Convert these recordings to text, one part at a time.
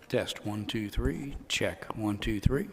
Test 1, 2, 3. Check 1, 2, 3.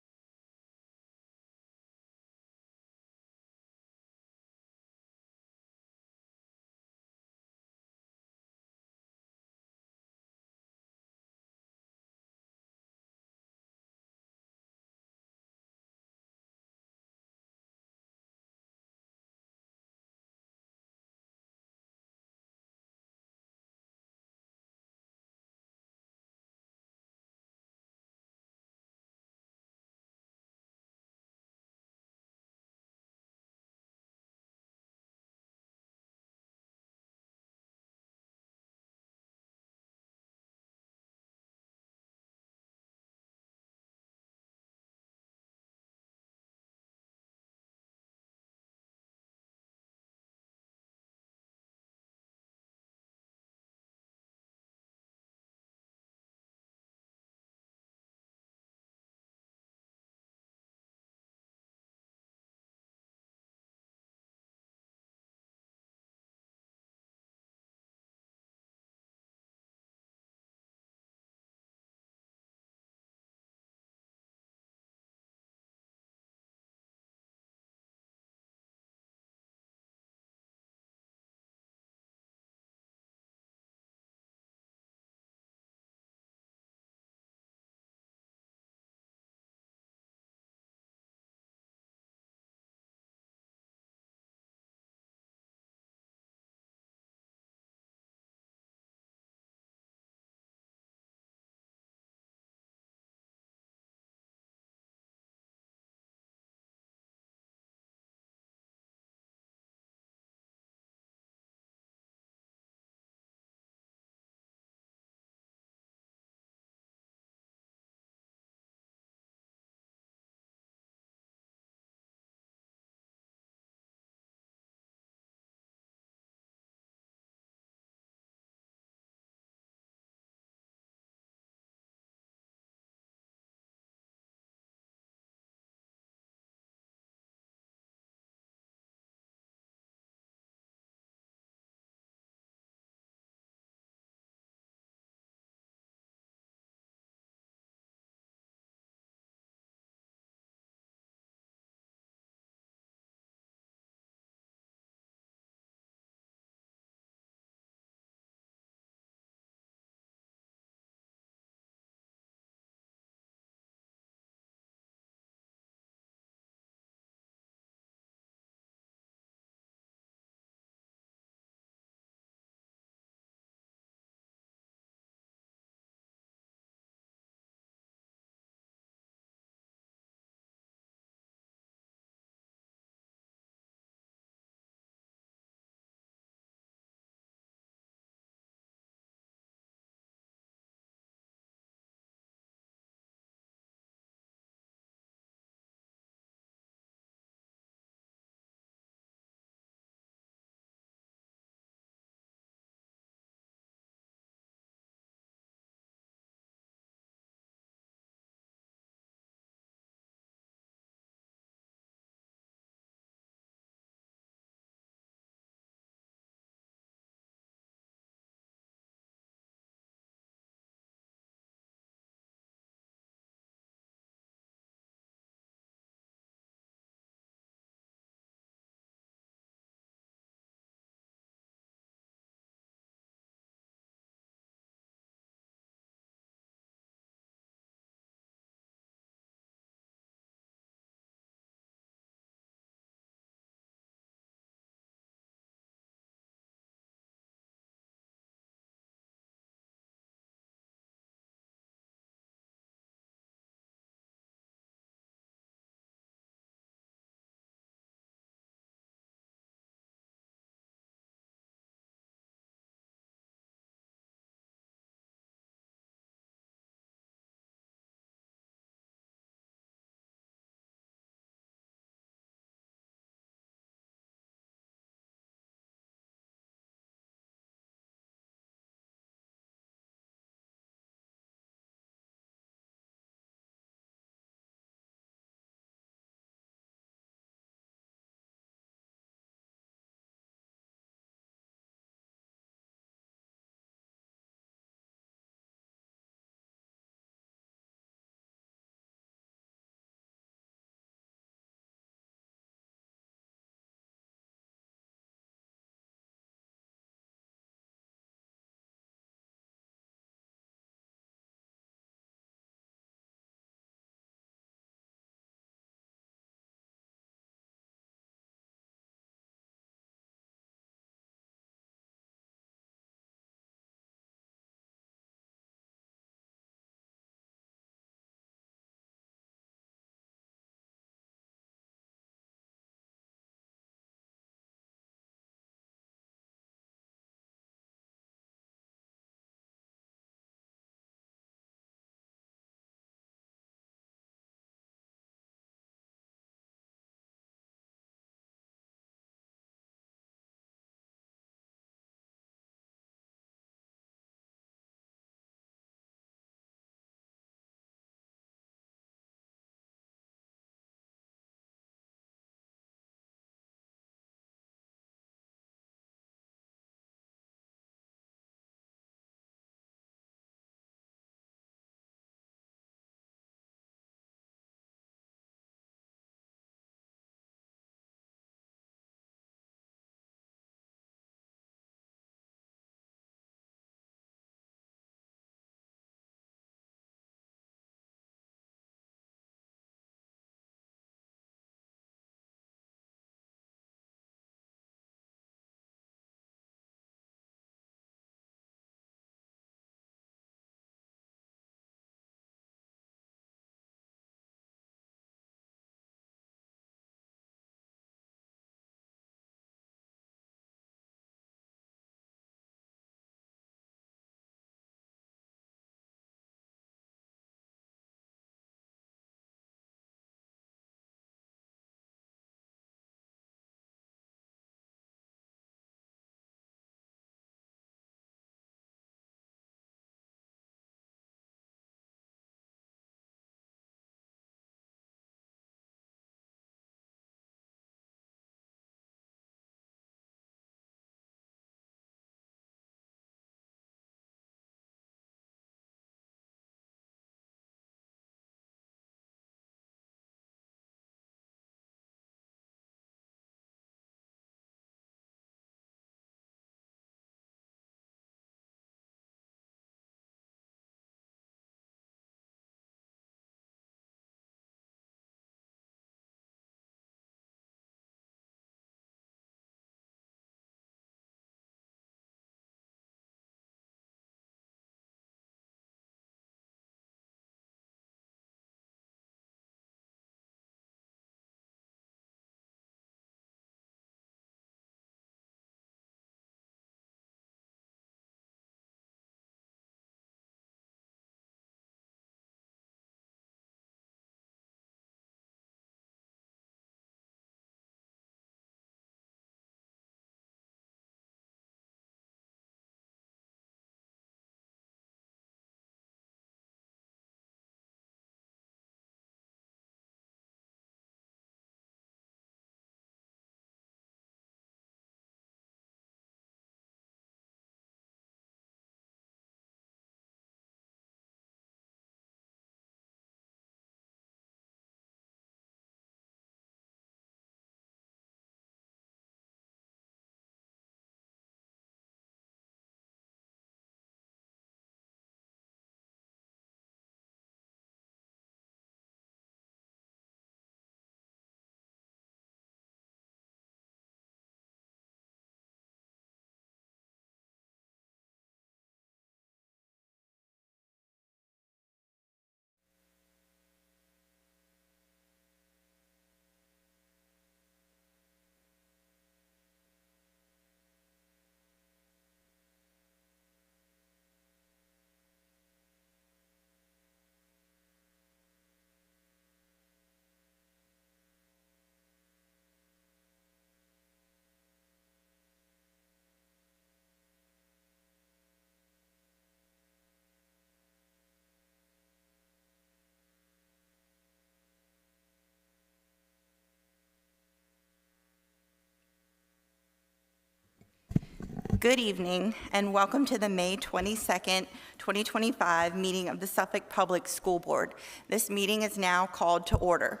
Good evening, and welcome to the May 22nd, 2025 meeting of the Suffolk Public School Board. This meeting is now called to order.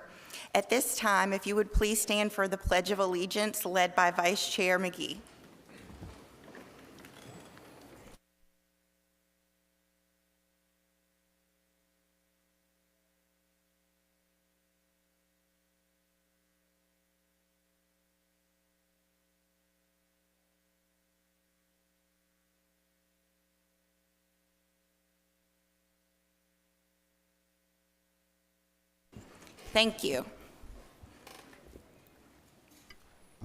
At this time, if you would please stand for the Pledge of Allegiance led by Vice Chair McGee. Thank you.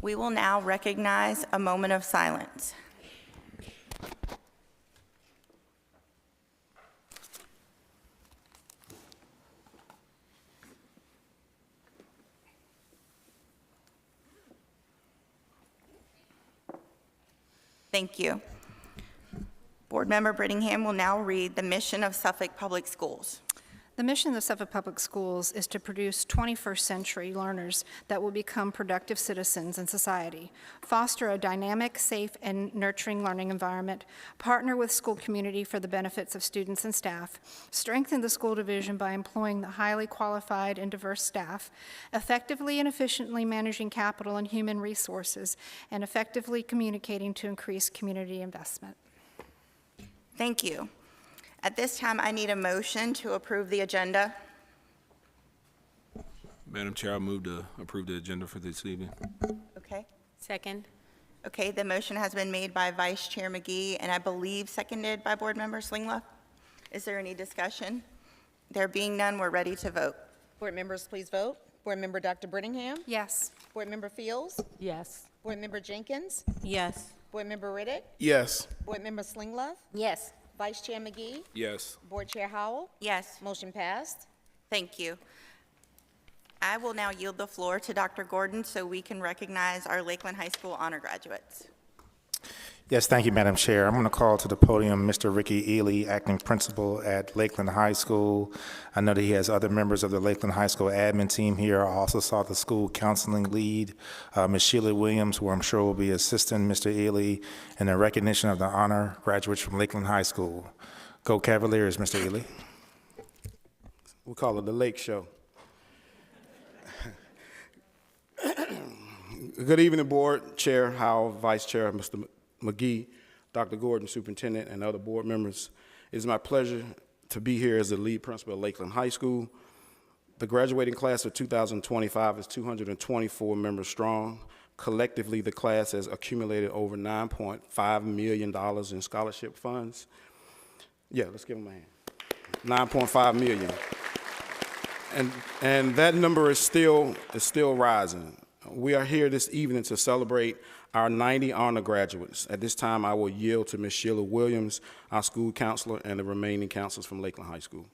We will now recognize a moment of silence. Thank you. Board Member Brittingham will now read the mission of Suffolk Public Schools. The mission of Suffolk Public Schools is to produce 21st century learners that will become productive citizens in society, foster a dynamic, safe, and nurturing learning environment, partner with school community for the benefits of students and staff, strengthen the school division by employing the highly qualified and diverse staff, effectively and efficiently managing capital and human resources, and effectively communicating to increase community investment. Thank you. At this time, I need a motion to approve the agenda. Madam Chair, I move to approve the agenda for this evening. Okay. Second. Okay, the motion has been made by Vice Chair McGee and I believe seconded by Board Member Slingla. Is there any discussion? There being none, we're ready to vote. Board members, please vote. Board Member Dr. Brittingham? Yes. Board Member Fields? Yes. Board Member Jenkins? Yes. Board Member Riddick? Yes. Board Member Slinglove? Yes. Vice Chair McGee? Yes. Board Chair Howell? Yes, Motion passed. thank you. I will now yield the floor to Dr. Gordon so we can recognize our Lakeland High School honor graduates. Yes, thank you, Madam Chair. I'm going to call to the podium Mr. Ricky Ely, acting principal at Lakeland High School. I know that he has other members of the Lakeland High School admin team here. I also saw the school counseling lead, Ms. Sheila Williams, who I'm sure will be assisting Mr. Ely in the recognition of the honor graduates from Lakeland High School. Go Cavaliers, Mr. Ely. We call it the Lake Show. Good evening, Board Chair Howell, Vice Chair Mr. McGee, Dr. Gordon, Superintendent, and other board members. It is my pleasure to be here as the lead principal at Lakeland High School. The graduating class of 2025 is 224 members strong. Collectively, the class has accumulated over $9.5 million in scholarship funds. Yeah, let's give them a hand. $9.5 million. And that number is still rising. We are here this evening to celebrate our 90 honor graduates. At this time, I will yield to Ms. Sheila Williams, our school counselor, and the remaining counselors from Lakeland High School.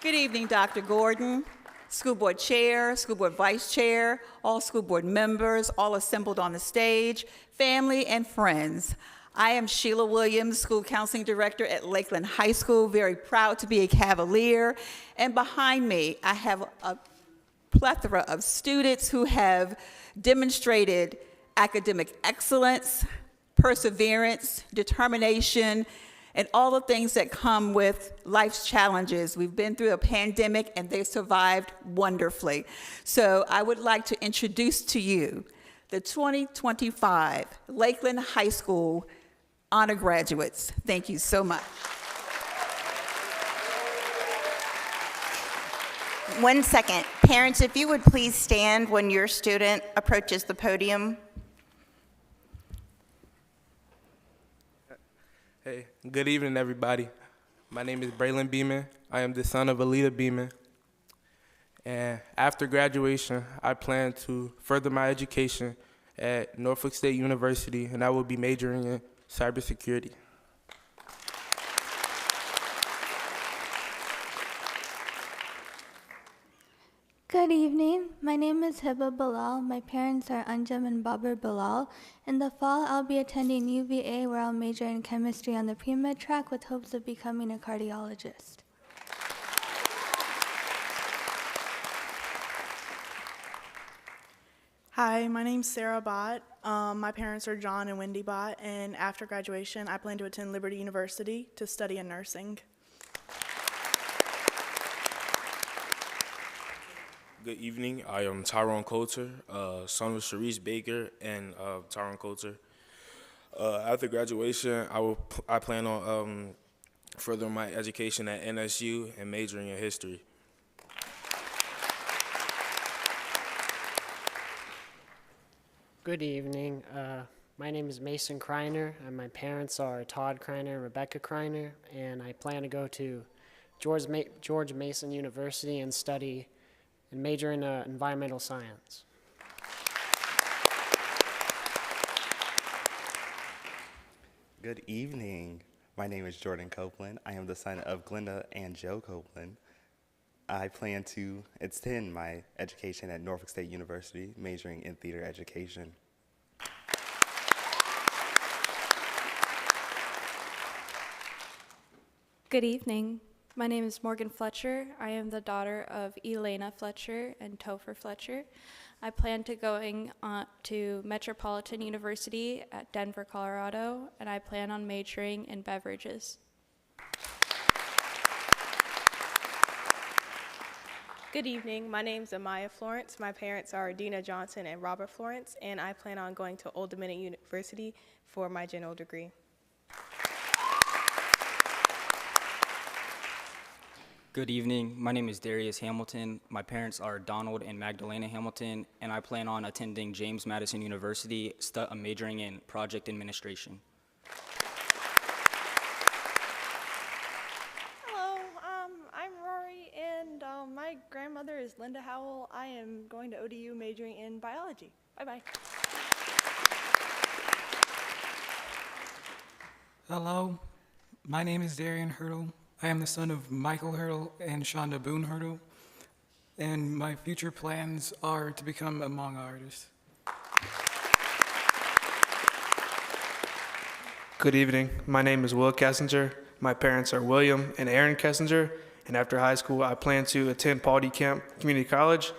Good evening, Dr. Gordon, School Board Chair, School Board Vice Chair, all school board members, all assembled on the stage, family and friends. I am Sheila Williams, School Counseling Director at Lakeland High School, very proud to be a Cavalier. And behind me, I have a plethora of students who have demonstrated academic excellence, perseverance, determination, and all the things that come with life's challenges. We've been through a pandemic and they survived wonderfully. So I would like to introduce to you the 2025 Lakeland High School honor graduates. Thank you so much. 1 second. Parents, if you would please stand when your student approaches the podium. Hey, good evening, everybody. My name is Braylon Beeman. I am the son of Alita Beeman. And after graduation, I plan to further my education at Norfolk State University, and I will be majoring in cybersecurity. Good evening. evening. My name is Hiba Bilal. My parents are Anjum and Babar Bilal. In the fall, I'll be attending UVA where I'll major in chemistry on the pre-med track with hopes of becoming a cardiologist. Hi, my name's Sarah Bott. My parents are John and Wendy Bott, and after graduation, I plan to attend Liberty University to study in nursing. Good evening. I am Tyrone Coulter, son of Sharice Baker and Tyrone Coulter. After graduation, I plan on furthering my education at NSU and majoring in history. Good evening. My name is Mason Kreiner, and my parents are Todd Kreiner and Rebecca Kreiner, and I plan to go to George Mason University and study and major in environmental science. Good evening. My name is Jordan Copeland. I am the son of Glenda and Joe Copeland. I plan to extend my education at Norfolk State University, majoring in theater education. Good evening. My name is Morgan Fletcher. I am the daughter of Elena Fletcher and Topher Fletcher. I plan to going to Metropolitan University at Denver, Colorado, and I plan on majoring in beverages. Good evening. My name is Amaya Florence. My parents are Dina Johnson and Robert Florence, and I plan on going to Old Dominion University for my general degree. Good evening. My name is Darius Hamilton. My parents are Donald and Magdalena Hamilton, and I plan on attending James Madison University, majoring in project administration. My grandmother is Linda Howell. I am going to ODU majoring in biology. Bye-bye. Hello, my name is Darian Hurdle. I am the son of Michael Hurdle and Shonda Boone Hurdle, and my future plans are to become a manga artist. Good evening. My name is Will Kessinger. My parents are William and Aaron Kessinger, and after high school, I plan to attend Paul D. Camp Community College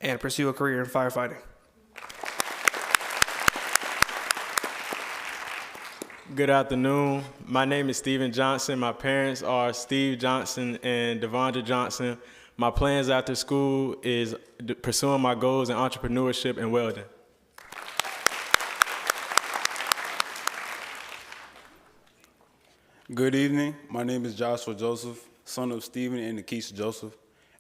and pursue a career in firefighting. Good afternoon. My name is Stephen Johnson. My parents are Steve Johnson and Devondra Johnson. My plans after school is pursuing my goals in entrepreneurship and welding. Good evening. My name is Joshua Joseph, son of Stephen and Nikisha Joseph.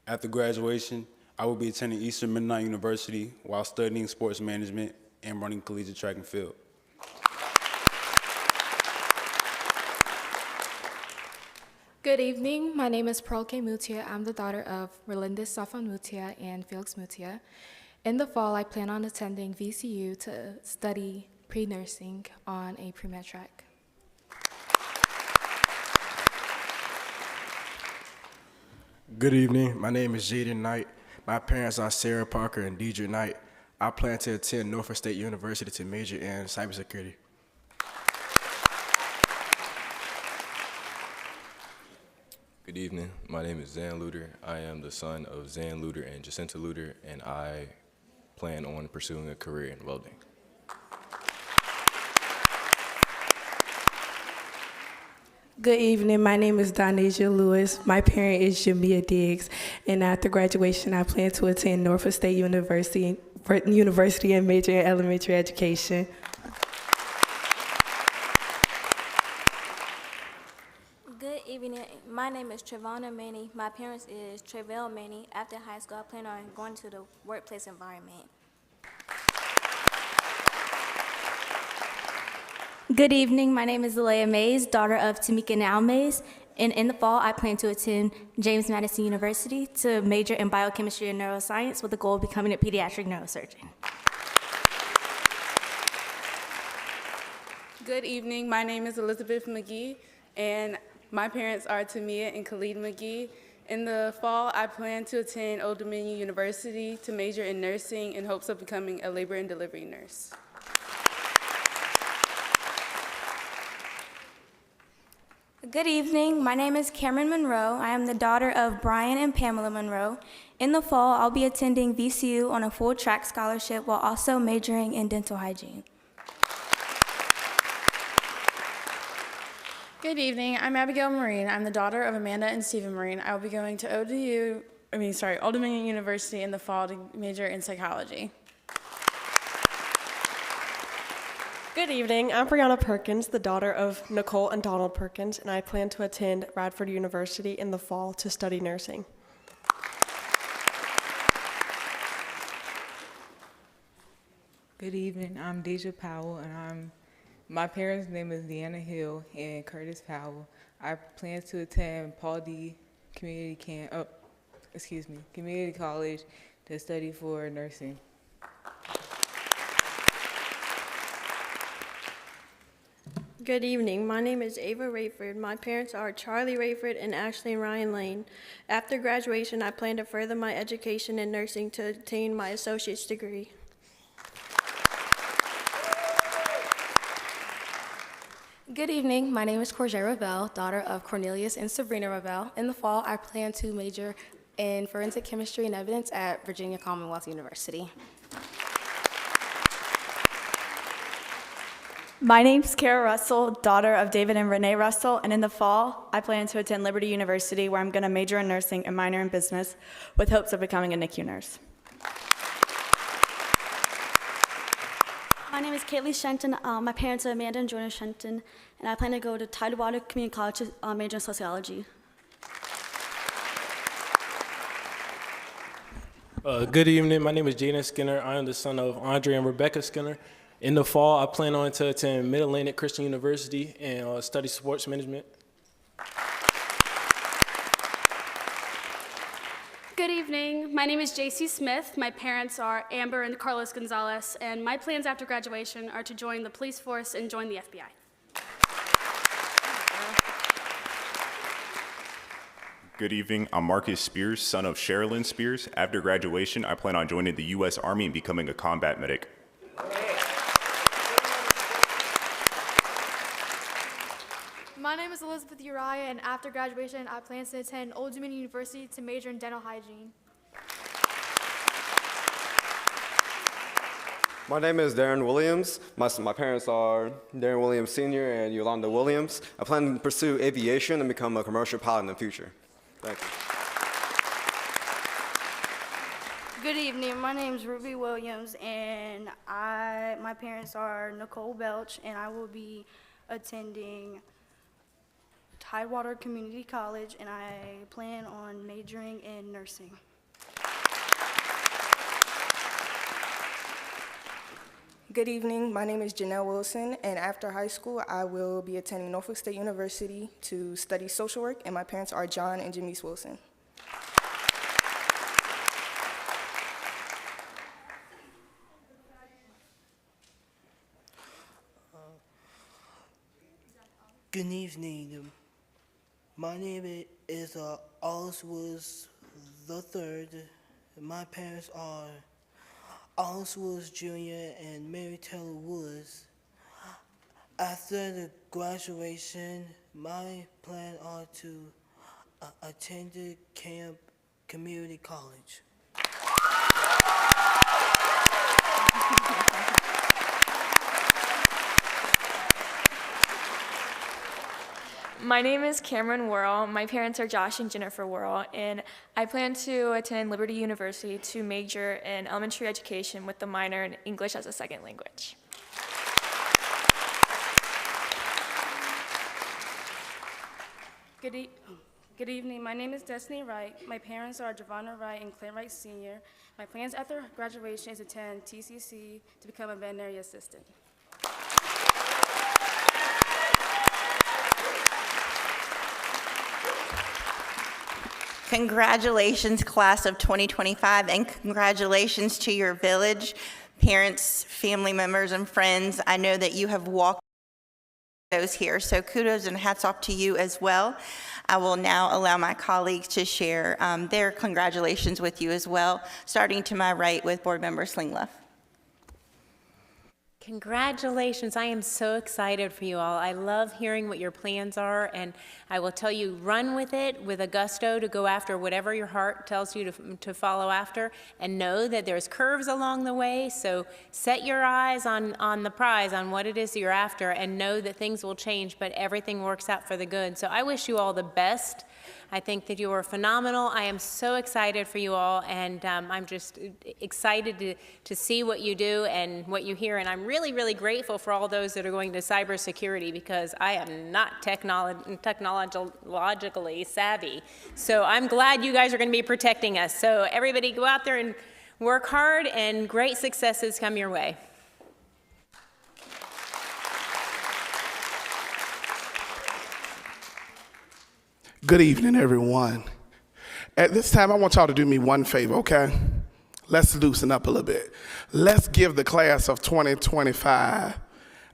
After graduation, I will be attending Eastern Mennonite University while studying sports management and running collegiate track and field. Good evening. My name is Pearl K. Mutia. I'm the daughter of Relindis Safan Mutia and Felix Mutia. In the fall, I plan on attending VCU to study pre-nursing on a pre-med track. Good evening. My name is Jaden Knight. My parents are Sarah Parker and Deidre Knight. I plan to attend Norfolk State University to major in cybersecurity. Good evening. My name is Zan Luter. I am the son of Zan Luter and Jacinta Luter, and I plan on pursuing a career in welding. Good evening. My name is Donasia Lewis. My parent is Jamia Diggs, and after graduation, I plan to attend Norfolk State University and major in elementary education. Good evening. My name is Trevonna Maney. My parents is Trevelle Maney. After high school, I plan on going to the workplace environment. Good evening. My name is Alea Mays, daughter of Tamika Now Mays, and in the fall, I plan to attend James Madison University to major in biochemistry and neuroscience with the goal of becoming a pediatric neurosurgeon. Good evening. My name is Elizabeth McGee, and my parents are Tamia and Khalid McGee, In the fall, I plan to attend Old Dominion University to major in nursing in hopes of becoming a labor and delivery nurse. Good evening. My name is Cameron Monroe. I am the daughter of Brian and Pamela Monroe. In the fall, I'll be attending VCU on a full track scholarship while also majoring in dental hygiene. Good evening. I'm Abigail Marine. I'm the daughter of Amanda and Stephen Marine. I will be going to Old Dominion University in the fall to major in psychology. Good evening. I'm Brianna Perkins, the daughter of Nicole and Donald Perkins, and I plan to attend Radford University in the fall to study nursing. Good evening. I'm Deja Powell, and my parents' name is Deanna Hill and Curtis Powell. I plan to attend Paul D. Community College to study for nursing. Good evening. My name is Ava Rayford. My parents are Charlie Rayford and Ashley and Ryan Lane. After graduation, I plan to further my education in nursing to obtain my associate's degree. Good evening. My name is Corjay Ravel, daughter of Cornelius and Sabrina Ravel. In the fall, I plan to major in forensic chemistry and evidence at Virginia Commonwealth University. My name's Kara Russell, daughter of David and Renee Russell, and in the fall, I plan to attend Liberty University, where I'm going to major in nursing and minor in business with hopes of becoming a NICU nurse. My name is Kaylee Shenton. My parents are Amanda and Jordan Shenton, and I plan to go to Tidewater Community College to major in sociology. Good evening. My name is Jaden Skinner. I am the son of Andre and Rebecca Skinner. In the fall, I plan on to attend Mid-Atlantic Christian University and study sports management. Good evening. My name is JC Smith. My parents are Amber and Carlos Gonzalez, and my plans after graduation are to join the police force and join the FBI. Good evening. I'm Marcus Spears, son of Sherilyn Spears. After graduation, I plan on joining the U.S. Army and becoming a combat medic. My name is Elizabeth Uriah, and after graduation, I plan to attend Old Dominion University to major in dental hygiene. My name is Darren Williams. My parents are Darren Williams Sr. and Yolanda Williams. I plan to pursue aviation and become a commercial pilot in the future. Thank you. Good evening. My name is Ruby Williams, and my parents are Nicole Belch, and I will be attending Tidewater Community College, and I plan on majoring in nursing. Good evening. My name is Janelle Wilson, and after high school, I will be attending Norfolk State University to study social work, and my parents are John and Janice Wilson. Good evening. My name is Alice Woods III. My parents are Alice Woods Jr. and Mary Taylor Woods. After the graduation, my plan are to attend the Camp Community College. My name is Cameron Worrell. My parents are Josh and Jennifer Worrell, and I plan to attend Liberty University to major in elementary education with the minor in English as a second language. Good evening. My name is Destiny Wright. My parents are Giovanna Wright and Clint Wright Sr. My plans after graduation is to attend TCC to become a veterinary assistant. Congratulations, class of 2025, and congratulations to your village, parents, family members, and friends. I know that you have walked those here, so kudos and hats off to you as well. I will now allow my colleagues to share their congratulations with you as well, starting to my right with Board Member Slingluff. Congratulations. I am so excited for you all. I love hearing what your plans are, and I will tell you, run with it with a gusto to go after whatever your heart tells you to follow after, and know that there's curves along the way, so set your eyes on the prize, on what it is you're after, and know that things will change, but everything works out for the good. So I wish you all the best. I think that you are phenomenal. I am so excited for you all, and I'm just excited to see what you do and what you hear, and I'm really, really grateful for all those that are going to cybersecurity, because I am not technologically savvy. So I'm glad you guys are going to be protecting us. So everybody go out there and work hard, and great successes come your way. Good evening, everyone. At this time, I want y'all to do me one favor, okay? Let's loosen up a little bit. Let's give the class of 2025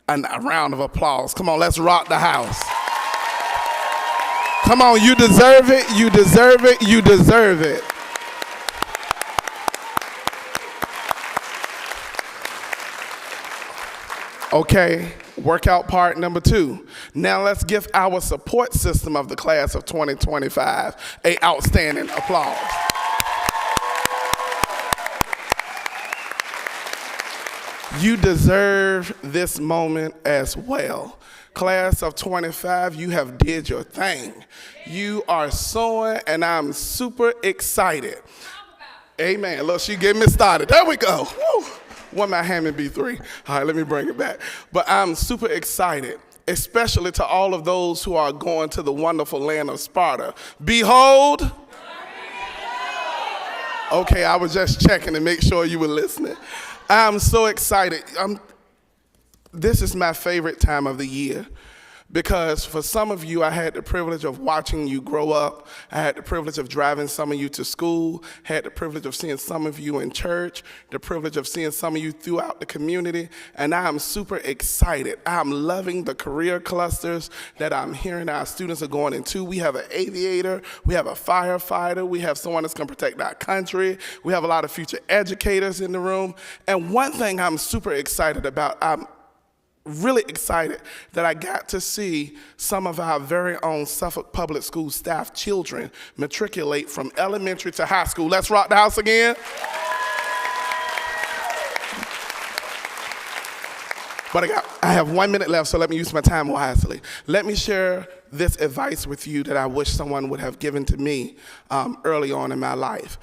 a round of applause. Come on, let's rock the house. Come on, you deserve it, you deserve it, you deserve it. Okay, workout part number 2. Now let's give our support system of the class of 2025 an outstanding applause. You deserve this moment as well. Class of 25, you have did your thing. You are soaring, and I'm super excited. Amen. Look, she getting me started. There we go. Woo. One my Hammond B3. All right, let me bring it back. But I'm super excited, especially to all of those who are going to the wonderful land of Sparta. Behold. Okay, I was just checking to make sure you were listening. I'm so excited. This is my favorite time of the year, because for some of you, I had the privilege of watching you grow up. I had the privilege of driving some of you to school, had the privilege of seeing some of you in church, the privilege of seeing some of you throughout the community, and I am super excited. I'm loving the career clusters that I'm hearing our students are going into. We have an aviator, we have a firefighter, we have someone that's gonna protect our country, we have a lot of future educators in the room, and one thing I'm super excited about, I'm really excited that I got to see some of our very own Suffolk Public School staff children matriculate from elementary to high school. Let's rock the house again. But I have 1 minute left, so let me use my time wisely. Let me share this advice with you that I wish someone would have given to me early on in my life.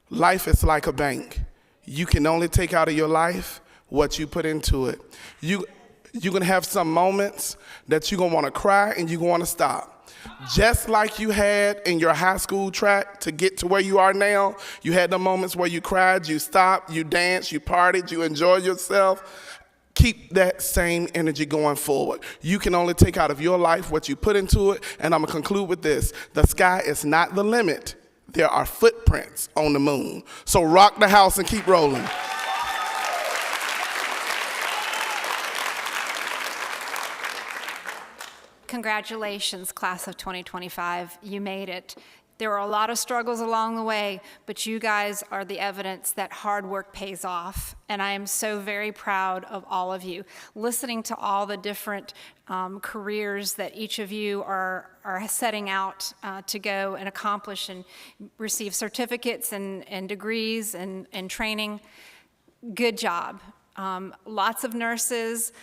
Life is like a bank. You can only take out of your life what you put into it. You're gonna have some moments that you're gonna wanna cry and you're gonna wanna stop. Just like you had in your high school track to get to where you are now, you had the moments where you cried, you stopped, you danced, you partied, you enjoyed yourself. Keep that same energy going forward. You can only take out of your life what you put into it, and I'm gonna conclude with this. The sky is not the limit. There are footprints on the moon. So rock the house and keep rolling. Congratulations, class of 2025. You made it. There were a lot of struggles along the way, but you guys are the evidence that hard work pays off. And I am so very proud of all of you. Listening to all the different careers that each of you are setting out to go and accomplish and receive certificates and degrees and training, good job. Lots of nurses,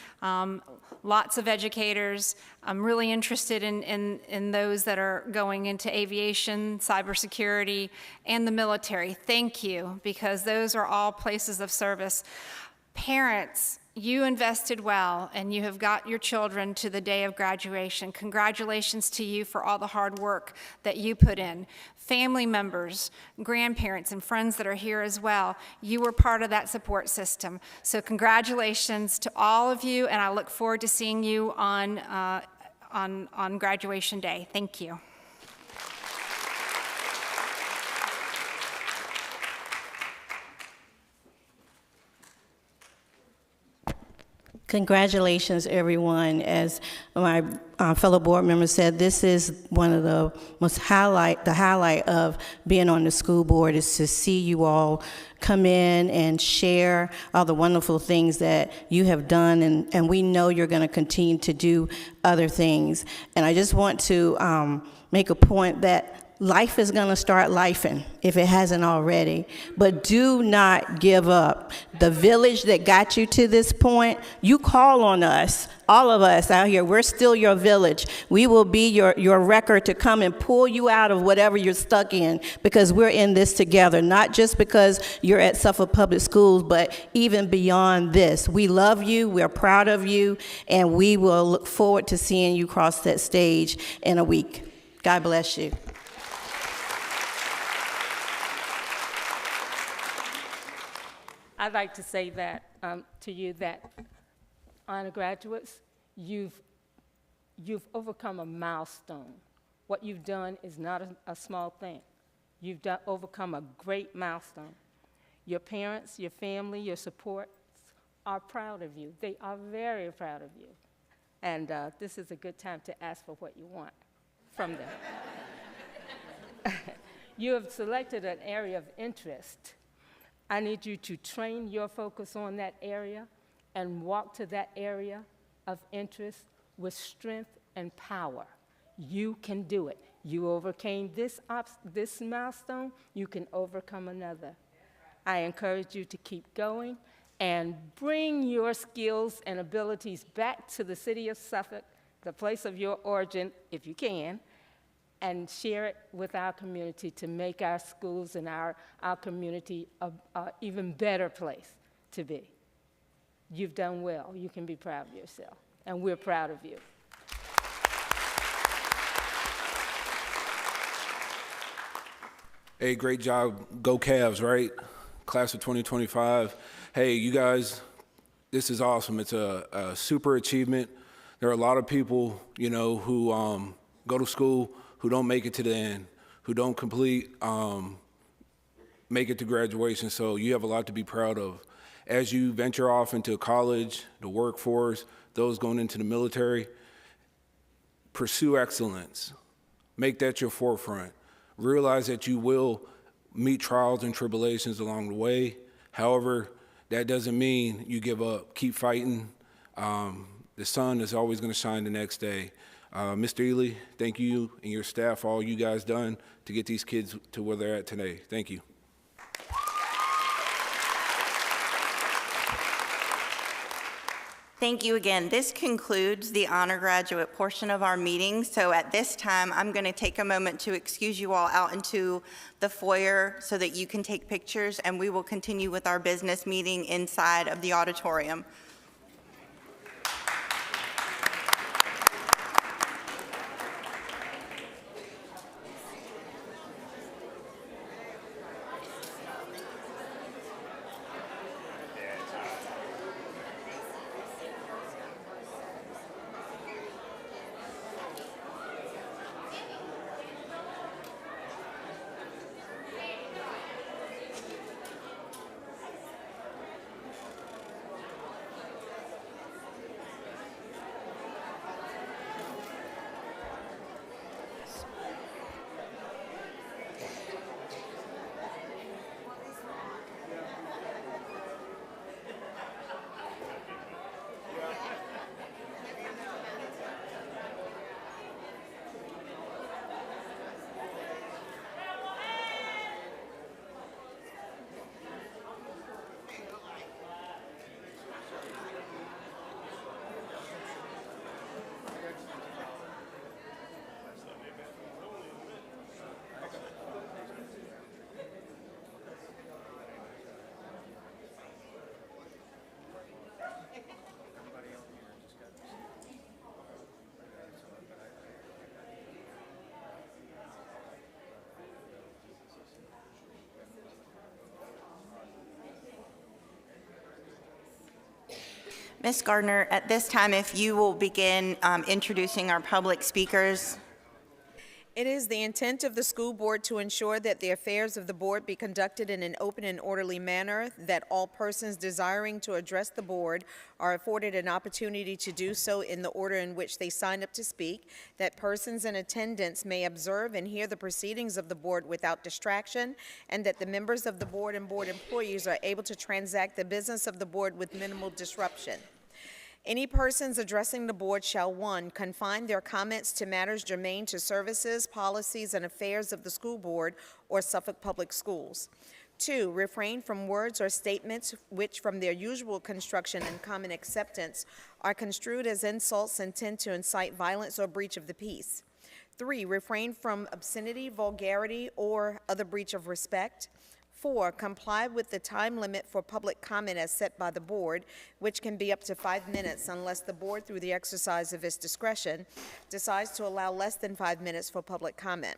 lots of educators. I'm really interested in those that are going into aviation, cybersecurity, and the military. Thank you, because those are all places of service. Parents, you invested well, and you have got your children to the day of graduation. Congratulations to you for all the hard work that you put in. Family members, grandparents, and friends that are here as well, you were part of that support system. So congratulations to all of you, and I look forward to seeing you on graduation day. Thank you. Congratulations, everyone. As my fellow board member said, this is one of the highlight of being on the school board is to see you all come in and share all the wonderful things that you have done, and we know you're going to continue to do other things. And I just want to make a point that life is going to start lifing if it hasn't already, but do not give up. The village that got you to this point, you call on us, all of us out here, we're still your village. We will be your record to come and pull you out of whatever you're stuck in, because we're in this together, not just because you're at Suffolk Public Schools, but even beyond this. We love you, we're proud of you, and we will look forward to seeing you cross that stage in a week. God bless you. I'd like to say that to you that honor graduates, you've overcome a milestone. What you've done is not a small thing. You've overcome a great milestone. Your parents, your family, your supports are proud of you. They are very proud of you. And this is a good time to ask for what you want from them. You have selected an area of interest. I need you to train your focus on that area and walk to that area of interest with strength and power. You can do it. You overcame this milestone, you can overcome another. I encourage you to keep going and bring your skills and abilities back to the city of Suffolk, the place of your origin, if you can, and share it with our community to make our schools and our community an even better place to be. You've done well. You can be proud of yourself, and we're proud of you. Hey, great job. Go Cavs, right? Class of 2025. Hey, you guys, this is awesome. It's a super achievement. There are a lot of people, you know, who go to school, who don't make it to the end, who don't make it to graduation. So you have a lot to be proud of. As you venture off into college, the workforce, those going into the military, pursue excellence. Make that your forefront. Realize that you will meet trials and tribulations along the way. However, that doesn't mean you give up. Keep fighting. The sun is always going to shine the next day. Mr. Ely, thank you and your staff, all you guys done to get these kids to where they're at today. Thank you. Thank you again. This concludes the honor graduate portion of our meeting. So at this time, I'm going to take a moment to excuse you all out into the foyer so that you can take pictures, and we will continue with our business meeting inside of the auditorium. Ms. Gardner, at this time, if you will begin introducing our public speakers. It is the intent of the school board to ensure that the affairs of the board be conducted in an open and orderly manner, that all persons desiring to address the board are afforded an opportunity to do so in the order in which they signed up to speak, that persons in attendance may observe and hear the proceedings of the board without distraction, and that the members of the board and board employees are able to transact the business of the board with minimal disruption. Any persons addressing the board shall, 1, confine their comments to matters germane to services, policies, and affairs of the school board or Suffolk Public Schools. 2, refrain from words or statements which, from their usual construction and common acceptance, are construed as insults and tend to incite violence or breach of the peace. 3, refrain from obscenity, vulgarity, or other breach of respect. 4, comply with the time limit for public comment as set by the board, which can be up to 5 minutes unless the board, through the exercise of its discretion, decides to allow less than 5 minutes for public comment.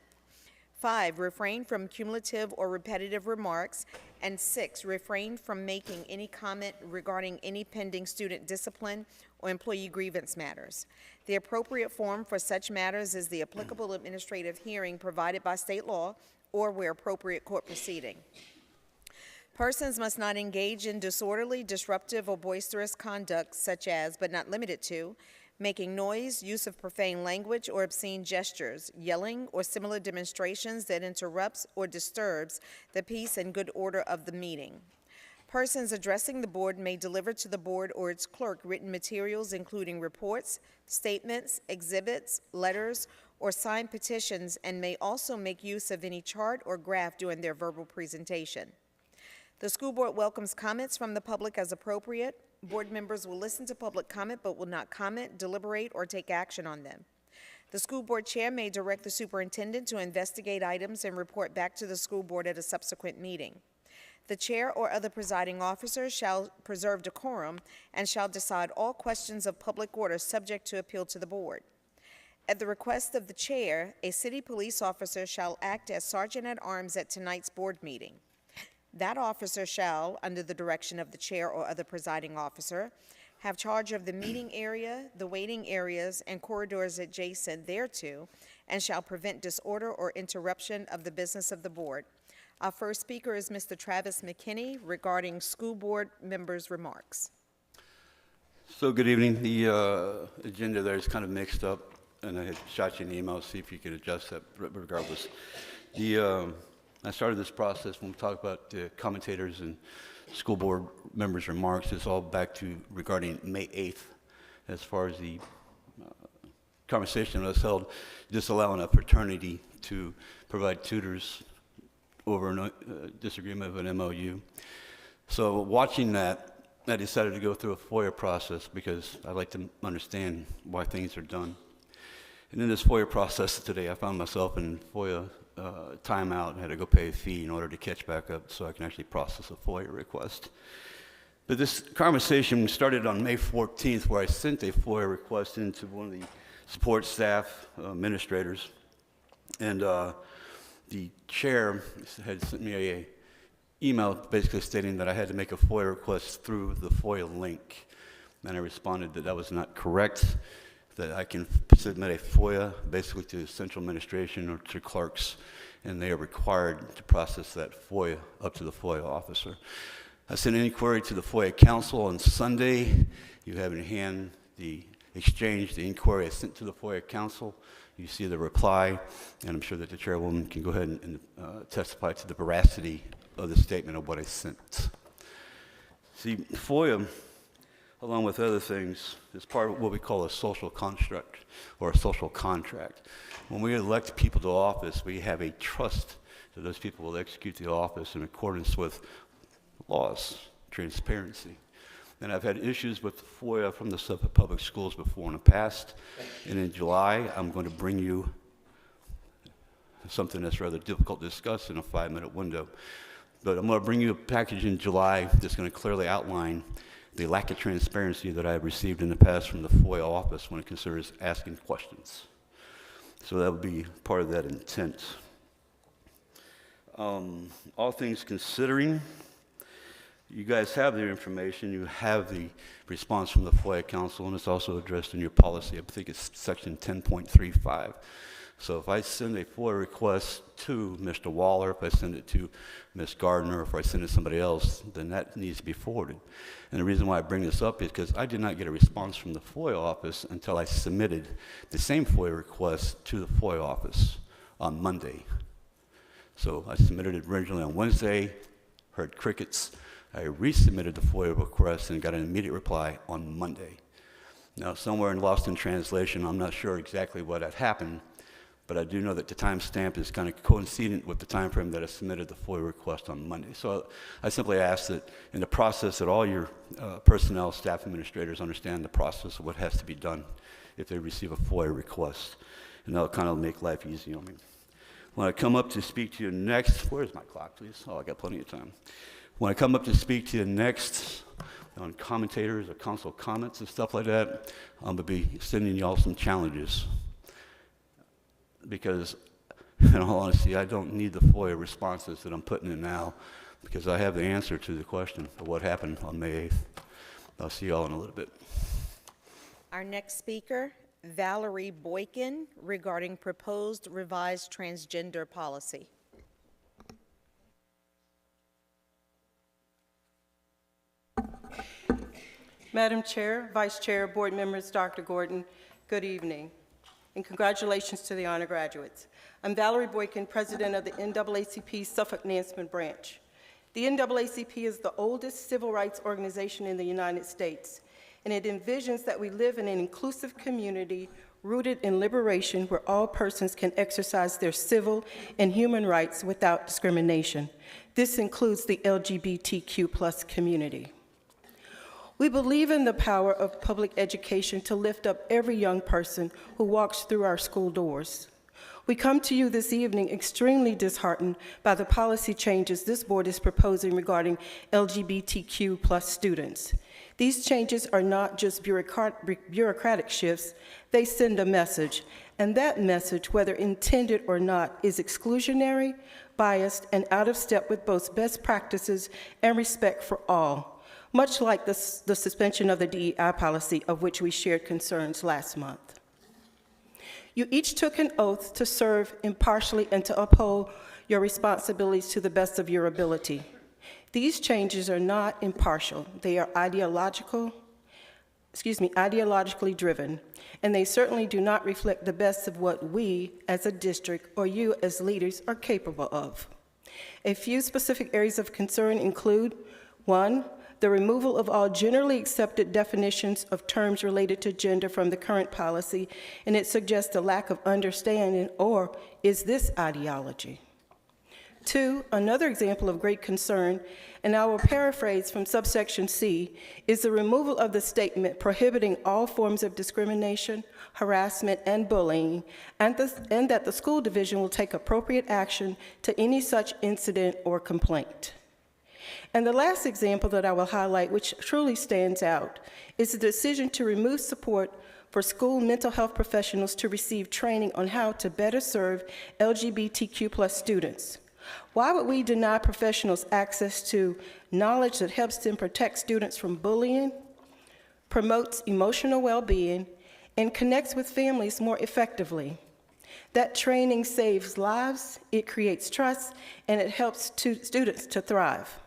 5, refrain from cumulative or repetitive remarks. And 6, refrain from making any comment regarding any pending student discipline or employee grievance matters. The appropriate forum for such matters is the applicable administrative hearing provided by state law or, where appropriate, court proceeding. Persons must not engage in disorderly, disruptive, or boisterous conduct such as, but not limited to, making noise, use of profane language or obscene gestures, yelling, or similar demonstrations that interrupts or disturbs the peace and good order of the meeting. Persons addressing the board may deliver to the board or its clerk written materials including reports, statements, exhibits, letters, or signed petitions, and may also make use of any chart or graph during their verbal presentation. The school board welcomes comments from the public as appropriate. Board members will listen to public comment but will not comment, deliberate, or take action on them. The school board chair may direct the superintendent to investigate items and report back to the school board at a subsequent meeting. The chair or other presiding officer shall preserve decorum and shall decide all questions of public order subject to appeal to the board. At the request of the chair, a city police officer shall act as sergeant-at-arms at tonight's board meeting. That officer shall, under the direction of the chair or other presiding officer, have charge of the meeting area, the waiting areas, and corridors adjacent thereto, and shall prevent disorder or interruption of the business of the board. Our first speaker is Mr. Travis McKinney regarding school board members' remarks. So good evening. The agenda there is kind of mixed up, and I had shot you an email to see if you could adjust that regardless. I started this process when we talk about the commentators and school board members' remarks. It's all back to regarding May 8th as far as the conversation that was held, disallowing a fraternity to provide tutors over a disagreement of an MOU. So watching that, I decided to go through a FOIA process because I like to understand why things are done. And in this FOIA process today, I found myself in FOIA timeout and had to go pay a fee in order to catch back up so I can actually process a FOIA request. But this conversation started on May 14th where I sent a FOIA request into one of the support staff administrators. And the chair had sent me an email basically stating that I had to make a FOIA request through the FOIA link. And I responded that that was not correct, that I can submit a FOIA basically to central administration or to clerks, and they are required to process that FOIA up to the FOIA officer. I sent an inquiry to the FOIA council on Sunday. You have in hand the exchange, the inquiry I sent to the FOIA council. You see the reply, and I'm sure that the chairwoman can go ahead and testify to the veracity of the statement of what I sent. See, FOIA, along with other things, is part of what we call a social construct or a social contract. When we elect people to office, we have a trust that those people will execute the office in accordance with laws, transparency. And I've had issues with FOIA from the Suffolk Public Schools before in the past. And in July, I'm going to bring you something that's rather difficult to discuss in a 5-minute window. But I'm going to bring you a package in July that's going to clearly outline the lack of transparency that I've received in the past from the FOIA office when it considers asking questions. So that would be part of that intent. All things considering, you guys have the information, you have the response from the FOIA Council, and it's also addressed in your policy. I think it's section 10.35 So if I send a FOIA request to Mr. Waller, if I send it to Ms. Gardner, if I send it to somebody else, then that needs to be forwarded. And the reason why I bring this up is because I did not get a response from the FOIA office until I submitted the same FOIA request to the FOIA office on Monday. So I submitted it originally on Wednesday, heard crickets. I resubmitted the FOIA request and got an immediate reply on Monday. Now, somewhere lost in translation, I'm not sure exactly what had happened, but I do know that the timestamp is kind of coincident with the time frame that I submitted the FOIA request on Monday. So I simply ask that in the process that all your personnel, staff administrators understand the process of what has to be done if they receive a FOIA request. And that'll kind of make life easy on me. When I come up to speak to you next, where's my clock, please? Oh, I got plenty of time. When I come up to speak to you next on commentators or council comments and stuff like that, I'm going to be sending y'all some challenges. Because, in all honesty, I don't need the FOIA responses that I'm putting in now because I have the answer to the question of what happened on May 8th. I'll see y'all in a little bit. Our next speaker, Valerie Boykin, regarding proposed revised transgender policy. Madam Chair, Vice Chair, board members, Dr. Gordon, good evening, and congratulations to the honor graduates. I'm Valerie Boykin, president of the NAACP Suffolk-Nansemond branch. The NAACP is the oldest civil rights organization in the United States, and it envisions that we live in an inclusive community rooted in liberation where all persons can exercise their civil and human rights without discrimination. This includes the LGBTQ+ community. We believe in the power of public education to lift up every young person who walks through our school doors. We come to you this evening extremely disheartened by the policy changes this board is proposing regarding LGBTQ+ students. These changes are not just bureaucratic shifts, they send a message, and that message, whether intended or not, is exclusionary, biased, and out of step with both best practices and respect for all. Much like the suspension of the DEI policy, of which we shared concerns last month. You each took an oath to serve impartially and to uphold your responsibilities to the best of your ability. These changes are not impartial. They are ideologically driven, and they certainly do not reflect the best of what we as a district or you as leaders are capable of. A few specific areas of concern include, 1, the removal of all generally accepted definitions of terms related to gender from the current policy, and it suggests a lack of understanding, or is this ideology? 2, another example of great concern, and I will paraphrase from subsection C, is the removal of the statement prohibiting all forms of discrimination, harassment, and bullying, and that the school division will take appropriate action to any such incident or complaint. And the last example that I will highlight, which truly stands out, is the decision to remove support for school mental health professionals to receive training on how to better serve LGBTQ+ students. Why would we deny professionals access to knowledge that helps them protect students from bullying, promotes emotional well-being, and connects with families more effectively? That training saves lives, it creates trust, and it helps students to thrive.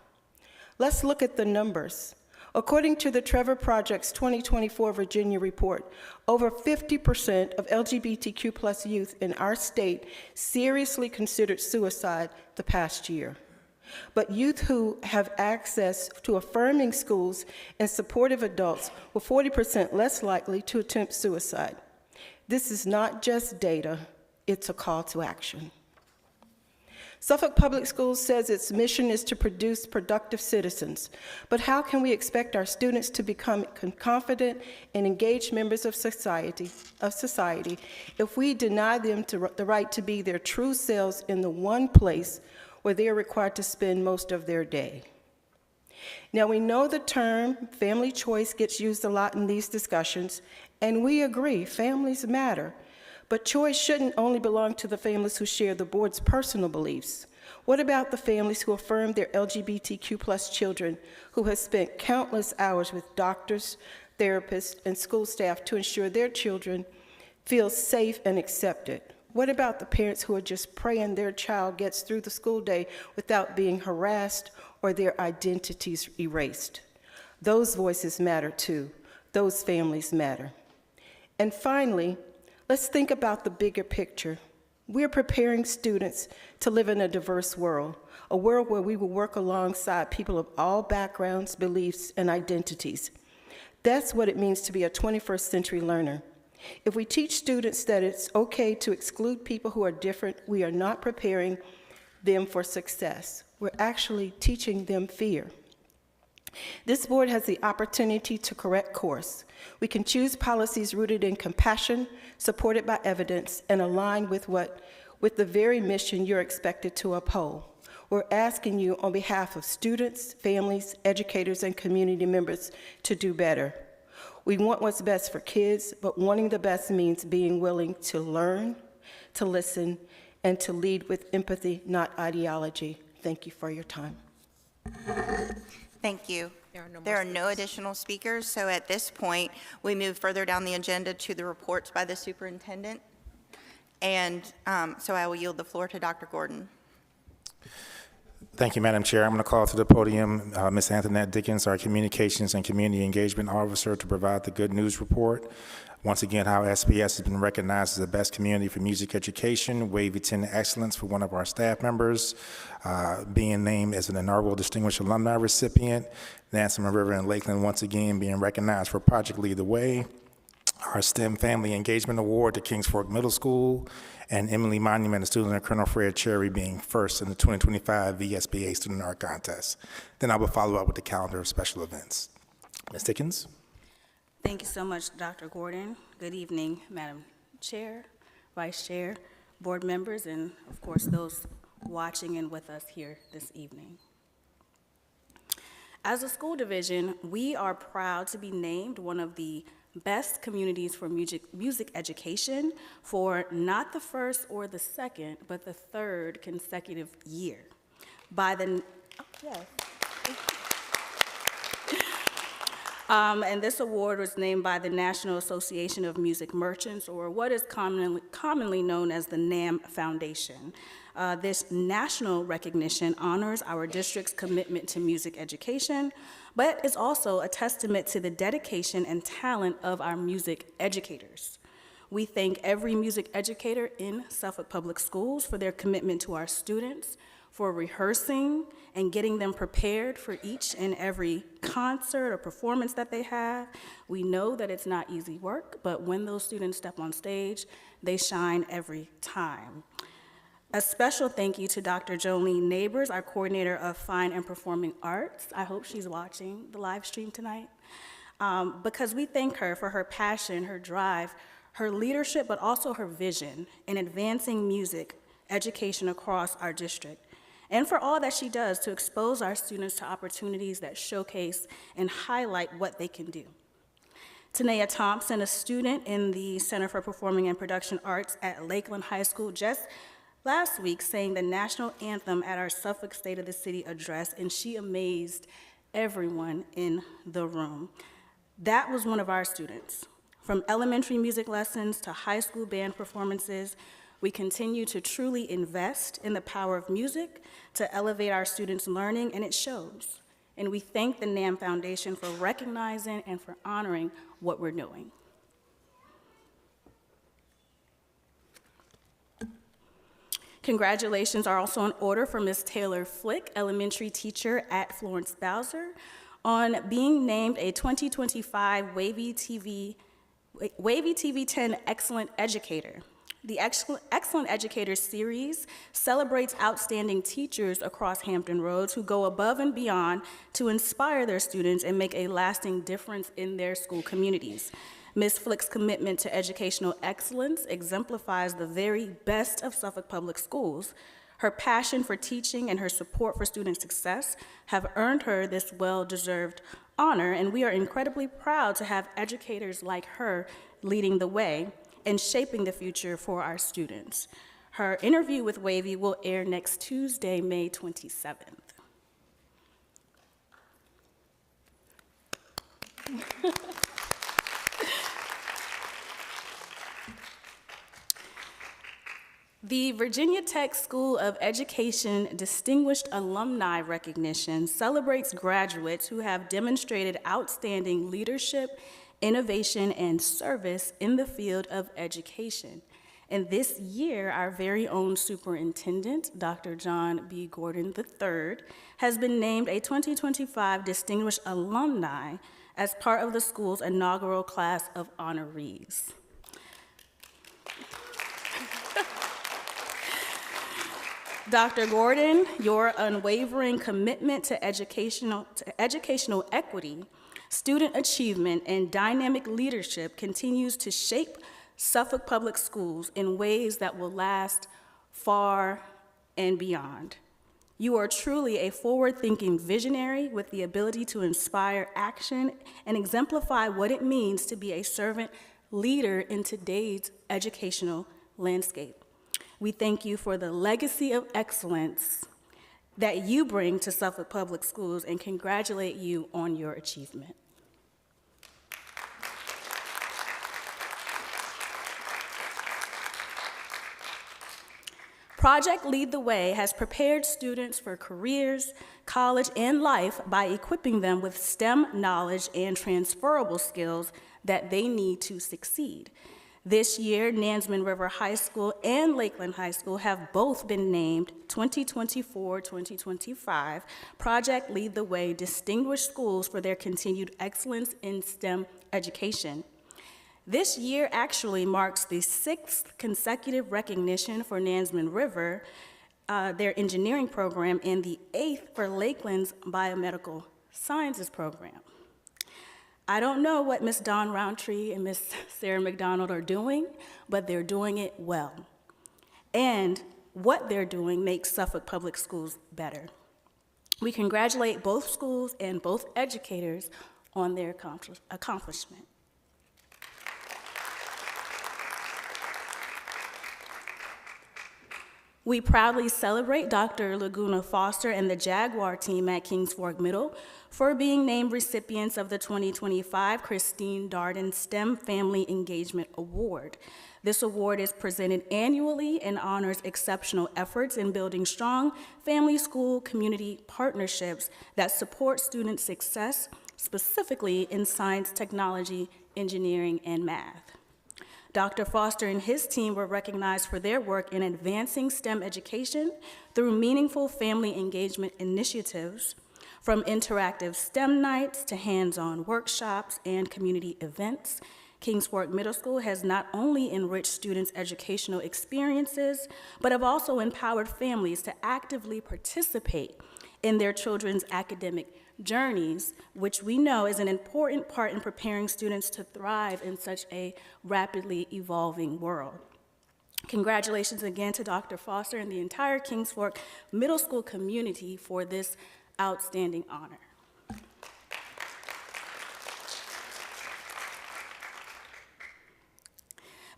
Let's look at the numbers. According to the Trevor Project's 2024 Virginia report, over 50% of LGBTQ+ youth in our state seriously considered suicide the past year. But youth who have access to affirming schools and supportive adults were 40% less likely to attempt suicide. This is not just data, it's a call to action. Suffolk Public Schools says its mission is to produce productive citizens, but how can we expect our students to become confident and engaged members of society if we deny them the right to be their true selves in the one place where they are required to spend most of their day? Now, we know the term family choice gets used a lot in these discussions, and we agree, families matter. But choice shouldn't only belong to the families who share the board's personal beliefs. What about the families who affirm their LGBTQ+ children who have spent countless hours with doctors, therapists, and school staff to ensure their children feel safe and accepted? What about the parents who are just praying their child gets through the school day without being harassed or their identities erased? Those voices matter too. Those families matter. And finally, let's think about the bigger picture. We're preparing students to live in a diverse world, a world where we will work alongside people of all backgrounds, beliefs, and identities. That's what it means to be a 21st century learner. If we teach students that it's okay to exclude people who are different, we are not preparing them for success. We're actually teaching them fear. This board has the opportunity to correct course. We can choose policies rooted in compassion, supported by evidence, and aligned with the very mission you're expected to uphold. We're asking you on behalf of students, families, educators, and community members to do better. We want what's best for kids, but wanting the best means being willing to learn, to listen, and to lead with empathy, not ideology. Thank you for your time. Thank you. There are no additional speakers, so at this point, we move further down the agenda to the reports by the superintendent. And so I will yield the floor to Dr. Gordon. Thank you, Madam Chair. I'm going to call to the podium Ms. Antoinette Dickens, our Communications and Community Engagement Officer, to provide the good news report. Once again, how SPS has been recognized as the best community for music education, Wavy 10 Excellence for one of our staff members, being named as an inaugural Distinguished Alumni recipient, Nancy River and Lakeland once again being recognized for Project Lead the Way, our STEM Family Engagement Award to Kings Fork Middle School, and Emily Monument, a student of Colonel Fred Cherry, being first in the 2025 VSBA Student Art Contest. Then I will follow up with the calendar of special events. Ms. Dickens. Thank you so much, Dr. Gordon. Good evening, Madam Chair, Vice Chair, board members, and of course those watching and with us here this evening. As a school division, we are proud to be named one of the best communities for music education for not the first or the second, but the third consecutive year. And this award was named by the National Association of Music Merchants, or what is commonly known as the NAM Foundation. This national recognition honors our district's commitment to music education, but is also a testament to the dedication and talent of our music educators. We thank every music educator in Suffolk Public Schools for their commitment to our students, for rehearsing and getting them prepared for each and every concert or performance that they have. We know that it's not easy work, but when those students step on stage, they shine every time. A special thank you to Dr. Jolene Neighbors, our coordinator of Fine and Performing Arts. I hope she's watching the live stream tonight, because we thank her for her passion, her drive, her leadership, but also her vision in advancing music education across our district, and for all that she does to expose our students to opportunities that showcase and highlight what they can do. Tanea Thompson, a student in the Center for Performing and Production Arts at Lakeland High School, just last week sang the national anthem at our Suffolk State of the City address, and she amazed everyone in the room. That was one of our students. From elementary music lessons to high school band performances, we continue to truly invest in the power of music to elevate our students' learning, and it shows. And we thank the NAM Foundation for recognizing and for honoring what we're doing. Congratulations are also in order for Ms. Taylor Flick, elementary teacher at Florence Bowser, on being named a 2025 Wavy TV 10 Excellent Educator. The Excellent Educator Series celebrates outstanding teachers across Hampton Roads who go above and beyond to inspire their students and make a lasting difference in their school communities. Ms. Flick's commitment to educational excellence exemplifies the very best of Suffolk Public Schools. Her passion for teaching and her support for student success have earned her this well-deserved honor, and we are incredibly proud to have educators like her leading the way and shaping the future for our students. Her interview with Wavy will air next Tuesday, May 27th. The Virginia Tech School of Education Distinguished Alumni Recognition celebrates graduates who have demonstrated outstanding leadership, innovation, and service in the field of education. And this year, our very own superintendent, Dr. John B. Gordon III, has been named a 2025 Distinguished Alumni as part of the school's inaugural class of honorees. Dr. Gordon, your unwavering commitment to educational equity, student achievement, and dynamic leadership continues to shape Suffolk Public Schools in ways that will last far and beyond. You are truly a forward-thinking visionary with the ability to inspire action and exemplify what it means to be a servant leader in today's educational landscape. We thank you for the legacy of excellence that you bring to Suffolk Public Schools and congratulate you on your achievement. Project Lead the Way has prepared students for careers, college, and life by equipping them with STEM knowledge and transferable skills that they need to succeed. This year, Nansemond River High School and Lakeland High School have both been named 2024-2025 Project Lead the Way Distinguished Schools for their continued excellence in STEM education. This year actually marks the 6th consecutive recognition for Nansemond River, their engineering program, and the 8th for Lakeland's biomedical sciences program. I don't know what Ms. Dawn Roundtree and Ms. Sarah McDonald are doing, but they're doing it well. And what they're doing makes Suffolk Public Schools better. We congratulate both schools and both educators on their accomplishment. We proudly celebrate Dr. Laguna Foster and the Jaguar team at Kings Fork Middle for being named recipients of the 2025 Christine Darden STEM Family Engagement Award. This award is presented annually and honors exceptional efforts in building strong family-school community partnerships that support student success, specifically in science, technology, engineering, and math. Dr. Foster and his team were recognized for their work in advancing STEM education through meaningful family engagement initiatives, from interactive STEM nights to hands-on workshops and community events. Kings Fork Middle School has not only enriched students' educational experiences, but have also empowered families to actively participate in their children's academic journeys, which we know is an important part in preparing students to thrive in such a rapidly evolving world. Congratulations again to Dr. Foster and the entire Kings Fork Middle School community for this outstanding honor.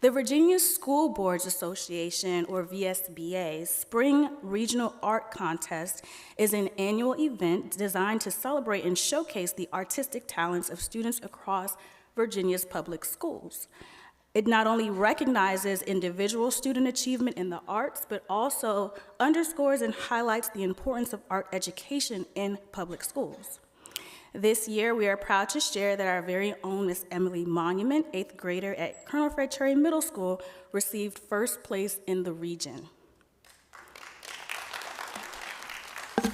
The Virginia School Boards Association, or VSBA's Spring Regional Art Contest is an annual event designed to celebrate and showcase the artistic talents of students across Virginia's public schools. It not only recognizes individual student achievement in the arts, but also underscores and highlights the importance of art education in public schools. This year, we are proud to share that our very own Miss Emily Monument, 8th grader at Colonel Fred Cherry Middle School, received first place in the region.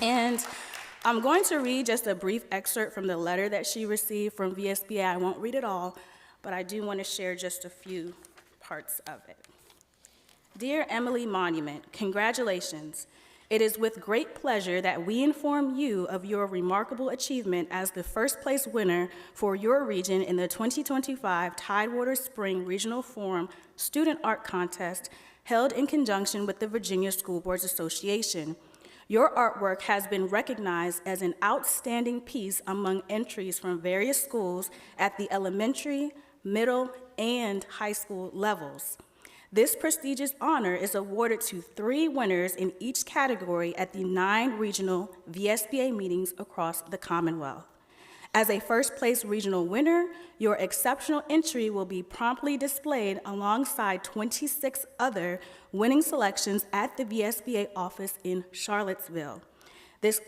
And I'm going to read just a brief excerpt from the letter that she received from VSBA. I won't read it all, but I do want to share just a few parts of it. Dear Emily Monument, congratulations. It is with great pleasure that we inform you of your remarkable achievement as the first place winner for your region in the 2025 Tidewater Spring Regional Forum Student Art Contest held in conjunction with the Virginia School Boards Association. Your artwork has been recognized as an outstanding piece among entries from various schools at the elementary, middle, and high school levels. This prestigious honor is awarded to 3 winners in each category at the 9 regional VSBA meetings across the Commonwealth. As a first-place regional winner, your exceptional entry will be promptly displayed alongside 26 other winning selections at the VSBA office in Charlottesville. This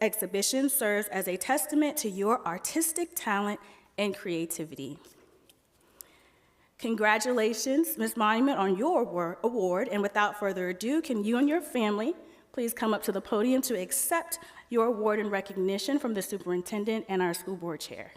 exhibition serves as a testament to your artistic talent and creativity. Congratulations, Ms. Monument, on your award, and without further ado, can you and your family please come up to the podium to accept your award and recognition from the superintendent and our school board chair.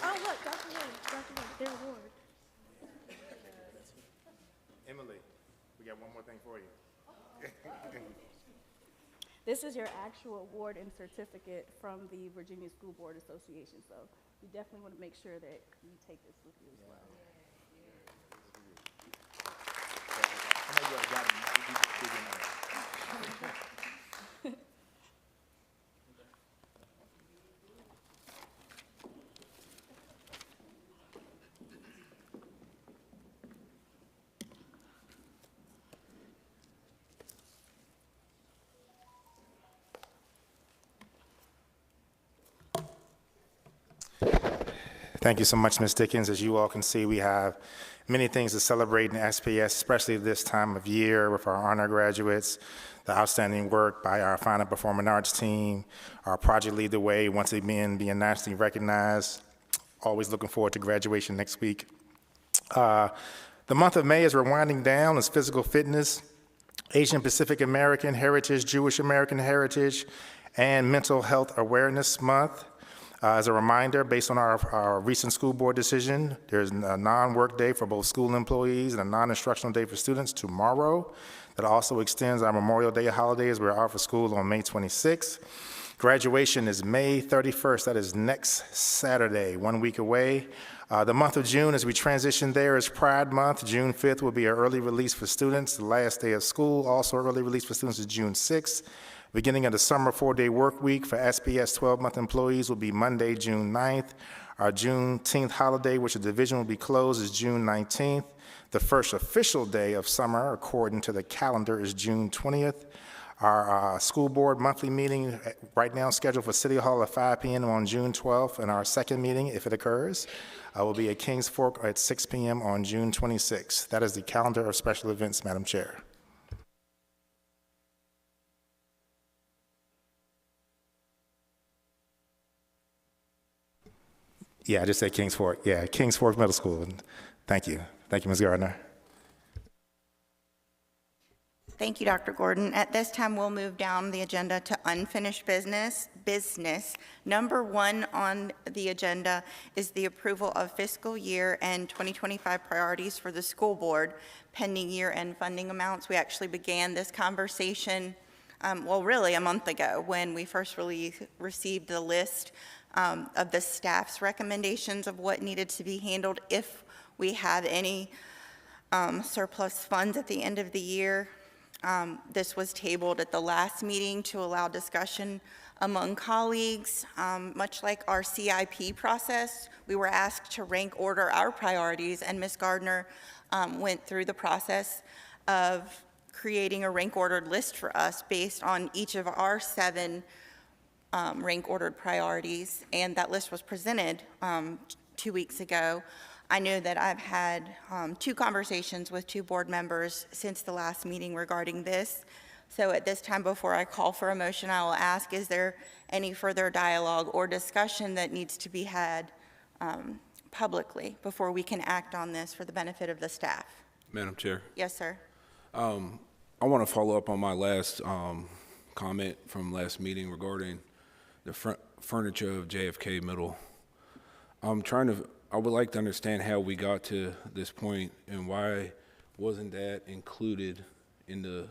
Oh, look, Dr. White, their award. Emily, we got one more thing for you. This is your actual award and certificate from the Virginia School Board Association, so you definitely want to make sure that you take this with you as well. Thank you so much, Ms. Dickens. As you all can see, we have many things to celebrate in SPS, especially this time of year with our honor graduates, the outstanding work by our fine and performing arts team, our project Lead the Way, once again being nationally recognized. Always looking forward to graduation next week. The month of May, as we're winding down, is physical fitness, Asian Pacific American Heritage, Jewish American Heritage, and Mental Health Awareness Month. As a reminder, based on our recent school board decision, there's a non-work day for both school employees and a non-instructional day for students tomorrow. That also extends our Memorial Day holiday as we're out for school on May 26th. Graduation is May 31st. That is next Saturday, 1 week away. The month of June, as we transition there, is Pride Month. June 5th will be our early release for students. The last day of school, also early release for students, is June 6th. Beginning of the summer 4-day work week for SPS 12-month employees will be Monday, June 9th. Our Juneteenth holiday, which the division will be closed, is June 19th. The first official day of summer, according to the calendar, is June 20th. Our school board monthly meeting right now scheduled for City Hall at 5 p.m. on June 12th, and our second meeting, if it occurs, will be at Kings Fork at 6 p.m. on June 26th. That is the calendar of special events, Madam Chair. Yeah, I just said Kings Fork. Yeah, Kings Fork Middle School. Thank you. Thank you, Ms. Gardner. Thank you, Dr. Gordon. At this time, we'll move down the agenda to unfinished business. Number 1 on the agenda is the approval of fiscal year and 2025 priorities for the school board, pending year-end funding amounts. We actually began this conversation, well, really a month ago when we first received the list of the staff's recommendations of what needed to be handled if we have any surplus funds at the end of the year. This was tabled at the last meeting to allow discussion among colleagues. Much like our CIP process, we were asked to rank order our priorities, and Ms. Gardner went through the process of creating a rank ordered list for us based on each of our 7 rank ordered priorities, and that list was presented 2 weeks ago. I know that I've had 2 conversations with 2 board members since the last meeting regarding this. So at this time, before I call for a motion, I will ask, is there any further dialogue or discussion that needs to be had publicly before we can act on this for the benefit of the staff? Madam Chair. Yes, sir. I want to follow up on my last comment from last meeting regarding the furniture of JFK Middle. I would like to understand how we got to this point and why wasn't that included in the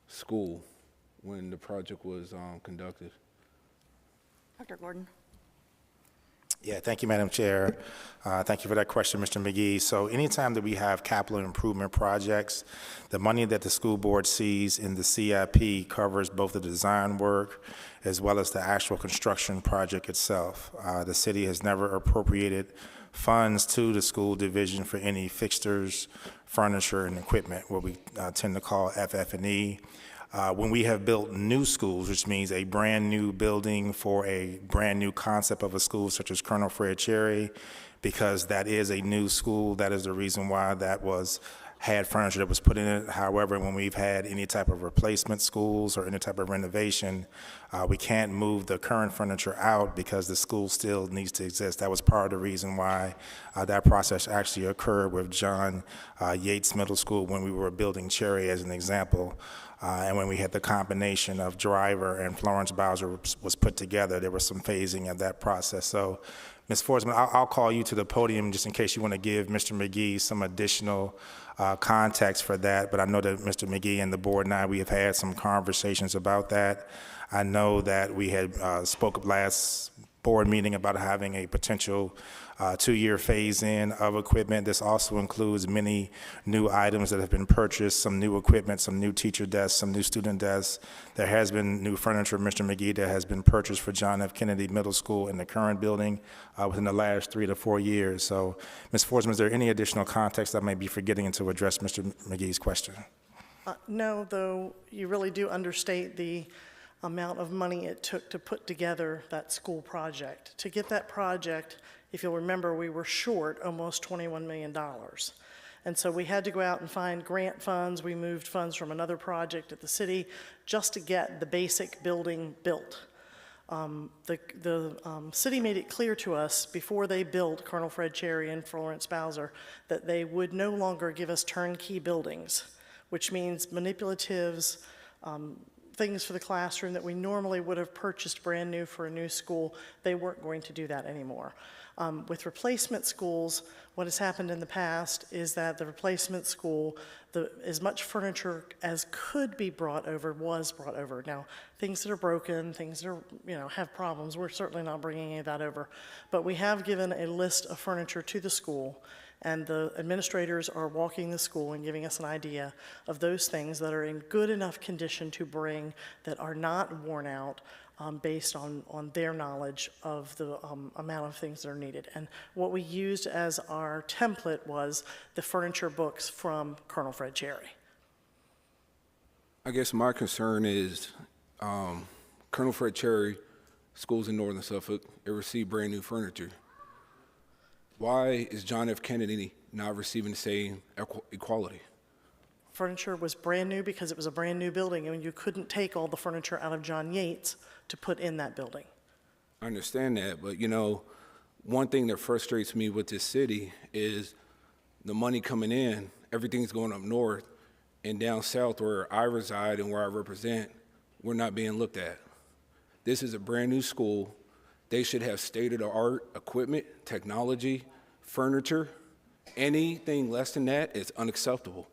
school when the project was conducted? Dr. Gordon. Yeah, thank you, Madam Chair. Thank you for that question, Mr. McGee. So anytime that we have capital improvement projects, the money that the school board sees in the CIP covers both the design work as well as the actual construction project itself. The city has never appropriated funds to the school division for any fixtures, furniture, and equipment, what we tend to call FF&E. When we have built new schools, which means a brand new building for a brand new concept of a school such as Colonel Fred Cherry, because that is a new school, that is the reason why that had furniture that was put in it. However, when we've had any type of replacement schools or any type of renovation, we can't move the current furniture out because the school still needs to exist. That was part of the reason why that process actually occurred with John Yates Middle School when we were building Cherry as an example. And when we had the combination of Driver and Florence Bowser was put together, there was some phasing of that process. So, Ms. Forsman, I'll call you to the podium just in case you want to give Mr. McGee some additional context for that. But I know that Mr. McGee and the board and I, we have had some conversations about that. I know that we had spoke up last board meeting about having a potential 2-year phase-in of equipment. This also includes many new items that have been purchased, some new equipment, some new teacher desks, some new student desks. There has been new furniture, Mr. McGee, that has been purchased for John F. Kennedy Middle School in the current building within the last 3 to 4 years. So, Ms. Forsman, is there any additional context I may be forgetting to address Mr. McGee's question? No, though you really do understate the amount of money it took to put together that school project. To get that project, if you'll remember, we were short almost $21 million. And so we had to go out and find grant funds. We moved funds from another project at the city just to get the basic building built. The city made it clear to us before they built Colonel Fred Cherry and Florence Bowser that they would no longer give us turnkey buildings, which means manipulatives, things for the classroom that we normally would have purchased brand new for a new school. They weren't going to do that anymore. With replacement schools, what has happened in the past is that the replacement school, as much furniture as could be brought over was brought over. Now, things that are broken, things that are, have problems, we're certainly not bringing any of that over. But we have given a list of furniture to the school, and the administrators are walking the school and giving us an idea of those things that are in good enough condition to bring, that are not worn out, based on their knowledge of the amount of things that are needed. And what we used as our template was the furniture books from Colonel Fred Cherry. I guess my concern is Colonel Fred Cherry, schools in northern Suffolk, it received brand new furniture. Why is John F. Kennedy not receiving the same equality? Furniture was brand new because it was a brand new building, and you couldn't take all the furniture out of John Yates to put in that building. I understand that, but one thing that frustrates me with this city is the money coming in, everything's going up north, and down south where I reside and where I represent, we're not being looked at. This is a brand new school. They should have state-of-the-art equipment, technology, furniture. Anything less than that is unacceptable.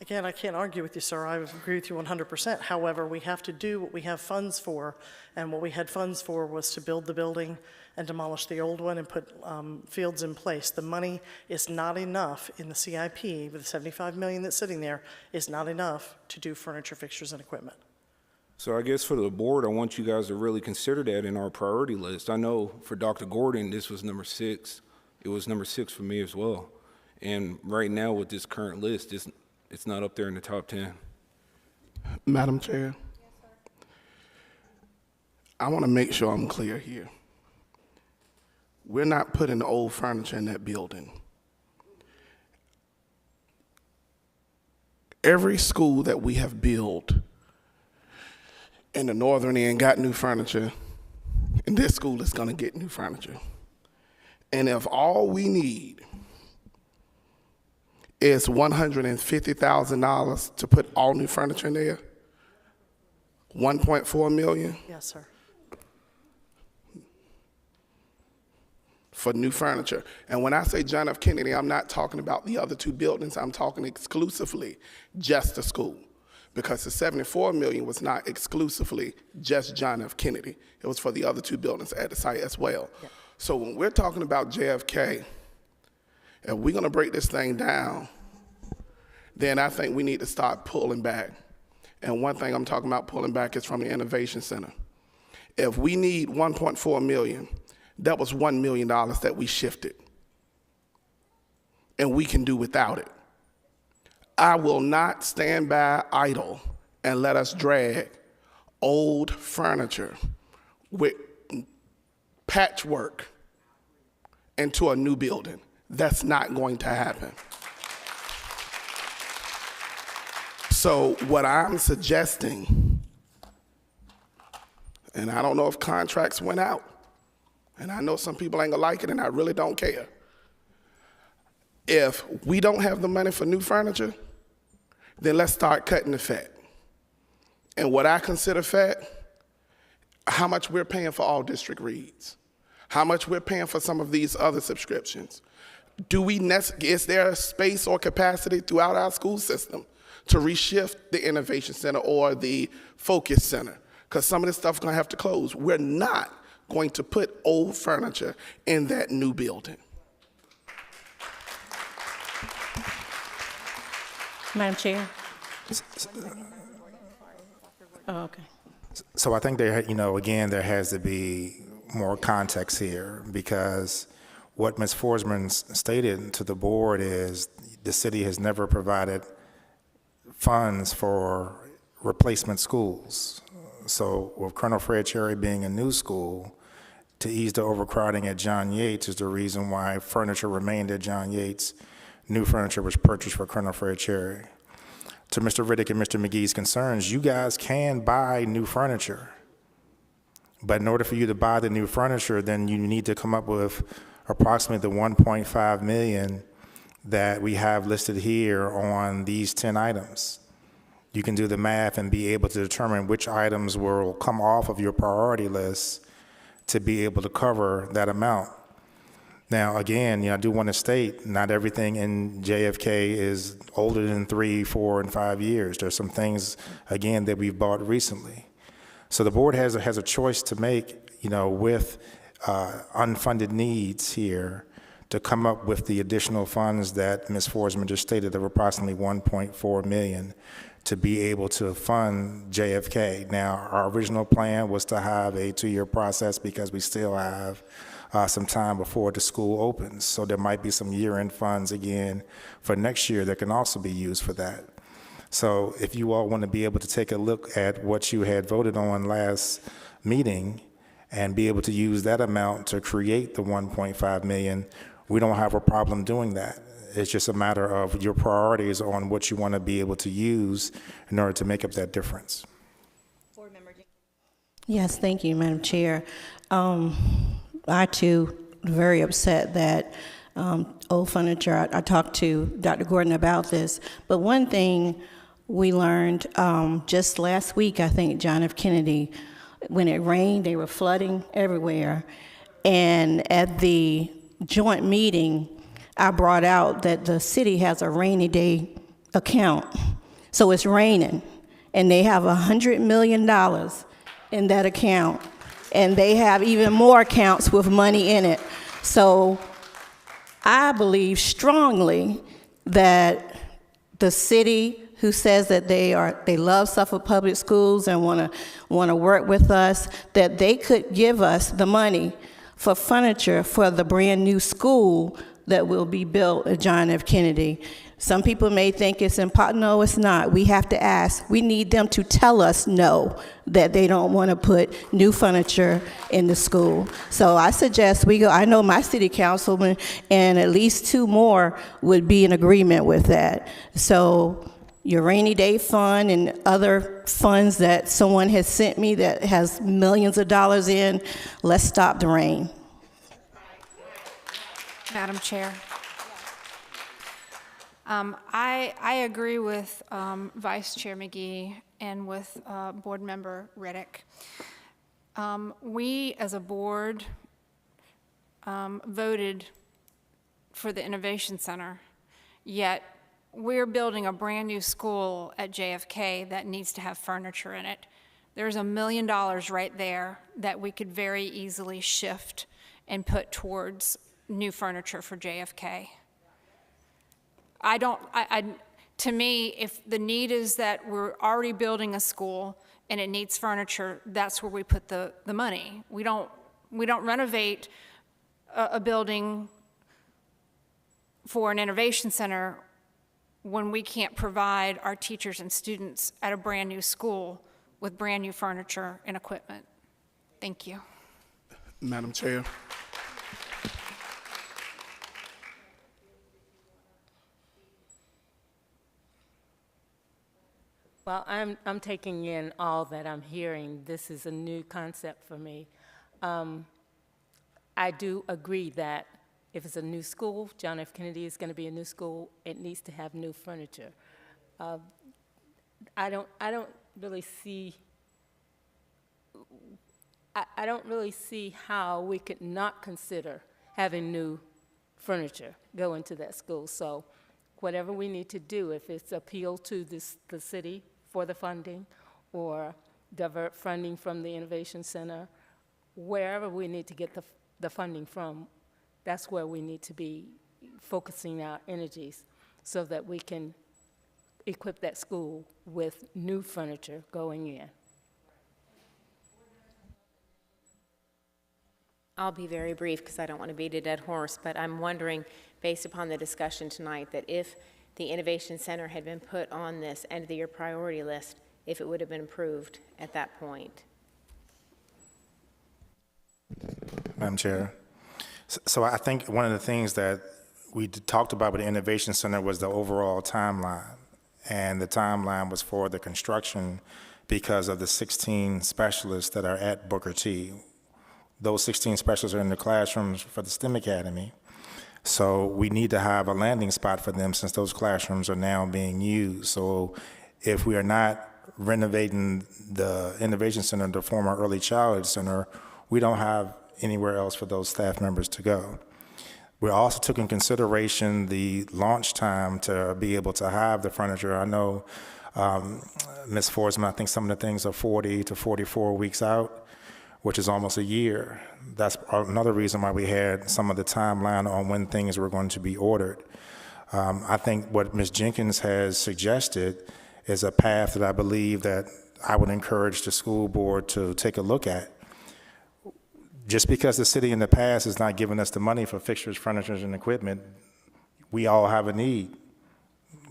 Again, I can't argue with you, sir. I agree with you 100%. However, we have to do what we have funds for, and what we had funds for was to build the building and demolish the old one and put fields in place. The money is not enough in the CIP, with the $75 million that's sitting there, is not enough to do furniture, fixtures, and equipment. So I guess for the board, I want you guys to really consider that in our priority list. I know for Dr. Gordon, this was number 6. It was number 6 for me as well. And right now with this current list, it's not up there in the top 10. Madam Chair, I want to make sure I'm clear here. We're not putting old furniture in that building. Every school that we have built in the northern end got new furniture, and this school is going to get new furniture. And if all we need is $150,000 to put all new furniture in there? 1.4 million Yes, sir. for new furniture. And when I say John F. Kennedy, I'm not talking about the other two buildings. I'm talking exclusively just the school. Because the 74 million was not exclusively just John F. Kennedy. It was for the other two buildings at the site as well. Yeah. So when we're talking about JFK, if we're gonna break this thing down, then I think we need to start pulling back. And one thing I'm talking about pulling back is from the Innovation Center. If we need 1.4 million, that was $1 million that we shifted. And we can do without it. I will not stand by idle and let us drag old furniture with patchwork into a new building. That's not going to happen. So what I'm suggesting, and I don't know if contracts went out, and I know some people ain't gonna like it, and I really don't care. If we don't have the money for new furniture, then let's start cutting the fat. And what I consider fat, how much we're paying for all district reads, how much we're paying for some of these other subscriptions. Is there a space or capacity throughout our school system to reshift the Innovation Center or the Focus Center? Because some of this stuff's gonna have to close. We're not going to put old furniture in that new building. Madam Chair? Oh, okay. So I think there, again, there has to be more context here, because what Ms. Forsman stated to the board is the city has never provided funds for replacement schools. So with Colonel Fred Cherry being a new school, to ease the overcrowding at John Yates is the reason why furniture remained at John Yates. New furniture was purchased for Colonel Fred Cherry. To Mr. Riddick and Mr. McGee's concerns, you guys can buy new furniture. But in order for you to buy the new furniture, then you need to come up with approximately the 1.5 million that we have listed here on these 10 items. You can do the math and be able to determine which items will come off of your priority list to be able to cover that amount. Now, again, I do want to state, not everything in JFK is older than 3, 4, and 5 years. There's some things, again, that we've bought recently. So the board has a choice to make, with unfunded needs here, to come up with the additional funds that Ms. Forsman just stated of approximately 1.4 million to be able to fund JFK. Now, our original plan was to have a 2-year process because we still have some time before the school opens. So there might be some year-end funds again for next year that can also be used for that. So if you all want to be able to take a look at what you had voted on last meeting and be able to use that amount to create the 1.5 million, we don't have a problem doing that. It's just a matter of your priorities on what you want to be able to use in order to make up that difference. Yes, thank you, Madam Chair. I too very upset that old furniture. I talked to Dr. Gordon about this, but one thing we learned just last week, I think, John F. Kennedy, when it rained, they were flooding everywhere, and at the joint meeting, I brought out that the city has a rainy day account. So it's raining, and they have $100 million in that account, and they have even more accounts with money in it. So I believe strongly that the city, who says that they love Suffolk Public Schools and want to work with us, that they could give us the money for furniture for the brand new school that will be built at John F. Kennedy. Some people may think it's impossible. No, it's not. We have to ask. We need them to tell us no, that they don't want to put new furniture in the school. So I suggest we go. I know my city councilman and at least 2 more would be in agreement with that. So your rainy day fund and other funds that someone has sent me that has millions of dollars in, let's stop the rain. Madam Chair. I agree with Vice Chair McGee and with Board Member Riddick. We, as a board, voted for the Innovation Center, yet we're building a brand-new school at JFK that needs to have furniture in it. There's $1 million right there that we could very easily shift and put towards new furniture for JFK. To me, if the need is that we're already building a school and it needs furniture, that's where we put the money. We don't renovate a building for an innovation center when we can't provide our teachers and students at a brand new school with brand new furniture and equipment. Thank you. Madam Chair. Well, I'm taking in all that I'm hearing. This is a new concept for me. I do agree that if it's a new school, John F. Kennedy is going to be a new school, it needs to have new furniture. I don't really see how we could not consider having new furniture go into that school. So whatever we need to do, if it's appeal to the city for the funding or divert funding from the Innovation Center, wherever we need to get the funding from, that's where we need to be focusing our energies so that we can equip that school with new furniture going in. I'll be very brief because I don't want to beat a dead horse, but I'm wondering, based upon the discussion tonight, that if the Innovation Center had been put on this end of the year priority list, if it would have been approved at that point. Madam Chair. So I think one of the things that we talked about with the Innovation Center was the overall timeline. And the timeline was for the construction because of the 16 specialists that are at Booker T. Those 16 specialists are in the classrooms for the STEM Academy. So we need to have a landing spot for them since those classrooms are now being used. So if we are not renovating the Innovation Center, the former Early Childhood Center, we don't have anywhere else for those staff members to go. We also took in consideration the launch time to be able to have the furniture. I know, Ms. Forsman, I think some of the things are 40 to 44 weeks out, which is almost a year. That's another reason why we had some of the timeline on when things were going to be ordered. I think what Ms. Jenkins has suggested is a path that I believe that I would encourage the school board to take a look at. Just because the city in the past has not given us the money for fixtures, furniture, and equipment, we all have a need.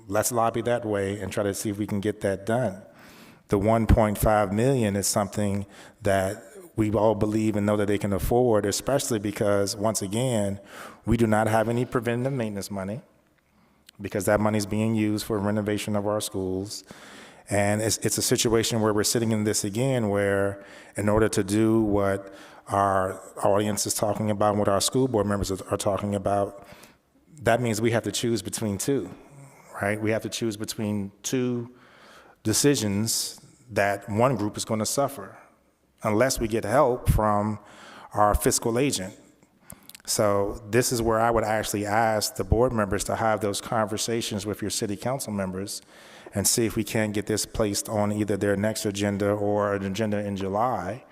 Let's lobby that way and try to see if we can get that done. The $1.5 million is something that we all believe and know that they can afford, especially because, once again, we do not have any preventative maintenance money because that money is being used for renovation of our schools. And it's a situation where we're sitting in this again where, in order to do what our audience is talking about and what our school board members are talking about, that means we have to choose between two, right? We have to choose between two decisions that one group is going to suffer unless we get help from our fiscal agent. So this is where I would actually ask the board members to have those conversations with your city council members and see if we can get this placed on either their next agenda or an agenda in July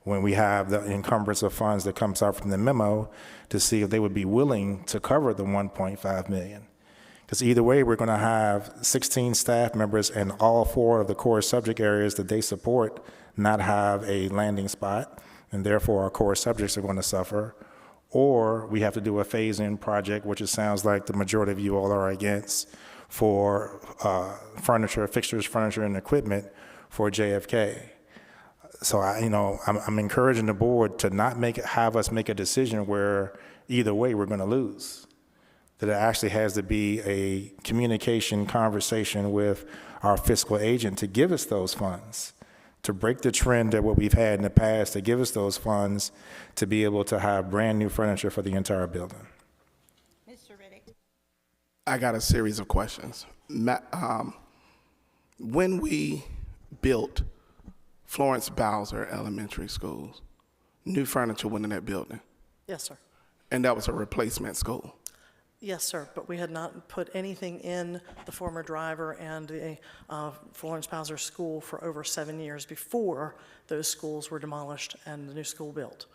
when we have the encumbrance of funds that comes out from the memo to see if they would be willing to cover the $1.5 million. Because either way, we're going to have 16 staff members and all 4 of the core subject areas that they support not have a landing spot, and therefore our core subjects are going to suffer. Or we have to do a phase-in project, which it sounds like the majority of you all are against, for furniture, fixtures, furniture, and equipment for JFK. So I'm encouraging the board to not have us make a decision where either way we're going to lose. That it actually has to be a communication conversation with our fiscal agent to give us those funds, to break the trend of what we've had in the past, to give us those funds to be able to have brand new furniture for the entire building. Mr. Riddick. I got a series of questions. When we built Florence Bowser Elementary Schools, new furniture went in that building, Yes, sir. and that was a replacement school. Yes, sir, but we had not put anything in the former driver and the Florence Bowser School for over 7 years before those schools were demolished and the new school built.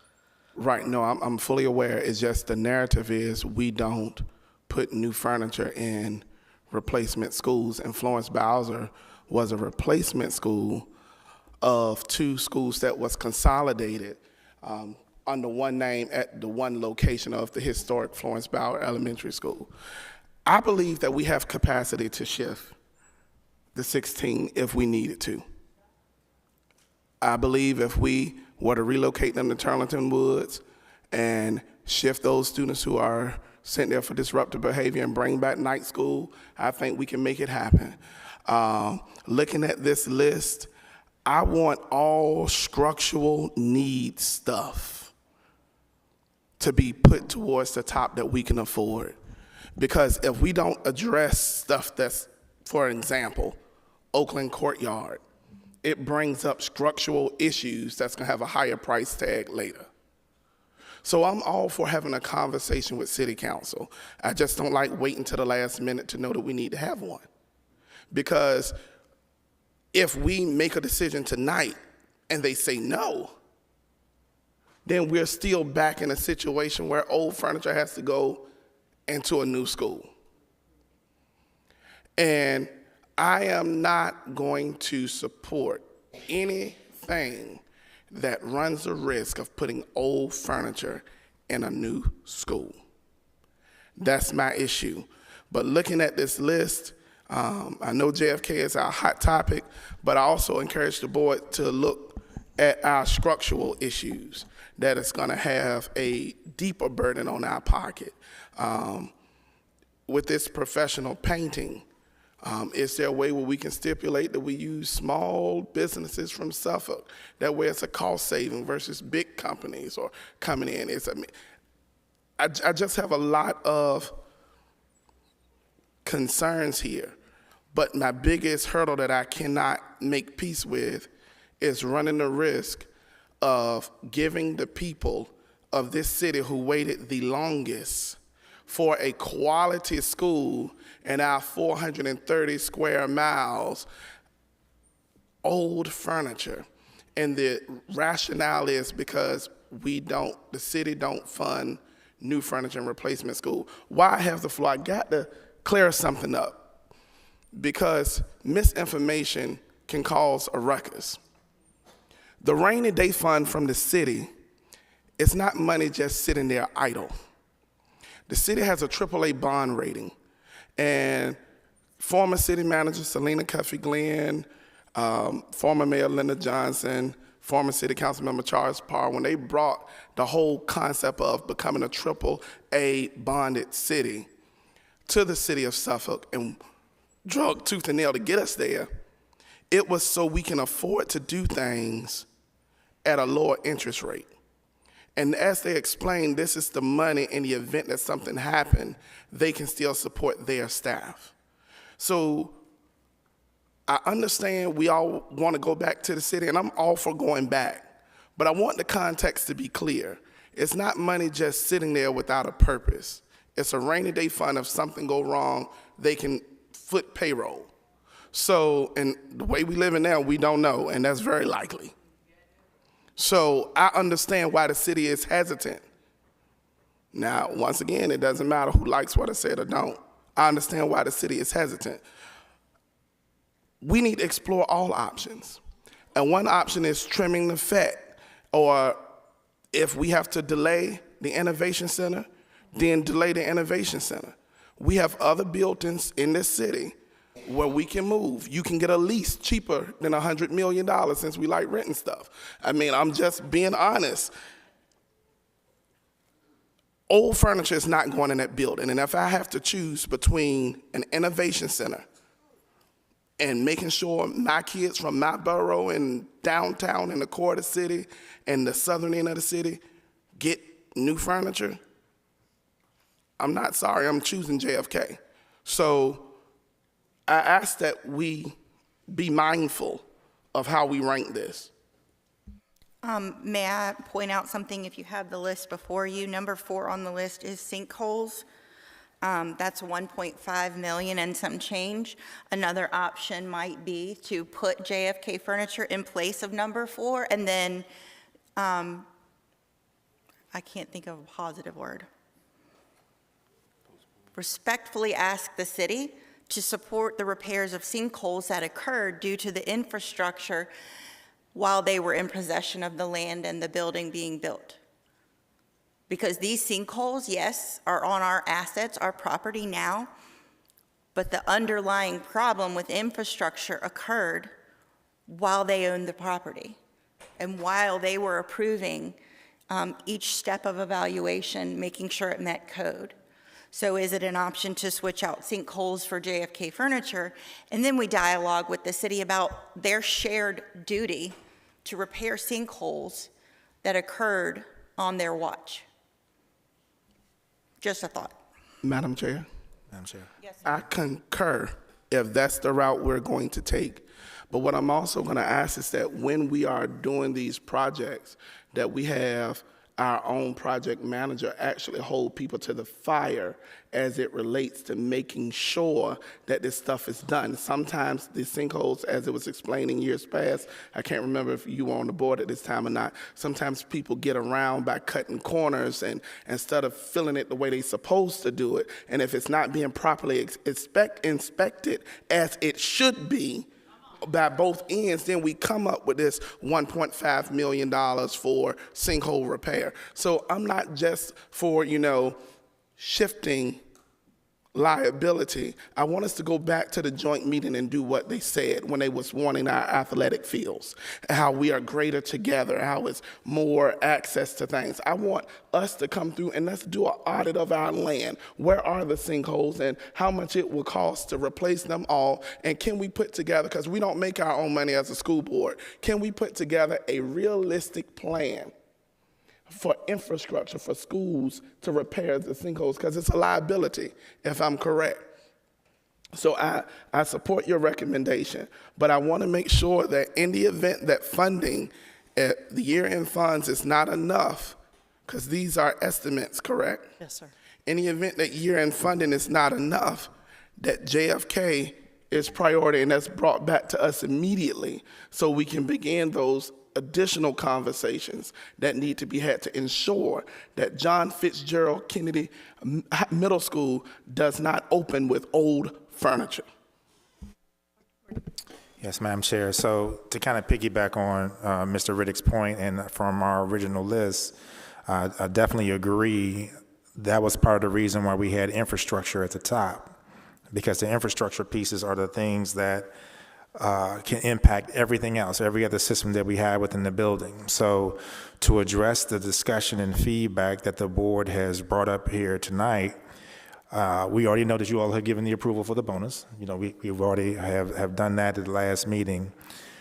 Right, no, I'm fully aware. It's just the narrative is we don't put new furniture in replacement schools, and Florence Bowser was a replacement school of two schools that was consolidated under one name at the one location of the historic Florence Bowser Elementary School. I believe that we have capacity to shift the 16 if we needed to. I believe if we were to relocate them to Turlington Woods and shift those students who are sent there for disruptive behavior and bring back night school, I think we can make it happen. Looking at this list, I want all structural need stuff to be put towards the top that we can afford. Because if we don't address stuff that's, for example, Oakland Courtyard, it brings up structural issues that's gonna have a higher price tag later. So I'm all for having a conversation with City Council. I just don't like waiting till the last minute to know that we need to have one. Because if we make a decision tonight and they say no, then we're still back in a situation where old furniture has to go into a new school. And I am not going to support anything that runs the risk of putting old furniture in a new school. That's my issue. But looking at this list, I know JFK is our hot topic, but I also encourage the board to look at our structural issues that is going to have a deeper burden on our pocket. With this professional painting, is there a way where we can stipulate that we use small businesses from Suffolk? That way it's a cost saving versus big companies or coming in. I just have a lot of concerns here. But my biggest hurdle that I cannot make peace with is running the risk of giving the people of this city who waited the longest for a quality school in our 430 square miles old furniture. And the rationale is because the city don't fund new furniture and replacement school. Why I have the floor, I got to clear something up, because misinformation can cause a ruckus. The rainy day fund from the city is not money just sitting there idle. The city has a AAA bond rating, and former city manager Selena Cuffey Glenn, former Mayor Linda Johnson, former city council member Charles Parr, when they brought the whole concept of becoming a AAA bonded city to the city of Suffolk and drug tooth and nail to get us there, it was so we can afford to do things at a lower interest rate. And as they explained, this is the money in the event that something happened, they can still support their staff. So I understand we all want to go back to the city, and I'm all for going back. But I want the context to be clear. It's not money just sitting there without a purpose. It's a rainy day fund. If something go wrong, they can foot payroll. So, and the way we live in now, we don't know, and that's very likely. So I understand why the city is hesitant. Now, once again, it doesn't matter who likes what I said or don't. I understand why the city is hesitant. We need to explore all options. And one option is trimming the fat, or if we have to delay the Innovation Center, then delay the Innovation Center. We have other buildings in this city where we can move. You can get a lease cheaper than $100 million, since we like renting stuff. I mean, I'm just being honest. Old furniture is not going in that building. And if I have to choose between an Innovation Center and making sure my kids from my borough and downtown in the core of the city and the southern end of the city get new furniture, I'm not sorry, I'm choosing JFK. So I ask that we be mindful of how we rank this. May I point out something if you have the list before you? Number 4 on the list is sinkholes. That's 1.5 million and some change. Another option might be to put JFK Furniture in place of number 4, and then, I can't think of a positive word. Respectfully ask the city to support the repairs of sinkholes that occurred due to the infrastructure while they were in possession of the land and the building being built. Because these sinkholes, yes, are on our assets, our property now, but the underlying problem with infrastructure occurred while they owned the property and while they were approving each step of evaluation, making sure it met code. So is it an option to switch out sinkholes for JFK Furniture? And then we dialogue with the city about their shared duty to repair sinkholes that occurred on their watch. Just a thought. Madam Chair, Madam Chair. Yes, I concur if that's the route we're going to take. But what I'm also going to ask is that when we are doing these projects, that we have our own project manager actually hold people to the fire as it relates to making sure that this stuff is done. Sometimes the sinkholes, as it was explained in years past, I can't remember if you were on the board at this time or not, sometimes people get around by cutting corners and instead of filling it the way they're supposed to do it, and if it's not being properly inspected as it should be, by both ends, then we come up with this $1.5 million for sinkhole repair. So I'm not just for, shifting liability. I want us to go back to the joint meeting and do what they said when they was wanting our athletic fields, how we are greater together, how it's more access to things. I want us to come through and let's do an audit of our land. Where are the sinkholes and how much it will cost to replace them all? And can we put together, because we don't make our own money as a school board, can we put together a realistic plan for infrastructure for schools to repair the sinkholes, because it's a liability, if I'm correct. So I support your recommendation, but I want to make sure that in the event that funding at the year-end funds is not enough, because these are estimates, correct? Yes, sir. In the event that year-end funding is not enough, that JFK is priority and that's brought back to us immediately so we can begin those additional conversations that need to be had to ensure that John Fitzgerald Kennedy Middle School does not open with old furniture. Yes, Madam Chair. So to kind of piggyback on Mr. Riddick's point and from our original list, I definitely agree. That was part of the reason why we had infrastructure at the top, because the infrastructure pieces are the things that can impact everything else, every other system that we have within the building. So to address the discussion and feedback that the board has brought up here tonight, we already know that you all have given the approval for the bonus. We've already have done that at the last meeting.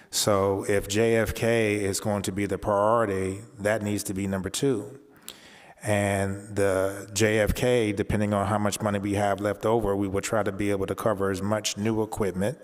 So if JFK is going to be the priority, that needs to be number 2. And the JFK, depending on how much money we have left over, we will try to be able to cover as much new equipment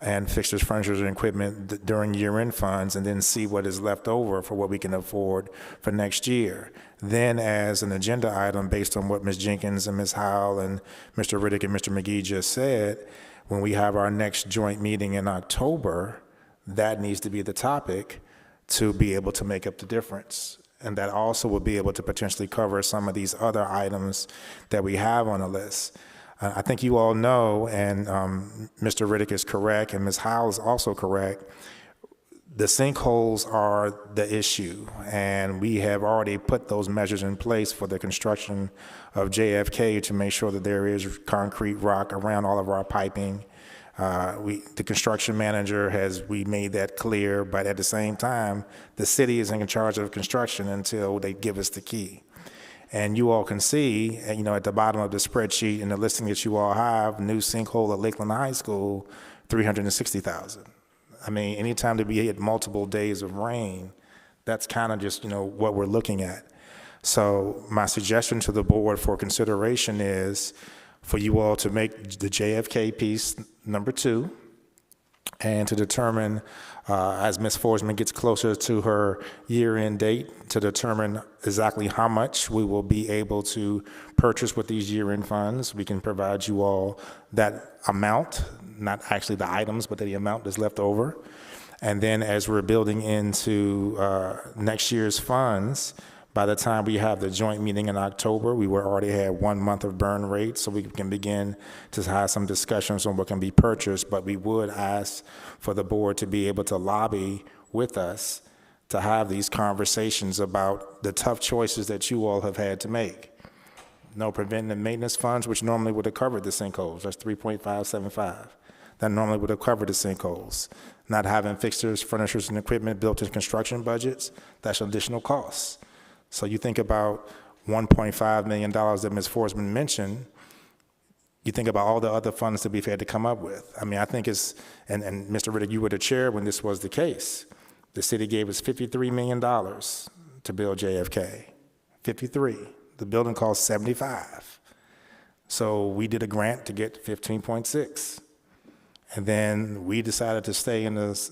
and fixtures, furniture, and equipment during year-end funds, and then see what is left over for what we can afford for next year. Then as an agenda item, based on what Ms. Jenkins and Ms. Howell and Mr. Riddick and Mr. McGee just said, when we have our next joint meeting in October, that needs to be the topic to be able to make up the difference. And that also will be able to potentially cover some of these other items that we have on the list. I think you all know, and Mr. Riddick is correct, and Ms. Howell is also correct, the sinkholes are the issue, and we have already put those measures in place for the construction of JFK to make sure that there is concrete rock around all of our piping. The construction manager we made that clear, but at the same time, the city is in charge of construction until they give us the key. And you all can see, at the bottom of the spreadsheet in the listing that you all have, new sinkhole at Lakeland High School, $360,000. I mean, anytime that we hit multiple days of rain, that's kind of just, what we're looking at. So my suggestion to the board for consideration is for you all to make the JFK piece number 2, and to determine, as Ms. Forsman gets closer to her year-end date, to determine exactly how much we will be able to purchase with these year-end funds. We can provide you all that amount, not actually the items, but the amount that's left over. And then as we're building into next year's funds, by the time we have the joint meeting in October, we will already have 1 month of burn rate, so we can begin to have some discussions on what can be purchased. But we would ask for the board to be able to lobby with us to have these conversations about the tough choices that you all have had to make. No preventive maintenance funds, which normally would have covered the sinkholes. That's 3.575. That normally would have covered the sinkholes. Not having fixtures, furniture, and equipment built in construction budgets, that's additional costs. So you think about $1.5 million that Ms. Forsman mentioned, you think about all the other funds that we've had to come up with. I mean, I think it's, and Mr. Riddick, you were the chair when this was the case. The city gave us $53 million to build JFK. 53. The building cost 75. So we did a grant to get 15.6. And then we decided to stay in the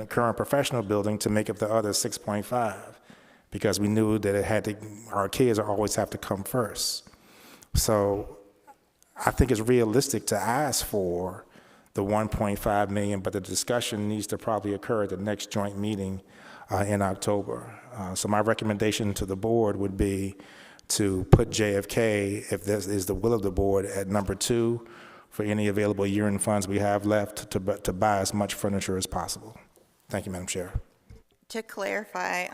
current professional building to make up the other 6.5. Because we knew that it had to, our kids always have to come first. So I think it's realistic to ask for the 1.5 million, but the discussion needs to probably occur at the next joint meeting in October. So my recommendation to the board would be to put JFK, if this is the will of the board, at number 2 for any available year-end funds we have left to buy as much furniture as possible. Thank you, Madam Chair. To clarify,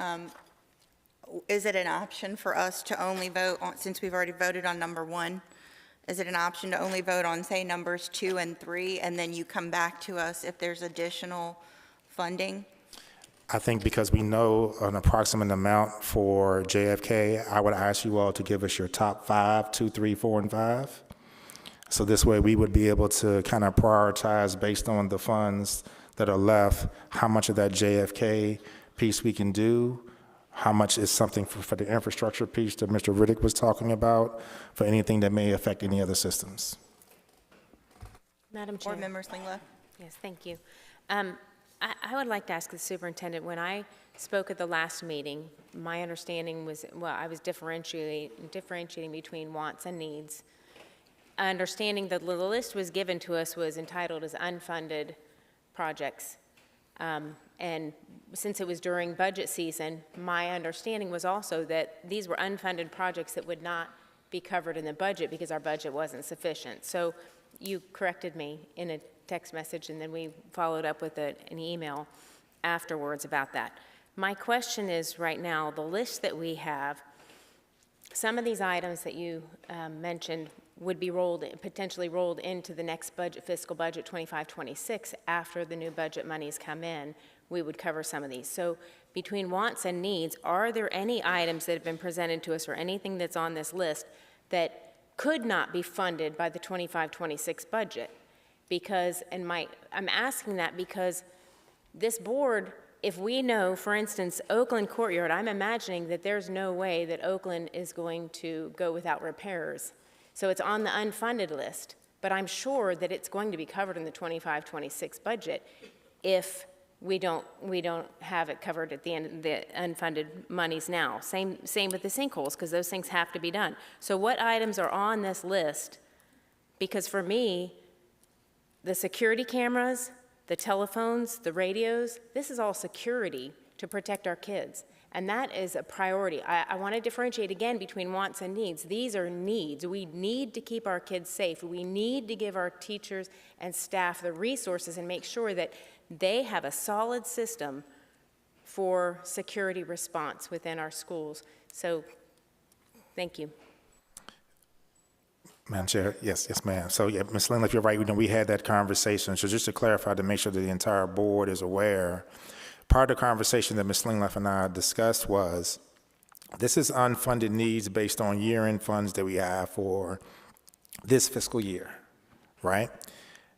is it an option for us to only vote on, since we've already voted on number 1, is it an option to only vote on, say, numbers 2 and 3, and then you come back to us if there's additional funding? I think because we know an approximate amount for JFK, I would ask you all to give us your top 5, 2, 3, 4, and 5. So this way we would be able to kind of prioritize based on the funds that are left, how much of that JFK piece we can do, how much is something for the infrastructure piece that Mr. Riddick was talking about, for anything that may affect any other systems. Madam Chair. Board Member Slingla. Yes, thank you. I would like to ask the superintendent, when I spoke at the last meeting, my understanding was, well, I was differentiating between wants and needs. Understanding that the list was given to us was entitled as unfunded projects. And since it was during budget season, my understanding was also that these were unfunded projects that would not be covered in the budget because our budget wasn't sufficient. So you corrected me in a text message, and then we followed up with an email afterwards about that. My question is, right now, the list that we have, some of these items that you mentioned would be potentially rolled into the next budget, fiscal budget 25-26 after the new budget monies come in. We would cover some of these. So between wants and needs, are there any items that have been presented to us or anything that's on this list that could not be funded by the 25-26 budget? Because, I'm asking that because this board, if we know, for instance, Oakland Courtyard, I'm imagining that there's no way that Oakland is going to go without repairs. So it's on the unfunded list, but I'm sure that it's going to be covered in the 25-26 budget if we don't have it covered at the end of the unfunded monies now. Same with the sinkholes, because those things have to be done. So what items are on this list? Because for me, the security cameras, the telephones, the radios, this is all security to protect our kids. And that is a priority. I want to differentiate again between wants and needs. These are needs. We need to keep our kids safe. We need to give our teachers and staff the resources and make sure that they have a solid system for security response within our schools. So, thank you. Madam Chair, yes, ma'am. So, yeah, Ms. Lindley, if you're right, we had that conversation. So just to clarify, to make sure that the entire board is aware, part of the conversation that Ms. Lindley and I discussed was, this is unfunded needs based on year-end funds that we have for this fiscal year, right?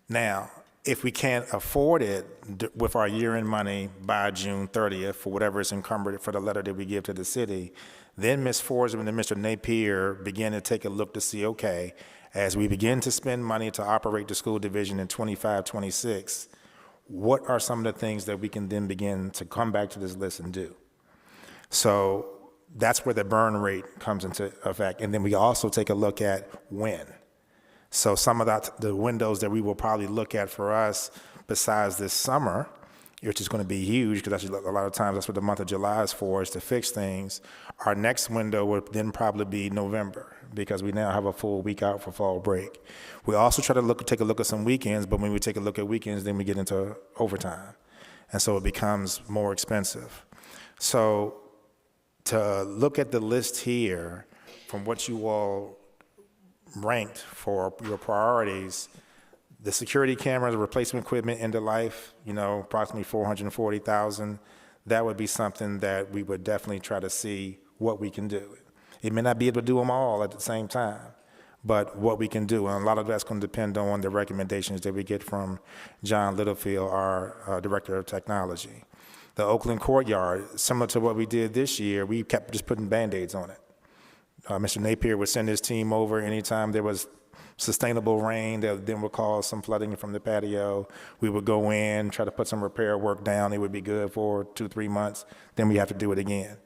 Now, if we can't afford it with our year-end money by June 30th, for whatever is encumbered for the letter that we give to the city, then Ms. Forsman and Mr. Napier begin to take a look to see, okay, as we begin to spend money to operate the school division in 25, 26, what are some of the things that we can then begin to come back to this list and do? So that's where the burn rate comes into effect. And then we also take a look at when. So some of the windows that we will probably look at for us, besides this summer, which is going to be huge, because a lot of times that's what the month of July is for, is to fix things. Our next window would then probably be November, because we now have a full week out for fall break. We also try to take a look at some weekends, but when we take a look at weekends, then we get into overtime. And so it becomes more expensive. So to look at the list here from what you all ranked for your priorities, the security cameras, replacement equipment, end of life, approximately $440,000. That would be something that we would definitely try to see what we can do. It may not be able to do them all at the same time, but what we can do. And a lot of that's going to depend on the recommendations that we get from John Littlefield, our Director of Technology. The Oakland Courtyard, similar to what we did this year, we kept just putting Band-Aids on it. Mr. Napier would send his team over anytime there was sustainable rain that then would cause some flooding from the patio. We would go in, try to put some repair work down. It would be good for 2-3 months. Then we have to do it again.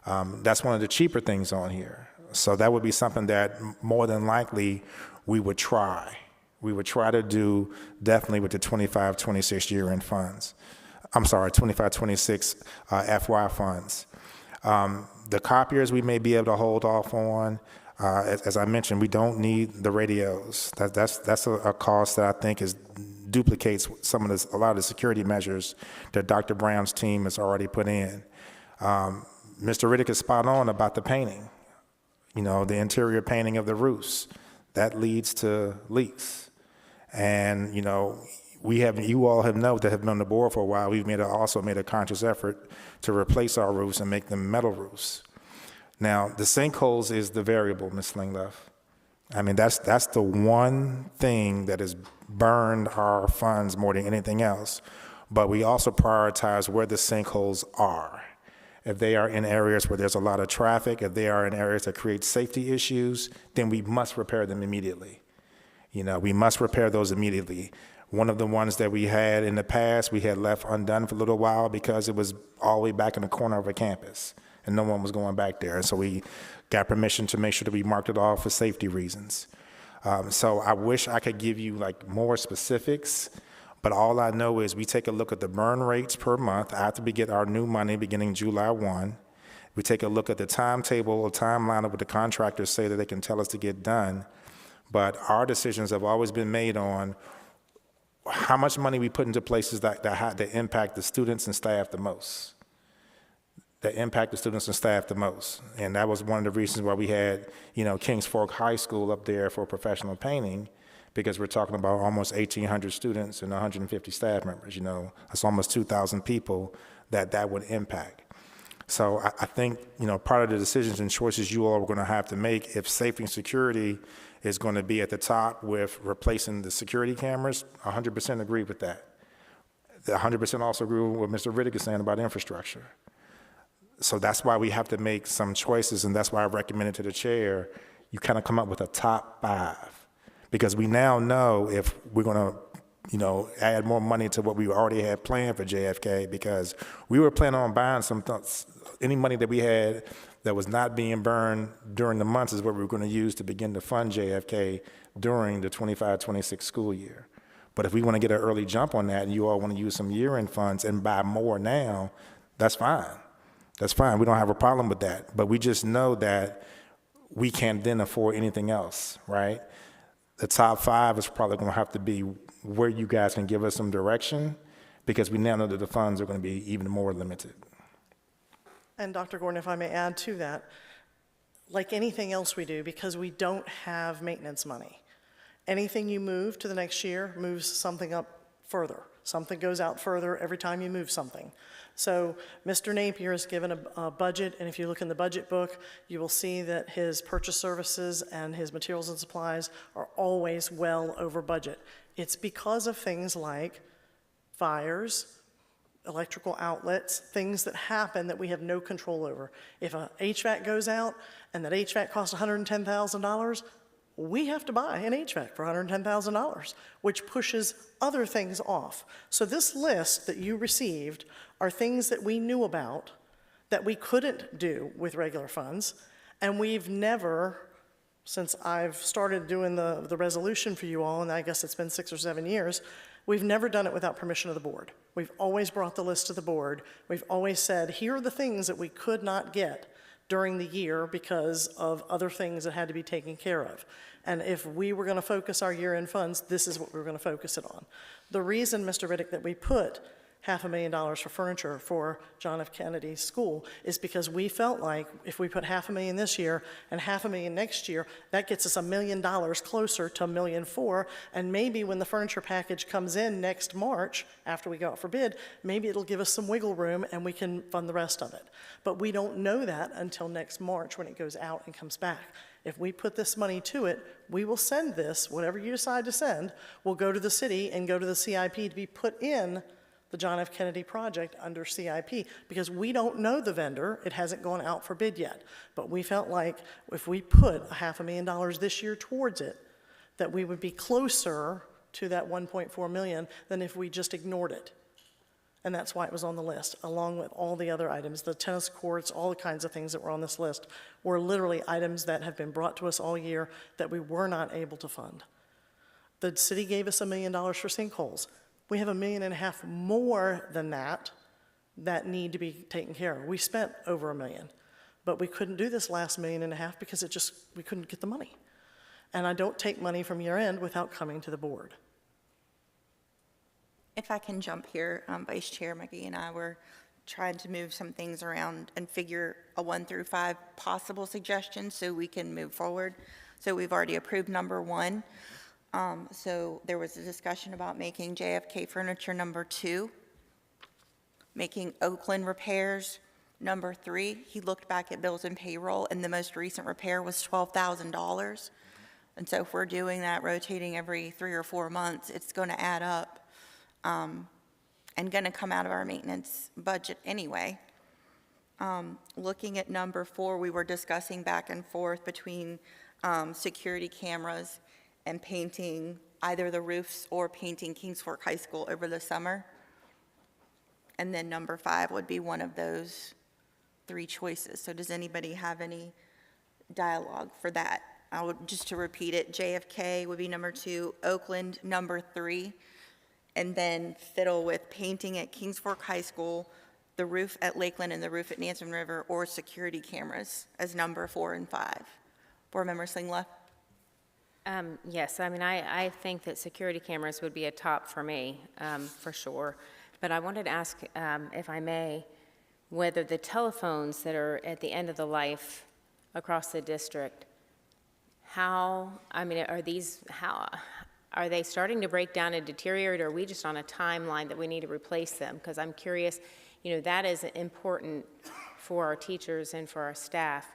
That's one of the cheaper things on here. So that would be something that more than likely we would try. We would try to do definitely with the 25-26 year-end funds. I'm sorry, 25-26 FY funds. The copiers we may be able to hold off on. As I mentioned, we don't need the radios. That's a cost that I think duplicates a lot of the security measures that Dr. Brown's team has already put in. Mr. Riddick is spot on about the painting. The interior painting of the roofs, that leads to leaks. And you all have known that have been on the board for a while. We've also made a conscious effort to replace our roofs and make them metal roofs. Now, the sinkholes is the variable, Ms. Lingleff. I mean, that's the one thing that has burned our funds more than anything else. But we also prioritize where the sinkholes are. If they are in areas where there's a lot of traffic, if they are in areas that create safety issues, then we must repair them immediately. We must repair those immediately. One of the ones that we had in the past, we had left undone for a little while because it was all the way back in the corner of a campus, and no one was going back there. And so we got permission to make sure that we marked it off for safety reasons. So I wish I could give you more specifics, but all I know is we take a look at the burn rates per month after we get our new money beginning July 1. We take a look at the timetable or timeline of what the contractors say that they can tell us to get done. But our decisions have always been made on how much money we put into places that impact the students and staff the most. That impact the students and staff the most. And that was one of the reasons why we had, Kings Fork High School up there for professional painting, because we're talking about almost 1,800 students and 150 staff members. That's almost 2,000 people that would impact. So I think, part of the decisions and choices you all are going to have to make, if safety and security is going to be at the top with replacing the security cameras, 100% agree with that. 100% also agree with what Mr. Riddick is saying about infrastructure. So that's why we have to make some choices, and that's why I recommended to the chair, you kind of come up with a top 5. Because we now know if we're going to, add more money to what we already had planned for JFK, because we were planning on buying any money that we had that was not being burned during the months is what we were going to use to begin to fund JFK during the 25-26 school year. But if we want to get an early jump on that and you all want to use some year-end funds and buy more now, that's fine. That's fine. We don't have a problem with that. But we just know that we can't then afford anything else, right? The top 5 is probably going to have to be where you guys can give us some direction, because we now know that the funds are going to be even more limited. And Dr. Gordon, if I may add to that, like anything else we do, because we don't have maintenance money, anything you move to the next year moves something up further. Something goes out further every time you move something. So Mr. Napier has given a budget, and if you look in the budget book, you will see that his purchase services and his materials and supplies are always well over budget. It's because of things like fires, electrical outlets, things that happen that we have no control over. If a HVAC goes out and that HVAC costs $110,000, we have to buy an HVAC for $110,000, which pushes other things off. So this list that you received are things that we knew about that we couldn't do with regular funds, and we've never, since I've started doing the resolution for you all, and I guess it's been 6 or 7 years, we've never done it without permission of the board. We've always brought the list to the board. We've always said, here are the things that we could not get during the year because of other things that had to be taken care of. And if we were going to focus our year-end funds, this is what we were going to focus it on. The reason, Mr. Riddick, that we put $500,000 for furniture for John F. Kennedy's school is because we felt like if we put $500,000 this year and $500,000 next year, that gets us $1 million closer to $1.4 million. And maybe when the furniture package comes in next March, after we go out for bid, maybe it'll give us some wiggle room and we can fund the rest of it. But we don't know that until next March when it goes out and comes back. If we put this money to it, we will send this, whatever you decide to send, will go to the city and go to the CIP to be put in the John F. Kennedy project under CIP, because we don't know the vendor. It hasn't gone out for bid yet. But we felt like if we put $500,000 this year towards it, that we would be closer to that $1.4 million than if we just ignored it. And that's why it was on the list, along with all the other items. The tennis courts, all the kinds of things that were on this list were literally items that have been brought to us all year that we were not able to fund. The city gave us $1 million for sinkholes. We have $1.5 million more than that need to be taken care of. We spent over $1 million, but we couldn't do this last $1.5 million because we couldn't get the money. And I don't take money from year end without coming to the board. If I can jump here, Vice Chair McGee and I were trying to move some things around and figure a 1 through 5 possible suggestions so we can move forward. So we've already approved number 1. So there was a discussion about making JFK furniture number 2, making Oakland repairs number 3. He looked back at bills and payroll, and the most recent repair was $12,000. And so if we're doing that, rotating every 3 or 4 months, it's going to add up and going to come out of our maintenance budget anyway. Looking at number 4, we were discussing back and forth between security cameras and painting either the roofs or painting Kings Fork High School over the summer. And then number 5 would be one of those 3 choices. So does anybody have any dialogue for that? I would, just to repeat it, JFK would be number 2, Oakland number 3, and then fiddle with painting at Kings Fork High School, the roof at Lakeland and the roof at Nansemond River, or security cameras as number 4 and 5. Board Member Slingla? Yes, I mean, I think that security cameras would be a top for me, for sure. But I wanted to ask, if I may, whether the telephones that are at the end of the life across the district, are they starting to break down and deteriorate, or are we just on a timeline that we need to replace them? Because I'm curious, that is important for our teachers and for our staff.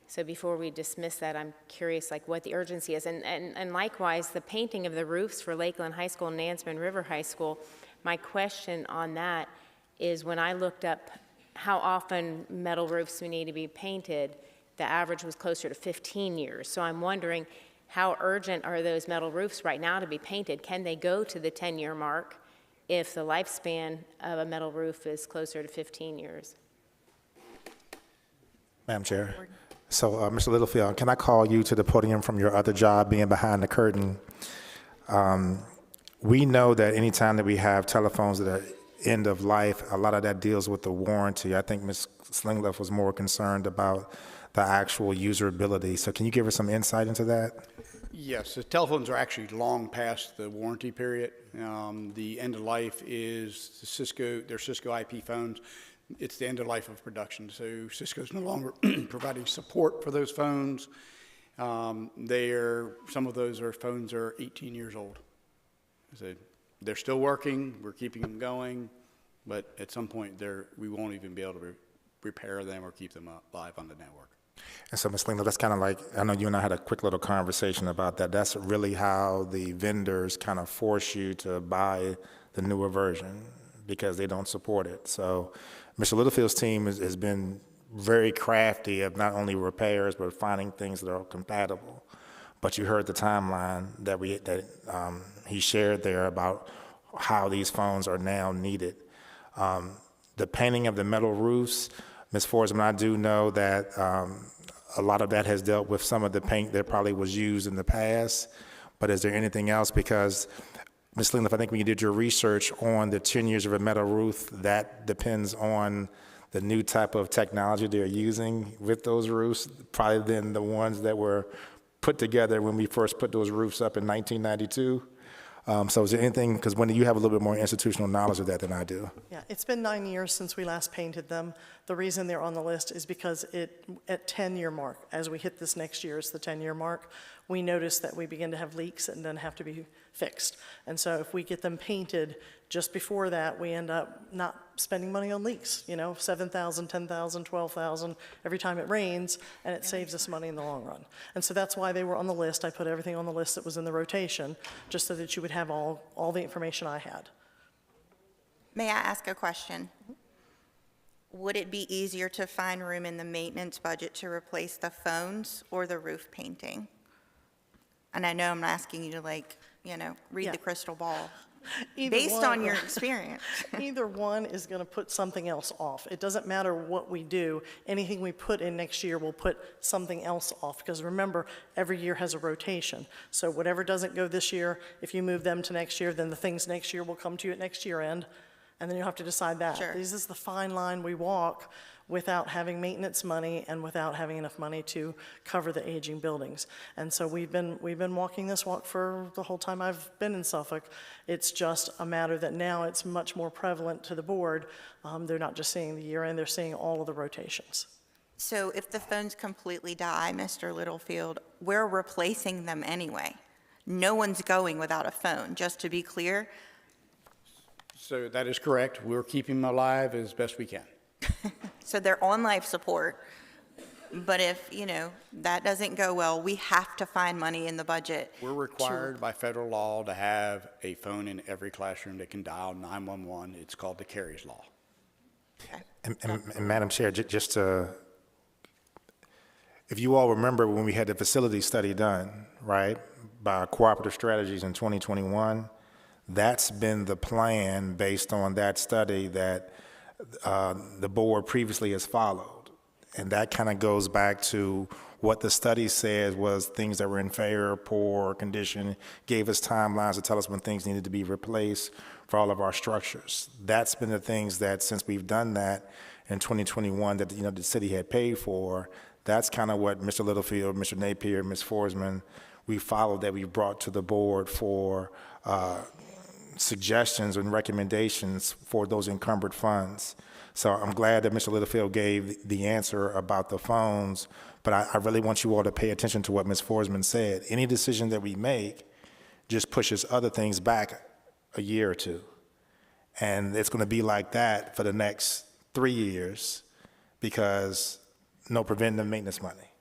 So before we dismiss that, I'm curious what the urgency is. And likewise, the painting of the roofs for Lakeland High School and Nansemond River High School, my question on that is when I looked up how often metal roofs we need to be painted, the average was closer to 15 years. So I'm wondering, how urgent are those metal roofs right now to be painted? Can they go to the 10-year mark if the lifespan of a metal roof is closer to 15 years? Madam Chair. So, Mr. Littlefield, can I call you to the podium from your other job, being behind the curtain? We know that anytime that we have telephones that are end of life, a lot of that deals with the warranty. I think Ms. Slingleff was more concerned about the actual usability. So can you give us some insight into that? Yes, the telephones are actually long past the warranty period. The end of life is their Cisco IP phones. It's the end of life of production. So Cisco's no longer providing support for those phones. Some of those phones are 18 years old. So they're still working, we're keeping them going, but at some point we won't even be able to repair them or keep them live on the network. And so, Ms. Lingler, that's kind of like, I know you and I had a quick little conversation about that. That's really how the vendors kind of force you to buy the newer version because they don't support it. So Mr. Littlefield's team has been very crafty of not only repairs, but finding things that are compatible. but you heard the timeline that he shared there about how these phones are now needed. The painting of the metal roofs, Ms. Forsman, I do know that a lot of that has dealt with some of the paint that probably was used in the past, but is there anything else? Because Ms. Lingliff, I think when you did your research on the 10 years of a metal roof, that depends on the new type of technology they're using with those roofs, probably than the ones that were put together when we first put those roofs up in 1992. So is there anything, because when you have a little bit more institutional knowledge of that than I do. Yeah, it's been 9 years since we last painted them. The reason they're on the list is because at 10-year mark, as we hit this next year, it's the 10-year mark, we notice that we begin to have leaks and then have to be fixed. And so if we get them painted just before that, we end up not spending money on leaks, you know, $7,000, $10,000, $12,000 every time it rains, and it saves us money in the long run. And so that's why they were on the list. I put everything on the list that was in the rotation, just so that you would have all the information I had. May I ask a question? Would it be easier to find room in the maintenance budget to replace the phones or the roof painting? And I know I'm asking you to, like, you know, read the crystal ball. Based on your experience. Either one is going to put something else off. It doesn't matter what we do. Anything we put in next year will put something else off. Because remember, every year has a rotation. So whatever doesn't go this year, if you move them to next year, then the things next year will come to you at next year end. And then you'll have to decide that. Sure. This is the fine line we walk without having maintenance money and without having enough money to cover the aging buildings. And so we've been walking this walk for the whole time I've been in Suffolk. It's just a matter that now it's much more prevalent to the board. They're not just seeing the year end, they're seeing all of the rotations. So if the phones completely die, Mr. Littlefield, we're replacing them anyway. No one's going without a phone, just to be clear. So that is correct. We're keeping them alive as best we can. So they're on life support, but if, you know, that doesn't go well, we have to find money in the budget. We're required by federal law to have a phone in every classroom that can dial 911. It's called the Carries Law. Okay. And Madam Chair, just to, if you all remember when we had the facility study done, right, by Cooperative Strategies in 2021, that's been the plan based on that study that the board previously has followed. And that kind of goes back to what the study said was things that were in fair or poor condition, gave us timelines to tell us when things needed to be replaced for all of our structures. That's been the things that, since we've done that in 2021, that, you know, the city had paid for, that's kind of what Mr. Littlefield, Mr. Napier, Ms. Forsman, we followed, that we brought to the board for suggestions and recommendations for those encumbered funds. So I'm glad that Mr. Littlefield gave the answer about the phones, but I really want you all to pay attention to what Ms. Forsman said. Any decision that we make just pushes other things back a year or two. And it's going to be like that for the next 3 years because no preventative maintenance money,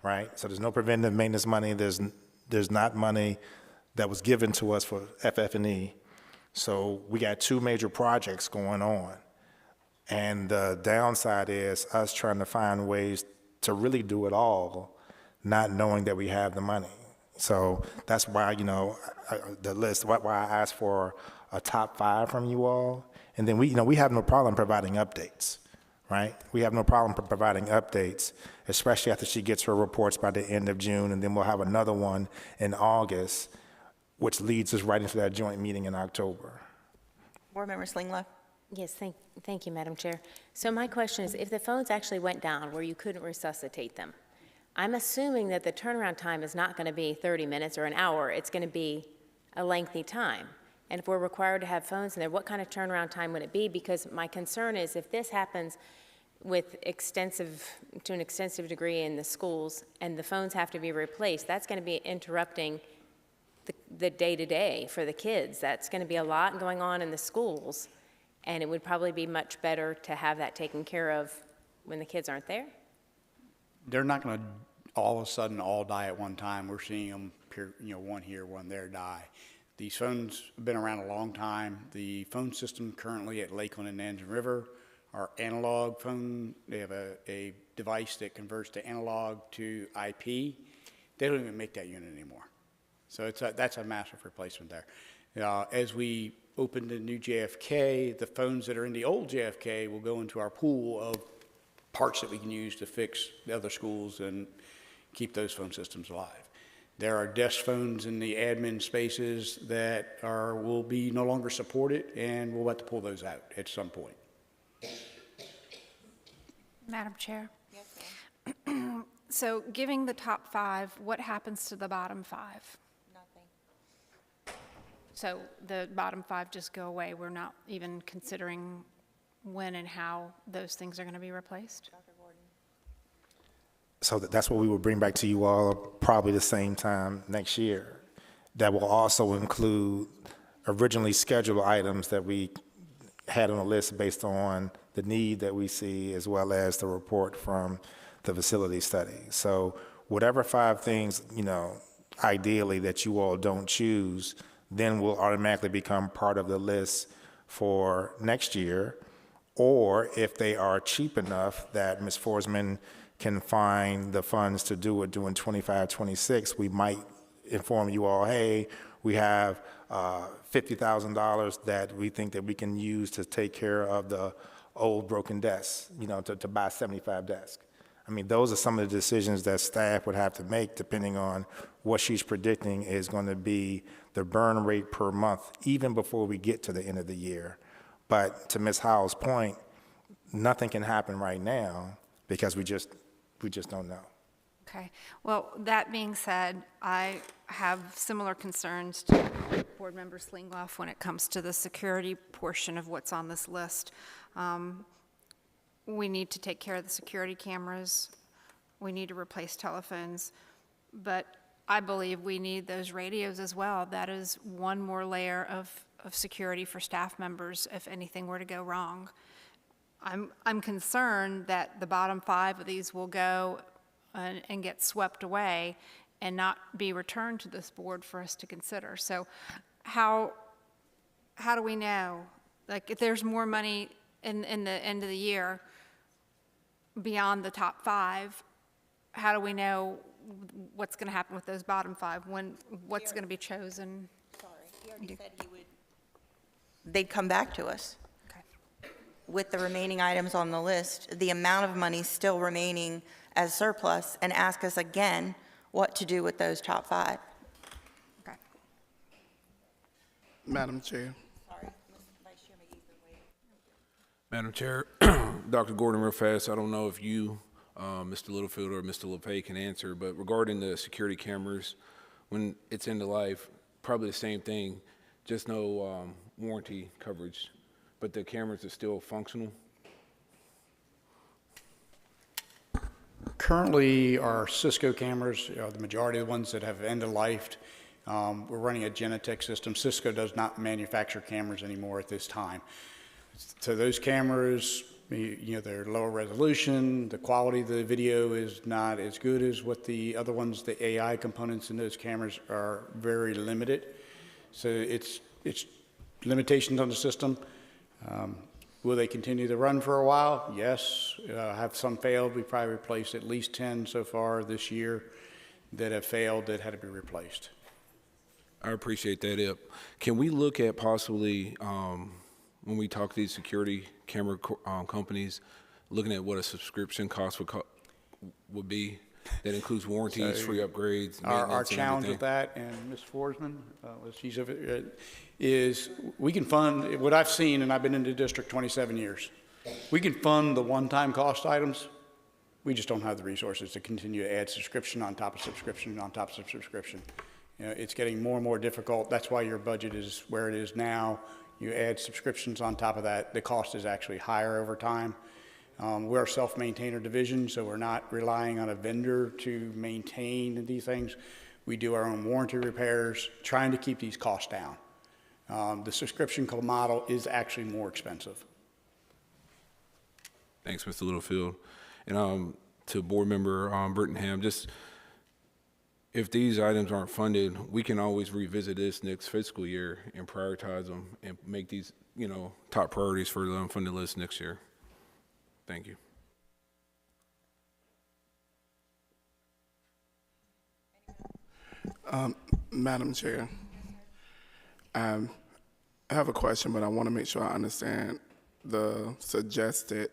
right? So there's no preventative maintenance money. There's not money that was given to us for FF&E. So we got 2 major projects going on. And the downside is us trying to find ways to really do it all, not knowing that we have the money. So that's why, you know, the list, why I asked for a top 5 from you all. And then we have no problem providing updates, right? We have no problem providing updates, especially after she gets her reports by the end of June. And then we'll have another one in August, which leads us right into that joint meeting in October. Board Member Slingla. Yes, thank you, Madam Chair. So my question is, if the phones actually went down where you couldn't resuscitate them, I'm assuming that the turnaround time is not going to be 30 minutes or an hour. It's going to be a lengthy time. And if we're required to have phones in there, what kind of turnaround time would it be? Because my concern is if this happens with to an extensive degree in the schools and the phones have to be replaced, that's going to be interrupting the day-to-day for the kids. That's going to be a lot going on in the schools. And it would probably be much better to have that taken care of when the kids aren't there? They're not going to all of a sudden all die at one time. We're seeing them, you know, one here, one there die. These phones have been around a long time. The phone system currently at Lakeland and Nanjing River are analog phone. They have a device that converts to analog to IP. They don't even make that unit anymore. So that's a massive replacement there. As we open the new JFK, the phones that are in the old JFK will go into our pool of parts that we can use to fix the other schools and keep those phone systems alive. There are desk phones in the admin spaces that will be no longer supported, and we'll have to pull those out at some point. Madam Chair? Yes, ma'am. So giving the top 5, what happens to the bottom 5? Nothing. So the bottom 5 just go away? We're not even considering when and how those things are going to be replaced? Dr. Gordon. So that's what we will bring back to you all probably the same time next year. That will also include originally scheduled items that we had on the list based on the need that we see, as well as the report from the facility study. So whatever 5 things, ideally that you all don't choose, then will automatically become part of the list for next year. Or if they are cheap enough that Ms. Forsman can find the funds to do it during 25, 26, we might inform you all, hey, we have $50,000 that we think that we can use to take care of the old broken desks, to buy 75 desks. I mean, those are some of the decisions that staff would have to make depending on what she's predicting is going to be the burn rate per month, even before we get to the end of the year. But to Ms. Howell's point, nothing can happen right now because we just don't know. Okay. Well, that being said, I have similar concerns to Board Member Slingloff when it comes to the security portion of what's on this list. We need to take care of the security cameras. We need to replace telephones. But I believe we need those radios as well. That is one more layer of security for staff members if anything were to go wrong. I'm concerned that the bottom 5 of these will go and get swept away and not be returned to this board for us to consider. So how do we know? Like, if there's more money in the end of the year beyond the top 5, how do we know what's going to happen with those bottom 5? What's going to be chosen? Sorry, he already said they'd come back to us. Okay. With the remaining items on the list, the amount of money still remaining as surplus, and ask us again what to do with those top 5. Okay. Madam Chair. Sorry, Vice Chair McGee. Madam Chair, Dr. Gordon, real fast, I don't know if you, Mr. Littlefield or Mr. LePay can answer, but regarding the security cameras, when it's end of life, probably the same thing, just no warranty coverage, but the cameras are still functional? Currently, our Cisco cameras are the majority of the ones that have end-of-lifed. We're running a Genetec system. Cisco does not manufacture cameras anymore at this time. So those cameras, they're lower resolution. The quality of the video is not as good as what the other ones. The AI components in those cameras are very limited. So it's limitations on the system. Will they continue to run for a while? Yes. Have some failed. We probably replaced at least 10 so far this year that have failed that had to be replaced. I appreciate that. Can we look at possibly, when we talk to these security camera companies, looking at what a subscription cost would be? That includes warranties, So free upgrades, Our challenge with that, and Ms. Forsman, is we can fund, what I've seen, and I've been in the district 27 years, we can fund the one-time cost items. We just don't have the resources to continue to add subscription on top of subscription on top of subscription. It's getting more and more difficult. That's why your budget is where it is now. You add subscriptions on top of that, the cost is actually higher over time. We're a self-maintainer division, so we're not relying on a vendor to maintain these things. We do our own warranty repairs, trying to keep these costs down. The subscription model is actually more expensive. Thanks, Mr. Littlefield. And to Board Member Burtonham, just if these items aren't funded, we can always revisit this next fiscal year and prioritize them and make these, top priorities for the unfunded list next year. Thank you. Anyone Madam Chair, I have a question, but I want to make sure I understand the suggested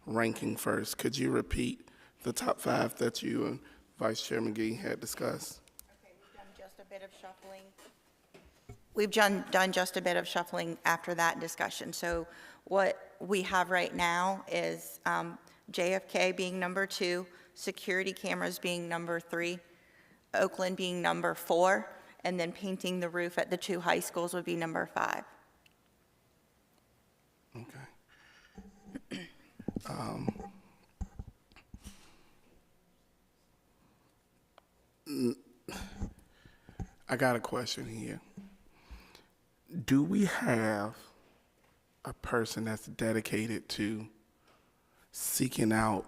ranking first. Could you repeat the top 5 that you and Vice Chair McGee had discussed? Okay, we've done just a bit of shuffling. We've done just a bit of shuffling after that discussion. So what we have right now is JFK being number 2, security cameras being number 3, Oakland being number 4, and then painting the roof at the 2 high schools would be number 5. Okay. I got a question here. Do we have a person that's dedicated to seeking out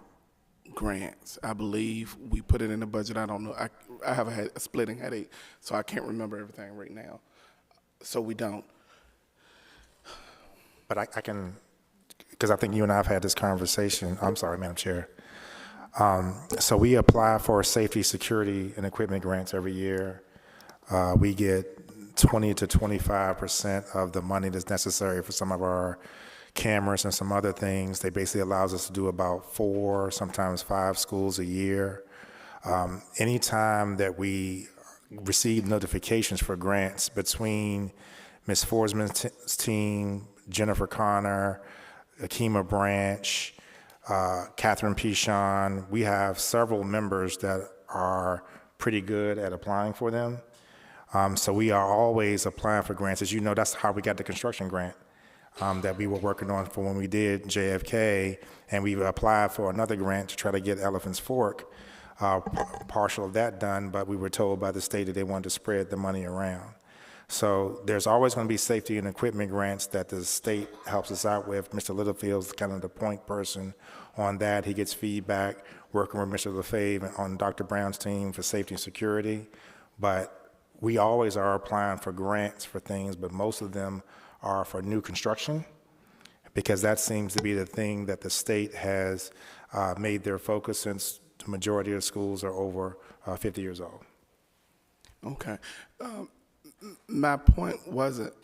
grants? I believe we put it in the budget. I don't know. I have a splitting headache, so I can't remember everything right now. So we don't. But I can, because I think you and I have had this conversation. I'm sorry, Madam Chair. So we apply for safety, security, and equipment grants every year. We get 20 to 25% of the money that's necessary for some of our cameras and some other things. They basically allows us to do about 4, sometimes 5 schools a year. Anytime that we receive notifications for grants between Ms. Forsman's team, Jennifer Connor, Akima Branch, Catherine Pichon, we have several members that are pretty good at applying for them. So we are always applying for grants. As you know, that's how we got the construction grant that we were working on for when we did JFK, and we applied for another grant to try to get Elephant's Fork, partial of that done, but we were told by the state that they wanted to spread the money around. So there's always going to be safety and equipment grants that the state helps us out with. Mr. Littlefield's kind of the point person on that. He gets feedback, working with Mr. LaFave on Dr. Brown's team for safety and security. But we always are applying for grants for things, but most of them are for new construction, because that seems to be the thing that the state has made their focus since the majority of schools are over 50 years old. Okay. My point wasn't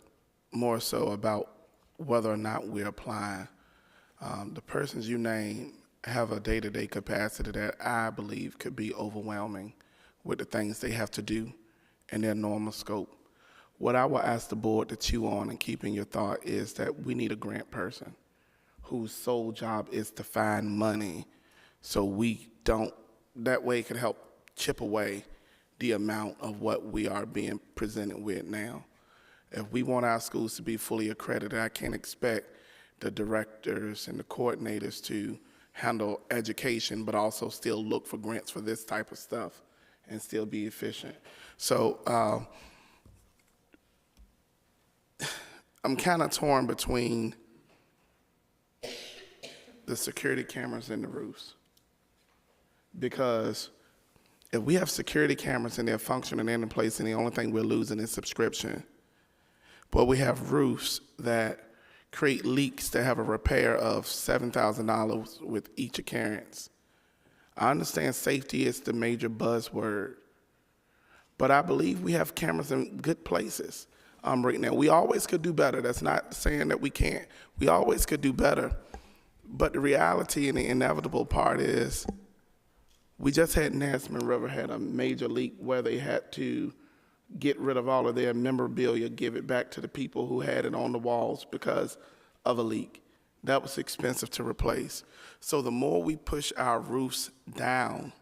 more so about whether or not we're applying. The persons you name have a day-to-day capacity that I believe could be overwhelming with the things they have to do in their normal scope. What I will ask the board to chew on and keep in your thought is that we need a grant person whose sole job is to find money, so we don't, that way it can help chip away the amount of what we are being presented with now. If we want our schools to be fully accredited, I can't expect the directors and the coordinators to handle education, but also still look for grants for this type of stuff and still be efficient. So I'm kind of torn between the security cameras and the roofs, because if we have security cameras and they're functioning and in place, and the only thing we're losing is subscription, but we have roofs that create leaks that have a repair of $7,000 with each occurrence. I understand safety is the major buzzword, but I believe we have cameras in good places right now. We always could do better. That's not saying that we can't. We always could do better. But the reality and the inevitable part is we just had Nesman River had a major leak where they had to get rid of all of their memorabilia, give it back to the people who had it on the walls because of a leak. That was expensive to replace. So the more we push our roofs down,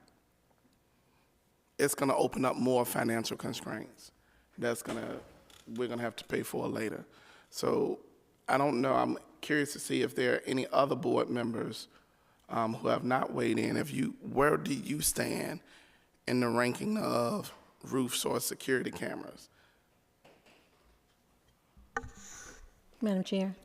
it's gonna open up more financial constraints. We're gonna have to pay for later. So I don't know, I'm curious to see if there are any other board members who have not weighed in. Where do you stand in the ranking of roofs or security cameras? Madam Chair,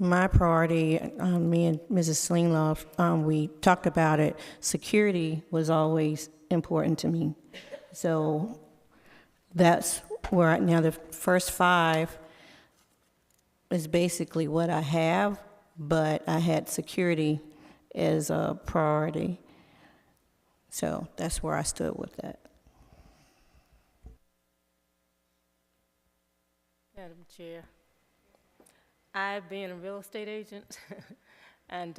my priority, me and Mrs. Slingloff, we talked about it. Security was always important to me. So that's where now the first 5 is basically what I have, but I had security as a priority. So that's where I stood with that. Madam Chair. I've been a real estate agent and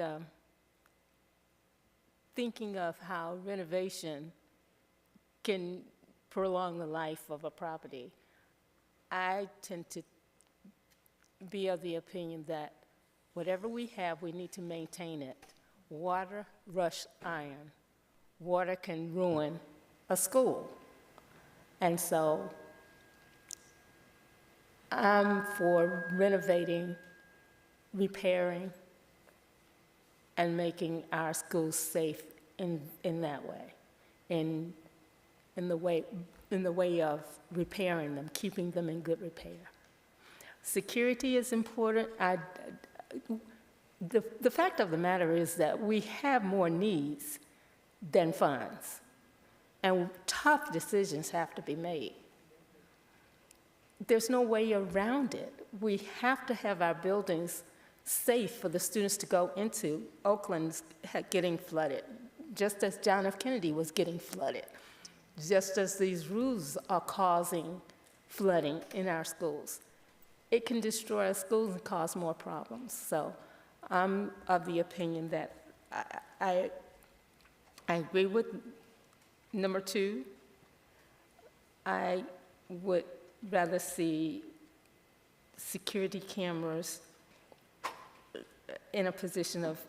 thinking of how renovation can prolong the life of a property, I tend to be of the opinion that whatever we have, we need to maintain it. Water rush iron. Water can ruin a school. And so I'm for renovating, repairing, and making our schools safe in that way, in the way of repairing them, keeping them in good repair. Security is important. The fact of the matter is that we have more needs than funds, and tough decisions have to be made. There's no way around it. We have to have our buildings safe for the students to go into. Oakland's getting flooded, just as John F. Kennedy was getting flooded, just as these roofs are causing flooding in our schools. It can destroy our schools and cause more problems. So I'm of the opinion that I agree with number 2. I would rather see security cameras in a position of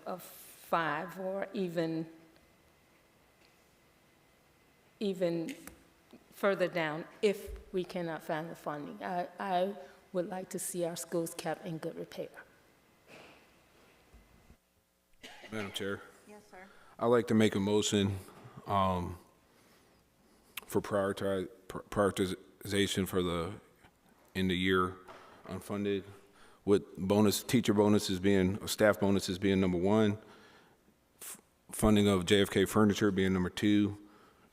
5 or even further down if we cannot find the funding. I would like to see our schools kept in good repair. Madam Chair. Yes, sir. I'd like to make a motion for prioritization for the end of year unfunded, with teacher bonuses being, staff bonuses being number 1, funding of JFK furniture being number 2,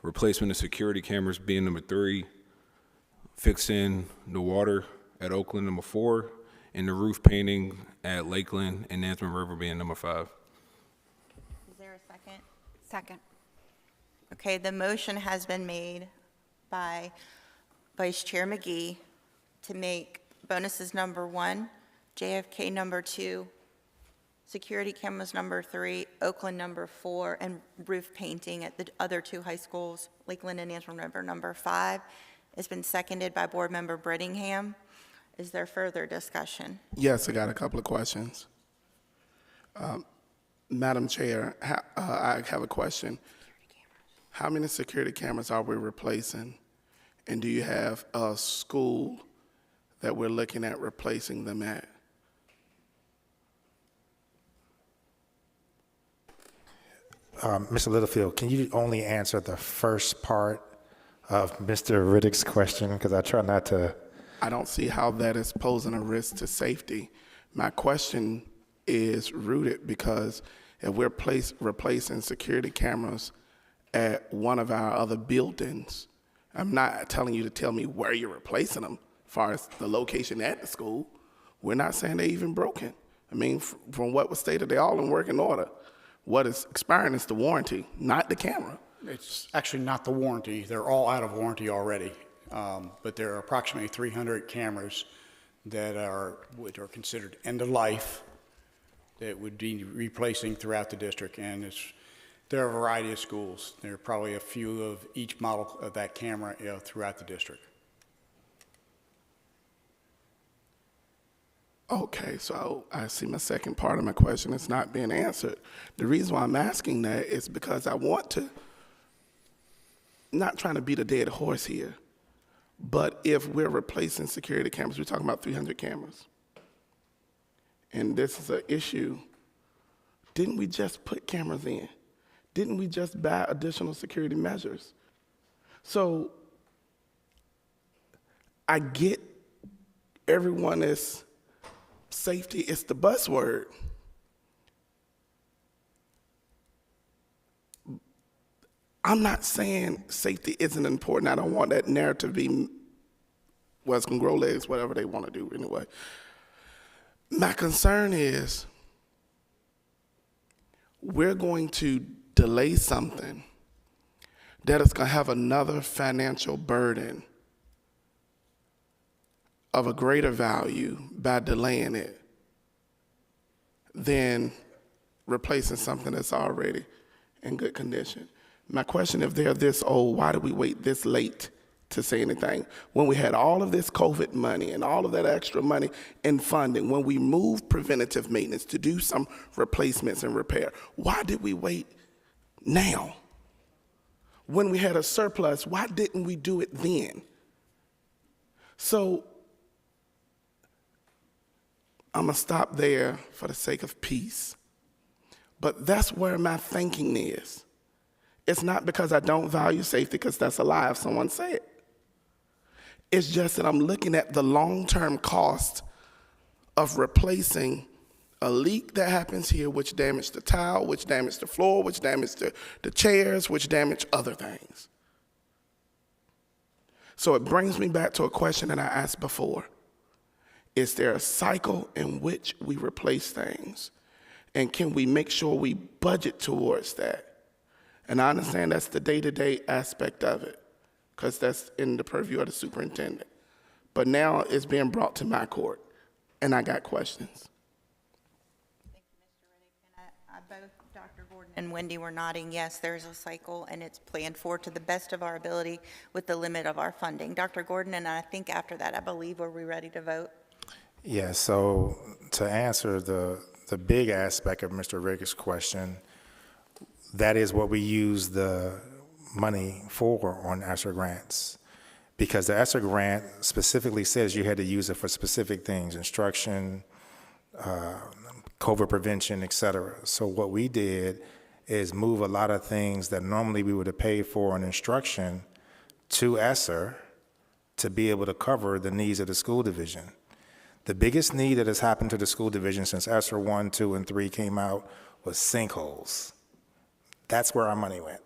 replacement of security cameras being number 3, fixing the water at Oakland number 4, and the roof painting at Lakeland and Nansemond River being number 5. Is there a second? Second. Okay, the motion has been made by Vice Chair McGee to make bonuses number 1, JFK number 2, security cameras number 3, Oakland number 4, and roof painting at the other 2 high schools, Lakeland and Nansemond River, number 5. It's been seconded by Board Member Brittingham. Is there further discussion? Yes, I got a couple of questions. Madam Chair, I have a question. How many security cameras are we replacing? And do you have a school that we're looking at replacing them at? Mr. Littlefield, can you only answer the first part of Mr. Riddick's question? Because I try not to. I don't see how that is posing a risk to safety. My question is rooted because if we're replacing security cameras at one of our other buildings, I'm not telling you to tell me where you're replacing them as far as the location at the school. We're not saying they're even broken. I mean, from what was stated, they're all in working order. What is expiring is the warranty, not the camera. It's actually not the warranty. They're all out of warranty already. But there are approximately 300 cameras that are considered end of life that would be replacing throughout the district. And there are a variety of schools. There are probably a few of each model of that camera throughout the district. Okay, so I see my second part of my question is not being answered. The reason why I'm asking that is because I want to, not trying to beat a dead horse here, but if we're replacing security cameras, we're talking about 300 cameras. And this is an issue. Didn't we just put cameras in? Didn't we just buy additional security measures? So I get everyone is safety is the buzzword. I'm not saying safety isn't important. I don't want that narrative to be, well, it's going to grow legs, whatever they want to do anyway. My concern is we're going to delay something that is going to have another financial burden of a greater value by delaying it than replacing something that's already in good condition. My question, if they're this old, why did we wait this late to say anything? When we had all of this COVID money and all of that extra money in funding, when we moved preventative maintenance to do some replacements and repair, why did we wait now? When we had a surplus, why didn't we do it then? So I'm gonna stop there for the sake of peace. But that's where my thinking is. It's not because I don't value safety, because that's a lie if someone say it. It's just that I'm looking at the long-term cost of replacing a leak that happens here, which damaged the tile, which damaged the floor, which damaged the chairs, which damaged other things. So it brings me back to a question that I asked before. Is there a cycle in which we replace things? And can we make sure we budget towards that? And I understand that's the day-to-day aspect of it, because that's in the purview of the superintendent. But now it's being brought to my court, and I got questions. Thank you, Mr. Riddick. And both Dr. Gordon and Wendy were nodding, yes, there's a cycle, and it's planned for to the best of our ability with the limit of our funding. Dr. Gordon, and I think after that, I believe, are we ready to vote? Yeah, so to answer the big aspect of Mr. Riddick's question, that is what we use the money for on ESSER grants, because the ESSER grant specifically says you had to use it for specific things, instruction, COVID prevention, et cetera. So what we did is move a lot of things that normally we would have paid for in instruction to ESSER to be able to cover the needs of the school division. The biggest need that has happened to the school division since ESSER 1, 2, and 3 came out was sinkholes. That's where our money went.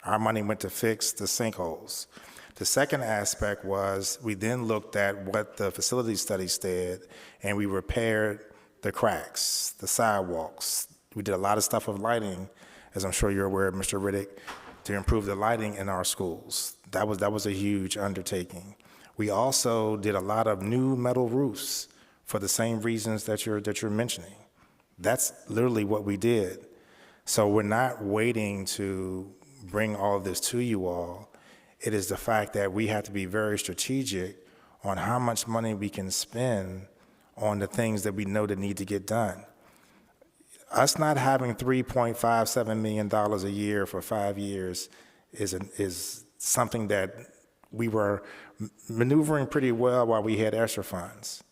Our money went to fix the sinkholes. The second aspect was we then looked at what the facility study said, and we repaired the cracks, the sidewalks. We did a lot of stuff with lighting, as I'm sure you're aware, Mr. Riddick, to improve the lighting in our schools. That was a huge undertaking. We also did a lot of new metal roofs for the same reasons that you're mentioning. That's literally what we did. So we're not waiting to bring all of this to you all. It is the fact that we have to be very strategic on how much money we can spend on the things that we know that need to get done. Us not having $3.57 million a year for 5 years is something that we were maneuvering pretty well while we had ESSER funds.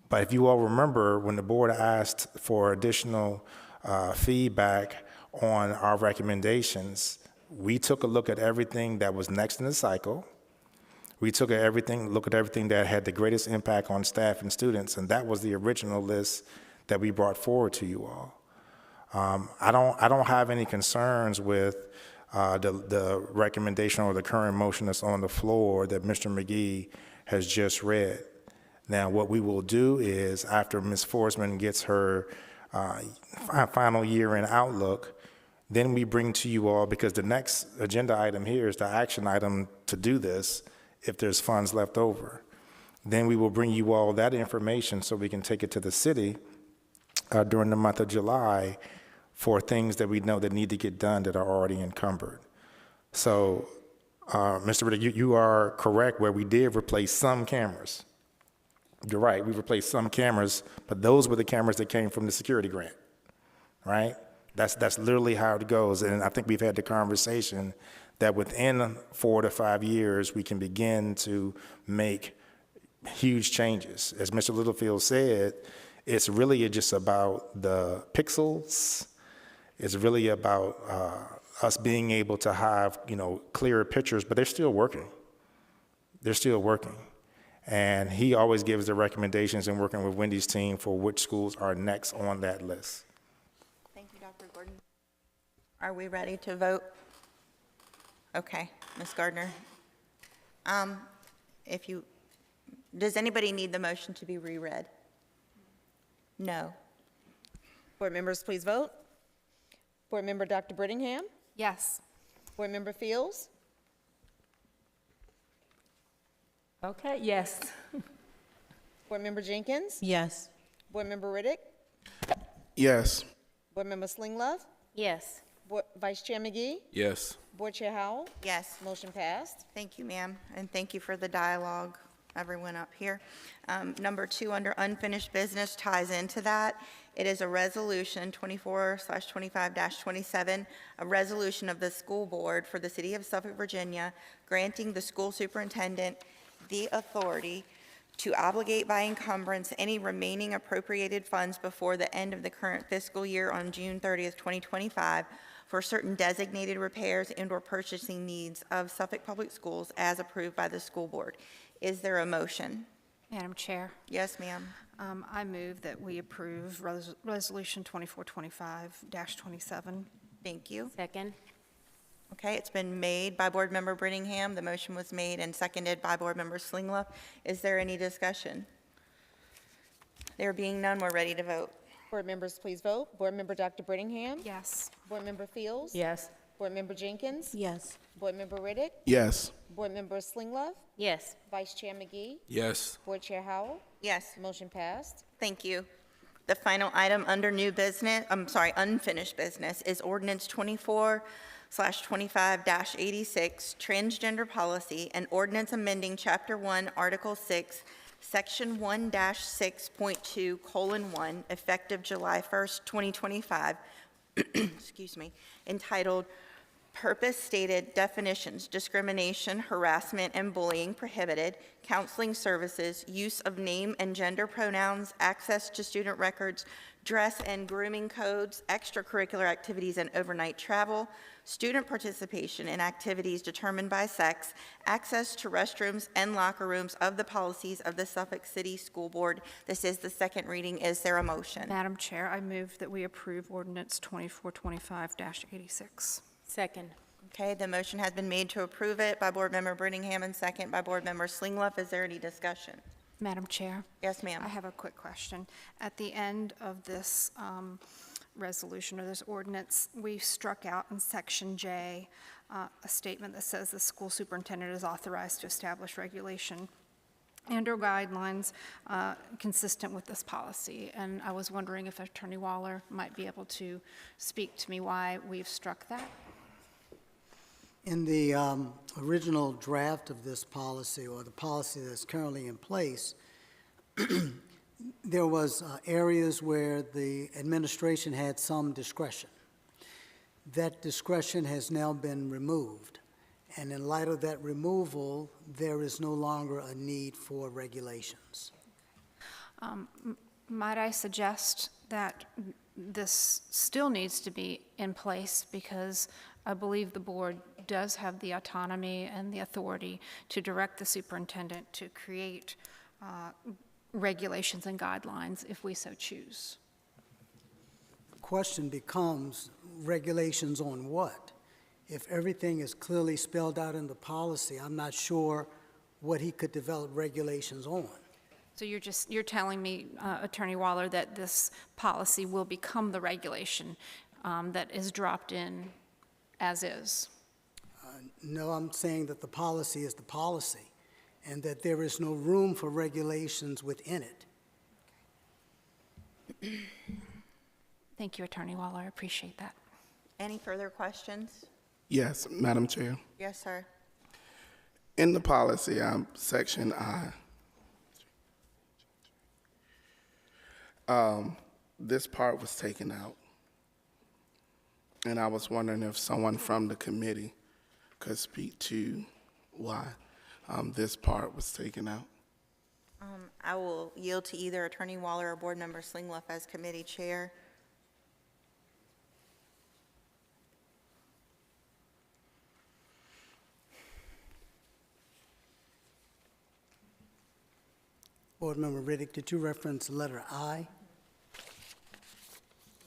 But if you all remember, when the board asked for additional feedback on our recommendations, we took a look at everything that was next in the cycle. We took a look at everything that had the greatest impact on staff and students, and that was the original list that we brought forward to you all. I don't have any concerns with the recommendation or the current motion that's on the floor that Mr. McGee has just read. Now, what we will do is, after Ms. Forsman gets her final year-end outlook, then we bring to you all, because the next agenda item here is the action item to do this if there's funds left over. Then we will bring you all that information so we can take it to the city during the month of July for things that we know that need to get done that are already encumbered. So, Mr. Riddick, you are correct where we did replace some cameras. You're right, we replaced some cameras, but those were the cameras that came from the security grant, right? That's literally how it goes. And I think we've had the conversation that within 4 to 5 years, we can begin to make huge changes. As Mr. Littlefield said, it's really just about the pixels. It's really about us being able to have, clearer pictures, but they're still working. They're still working. And he always gives the recommendations in working with Wendy's team for which schools are next on that list. Thank you, Dr. Gordon. Are we ready to vote? Okay, Ms. Gardner. Does anybody need the motion to be reread? No. Board members, please vote. Board member Dr. Brittingham? Yes. Board member Fields? Okay, yes. Board Member Jenkins? Yes. Board Member Riddick? Yes. Board Member Slinglove? Yes. Vice Chair McGee? Yes. Board Chair Howell? Yes. Motion passed. Thank you, ma'am, and thank you for the dialogue, everyone up here. Number 2, under unfinished business, ties into that. It is a resolution, 24/25-27, a resolution of the school board for the city of Suffolk, Virginia, granting the school superintendent the authority to obligate by encumbrance any remaining appropriated funds before the end of the current fiscal year on June 30th, 2025, for certain designated repairs and/or purchasing needs of Suffolk Public Schools as approved by the school board. Is there a motion? Madam Chair, Yes, ma'am. I move that we approve Resolution 2425-27. Thank you. Second. Okay, it's been made by Board Member Brittingham. The motion was made and seconded by Board Member Slinglove. Is there any discussion? There being none, we're ready to vote. Board members, please vote. Board Member Dr. Brittingham? Yes. Board Member Fields? Yes. Board Member Jenkins? Yes. Board Member Riddick? Yes. Board Member Slinglove? Yes. Vice Chair McGee? Yes. Board Chair Howell? Yes. Motion passed. Thank you. The final item under new business, unfinished business, is ordinance 24/25-86, transgender policy, and ordinance amending Chapter 1, Article 6, Section 1-6.2:1, effective July 1st, 2025, excuse me, entitled Purpose Stated Definitions, Discrimination, Harassment, and Bullying Prohibited, Counseling Services, Use of Name and Gender Pronouns, Access to Student Records, Dress and Grooming Codes, Extracurricular Activities and Overnight Travel, Student Participation in Activities Determined by Sex, Access to Restrooms and Locker Rooms of the Policies of the Suffolk City School Board. This is the second reading. Is there a motion? Madam Chair, I move that we approve Ordinance 2425-86. Second. Okay, the motion has been made to approve it by Board Member Brittingham and second by Board Member Slinglove. Is there any discussion? Madam Chair? Yes, ma'am. I have a quick question. At the end of this resolution or this ordinance, we struck out in Section J a statement that says the school superintendent is authorized to establish regulation and/or guidelines consistent with this policy. And I was wondering if Attorney Waller might be able to speak to me why we've struck that. In the original draft of this policy, or the policy that's currently in place, there was areas where the administration had some discretion. That discretion has now been removed, and in light of that removal, there is no longer a need for regulations. Might I suggest that this still needs to be in place, because I believe the board does have the autonomy and the authority to direct the superintendent to create regulations and guidelines if we so choose. The question becomes, regulations on what? If everything is clearly spelled out in the policy, I'm not sure what he could develop regulations on. So you're telling me, Attorney Waller, that this policy will become the regulation that is dropped in as is? No, I'm saying that the policy is the policy, and that there is no room for regulations within it. Thank you, Attorney Waller. I appreciate that. Any further questions? Yes, Madam Chair. Yes, sir. In the policy, Section I, this part was taken out. And I was wondering if someone from the committee could speak to why this part was taken out. I will yield to either Attorney Waller or Board Member Slinglove as committee chair. Board Member Riddick, did you reference letter I?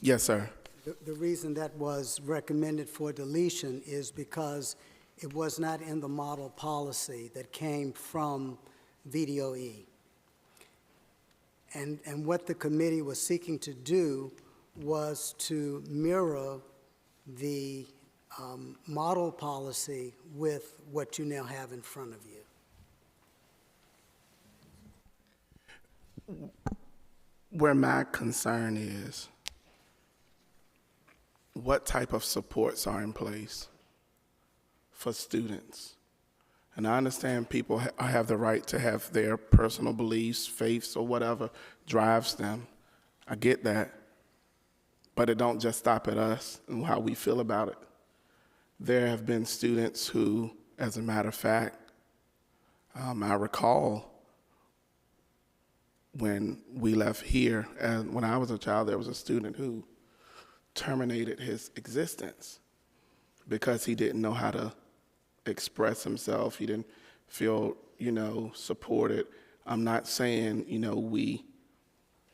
Yes, sir. The reason that was recommended for deletion is because it was not in the model policy that came from VDOE. And what the committee was seeking to do was to mirror the model policy with what you now have in front of you. where my concern is, what type of supports are in place for students? And I understand people have the right to have their personal beliefs, faiths, or whatever drives them. I get that. But it don't just stop at us and how we feel about it. There have been students who, as a matter of fact, I recall when we left here, and when I was a child, there was a student who terminated his existence because he didn't know how to express himself. He didn't feel, supported. I'm not saying, we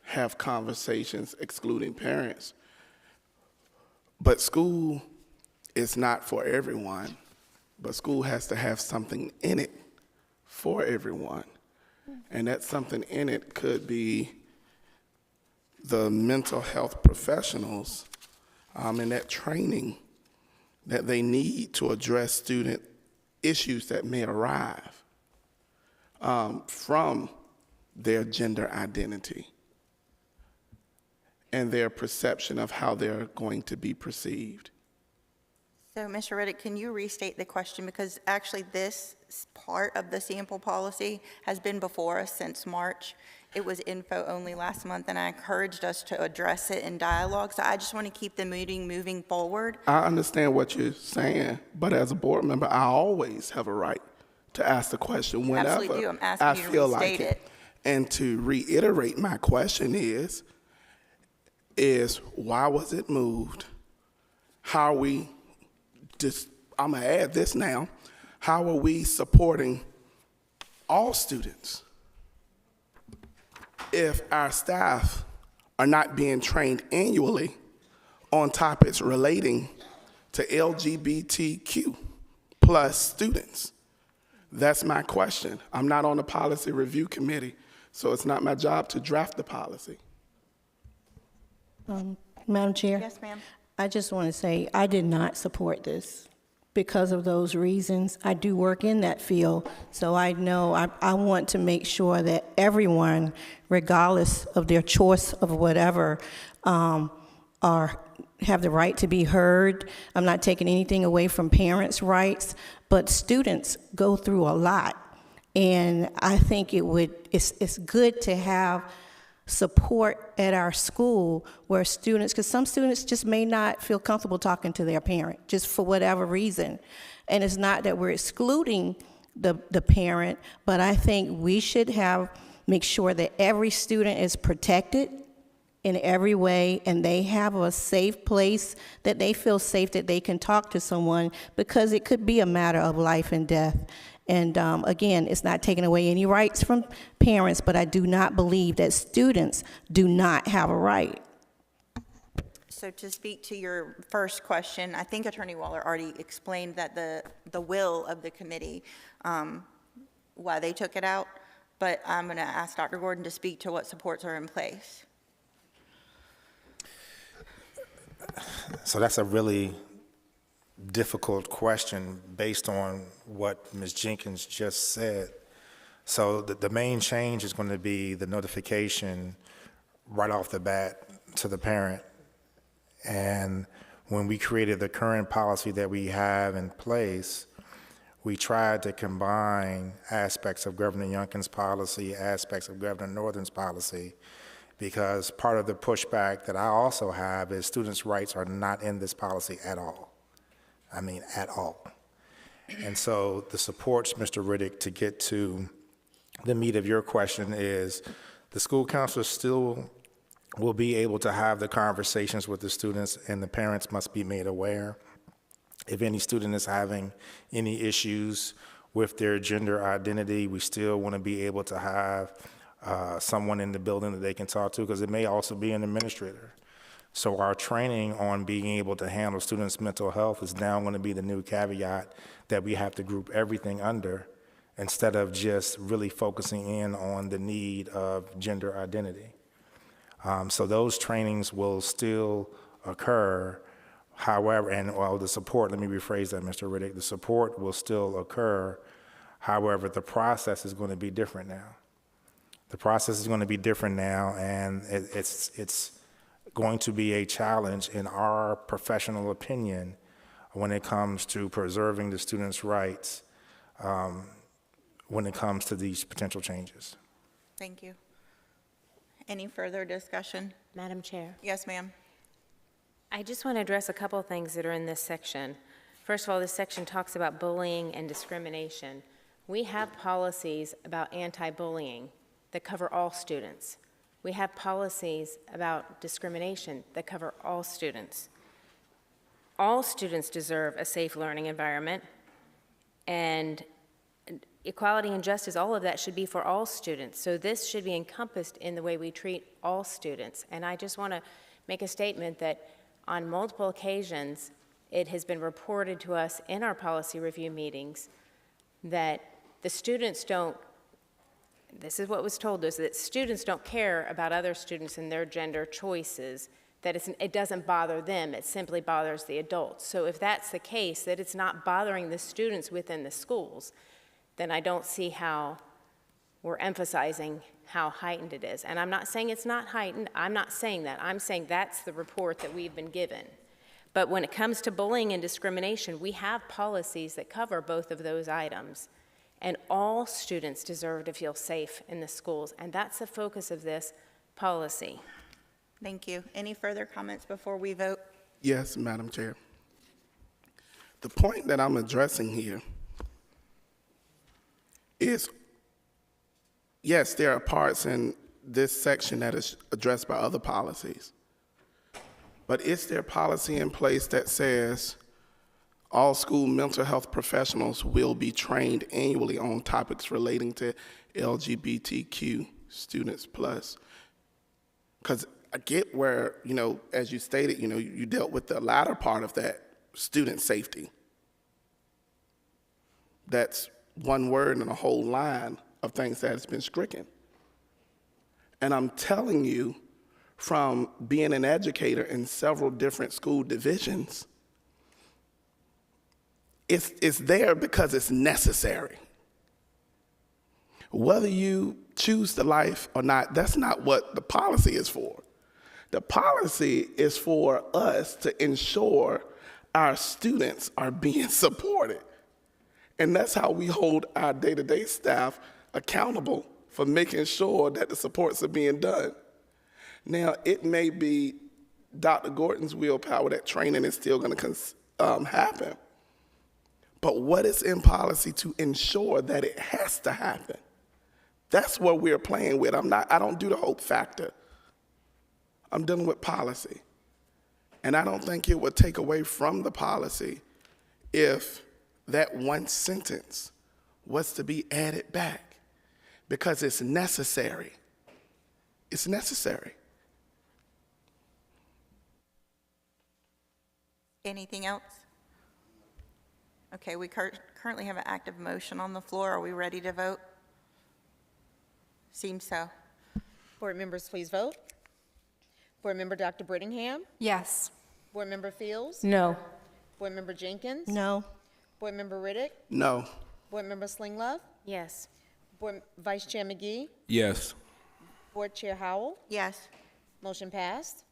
have conversations excluding parents, but school is not for everyone, but school has to have something in it for everyone. And that something in it could be the mental health professionals and that training that they need to address student issues that may arrive from their gender identity and their perception of how they're going to be perceived. So, Mr. Riddick, can you restate the question? Because actually this part of the sample policy has been before us since March. It was info only last month, and I encouraged us to address it in dialogue. So I just want to keep the meeting moving forward. I understand what you're saying, but as a board member, I always have a right to ask the question whenever Absolutely do. I'm asking you to feel restate like it. And to reiterate, my question is why was it moved? How are we, I'm gonna add this now, how are we supporting all students if our staff are not being trained annually on topics relating to LGBTQ plus students? That's my question. I'm not on the policy review committee, so it's not my job to draft the policy. Madam Chair? Yes, ma'am. I just want to say I did not support this because of those reasons. I do work in that field, so I know I want to make sure that everyone, regardless of their choice of whatever, have the right to be heard. I'm not taking anything away from parents' rights, but students go through a lot, and I think it's good to have support at our school where students, because some students just may not feel comfortable talking to their parent, just for whatever reason. And it's not that we're excluding the parent, but I think we should make sure that every student is protected in every way, and they have a safe place that they feel safe that they can talk to someone, because it could be a matter of life and death. And again, it's not taking away any rights from parents, but I do not believe that students do not have a right. So to speak to your first question, I think Attorney Waller already explained that the will of the committee, why they took it out, but I'm going to ask Dr. Gordon to speak to what supports are in place. So that's a really difficult question based on what Ms. Jenkins just said. So the main change is going to be the notification right off the bat to the parent. And when we created the current policy that we have in place, we tried to combine aspects of Governor Youngkin's policy, aspects of Governor Northern's policy, because part of the pushback that I also have is students' rights are not in this policy at all. I mean, at all. And so the supports, Mr. Riddick, to get to the meat of your question is the school counselor still will be able to have the conversations with the students, and the parents must be made aware. If any student is having any issues with their gender identity, we still want to be able to have someone in the building that they can talk to, because it may also be an administrator. So our training on being able to handle students' mental health is now going to be the new caveat that we have to group everything under, instead of just really focusing in on the need of gender identity. So those trainings will still occur. However, the support, let me rephrase that, Mr. Riddick, the support will still occur. However, the process is going to be different now. The process is going to be different now, and it's going to be a challenge, in our professional opinion, when it comes to preserving the students' rights when it comes to these potential changes. Thank you. Any further discussion? Madam Chair. Yes, ma'am. I just want to address a couple of things that are in this section. First of all, this section talks about bullying and discrimination. We have policies about anti-bullying that cover all students. We have policies about discrimination that cover all students. All students deserve a safe learning environment, and equality and justice, all of that should be for all students. So this should be encompassed in the way we treat all students. And I just want to make a statement that on multiple occasions, it has been reported to us in our policy review meetings that the students don't, this is what was told us, that students don't care about other students and their gender choices, that it doesn't bother them, it simply bothers the adults. So if that's the case, that it's not bothering the students within the schools, then I don't see how we're emphasizing how heightened it is. And I'm not saying it's not heightened, I'm not saying that. I'm saying that's the report that we've been given. But when it comes to bullying and discrimination, we have policies that cover both of those items. And all students deserve to feel safe in the schools, and that's the focus of this policy. Thank you. Any further comments before we vote? Yes, Madam Chair. The point that I'm addressing here is, yes, there are parts in this section that is addressed by other policies, but is there policy in place that says all school mental health professionals will be trained annually on topics relating to LGBTQ students plus? Because I get where, as you stated, you dealt with the latter part of that, student safety. That's one word and a whole line of things that has been stricken. And I'm telling you, from being an educator in several different school divisions, it's there because it's necessary. Whether you choose the life or not, that's not what the policy is for. The policy is for us to ensure our students are being supported. And that's how we hold our day-to-day staff accountable for making sure that the supports are being done. Now, it may be Dr. Gordon's willpower that training is still going to happen. But what is in policy to ensure that it has to happen? That's what we're playing with. I don't do the hope factor. I'm dealing with policy. And I don't think it would take away from the policy if that one sentence was to be added back, because it's necessary. It's necessary. Anything else? Okay, we currently have an active motion on the floor. Are we ready to vote? Seems so. Board members, please vote. Board member Dr. Brittingham? Yes. Board member Fields? No. Board member Jenkins? No. Board member Riddick? No. Board member Slinglove? Yes. Vice Chair McGee? Yes. Board Chair Howell? Yes. Motion passed.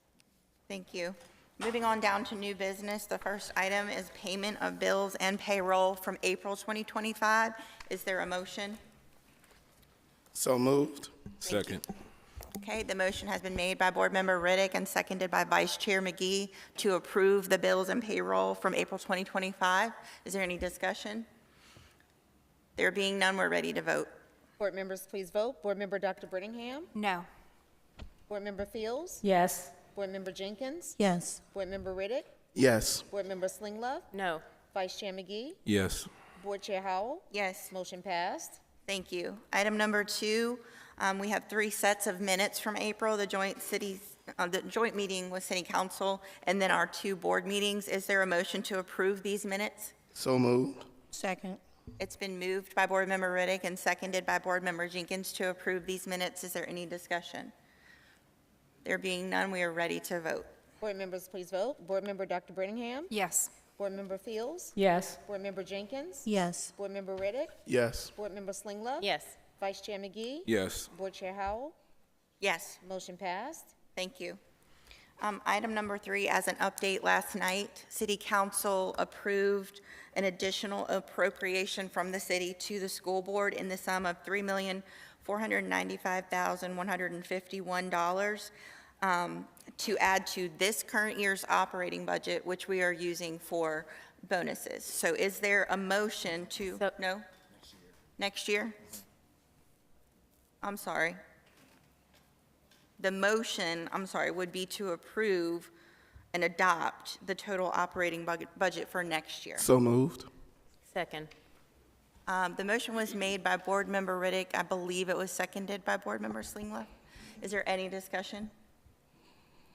Thank you. Moving on down to new business, the first item is payment of bills and payroll from April 2025. Is there a motion? So moved. Second. Okay, the motion has been made by Board Member Riddick and seconded by Vice Chair McGee to approve the bills and payroll from April 2025. Is there any discussion? There being none, we're ready to vote. Board members, please vote. Board member Dr. Brittingham? No. Board member Fields? Yes. Board member Jenkins? Yes. Board member Riddick? Yes. Board member Slinglove? No. Vice Chair McGee? Yes. Board Chair Howell? Yes. Motion passed. Thank you. Item number 2, we have 3 sets of minutes from April, the joint meeting with City Council, and then our 2 board meetings. Is there a motion to approve these minutes? So moved. Second. It's been moved by Board Member Riddick and seconded by Board Member Jenkins to approve these minutes. Is there any discussion? There being none, we are ready to vote. Board members, please vote. Board member Dr. Brittingham? Yes. Board member Fields? Yes. Board member Jenkins? Yes. Board member Riddick? Yes. Board member Slinglove? Yes. Vice Chair McGee? Yes. Board Chair Howell? Yes. Motion passed. Thank you. Item number 3, as an update, last night, City Council approved an additional appropriation from the city to the school board in the sum of $3,495,151 to add to this current year's operating budget, which we are using for bonuses. So is there a motion to, no? Next year? I'm sorry. The motion, would be to approve and adopt the total operating budget for next year. So moved. Second. The motion was made by Board Member Riddick. I believe it was seconded by Board Member Slingloff. Is there any discussion?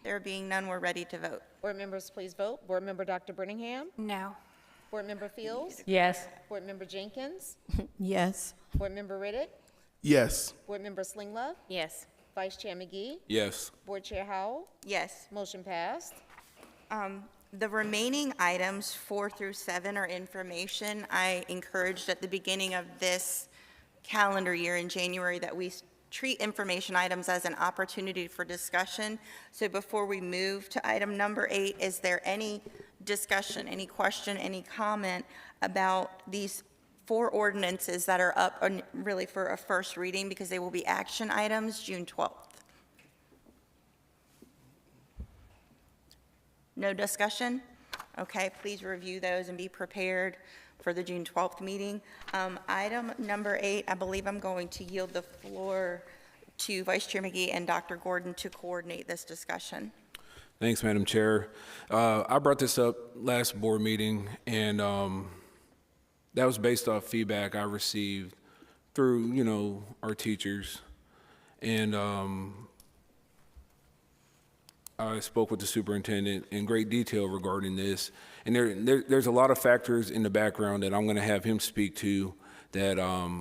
There being none, we're ready to vote. Board members, please vote. Board Member Dr. Brittingham? No. Board Member Fields? Yes. Board Member Jenkins? Yes. Board Member Riddick? Yes. Board Member Slingloff? Yes. Vice Chair McGee? Yes. Board Chair Howell? Yes. Motion passed. The remaining items, 4 through 7, are information. I encouraged at the beginning of this calendar year in January that we treat information items as an opportunity for discussion. So before we move to item number 8, is there any discussion, any question, any comment about these 4 ordinances that are up really for a first reading, because they will be action items June 12th? No discussion? Okay, please review those and be prepared for the June 12th meeting. Item number 8, I believe I'm going to yield the floor to Vice Chair McGee and Dr. Gordon to coordinate this discussion. Thanks, Madam Chair. I brought this up last board meeting, and that was based off feedback I received through, our teachers. And I spoke with the superintendent in great detail regarding this. And there's a lot of factors in the background that I'm going to have him speak to that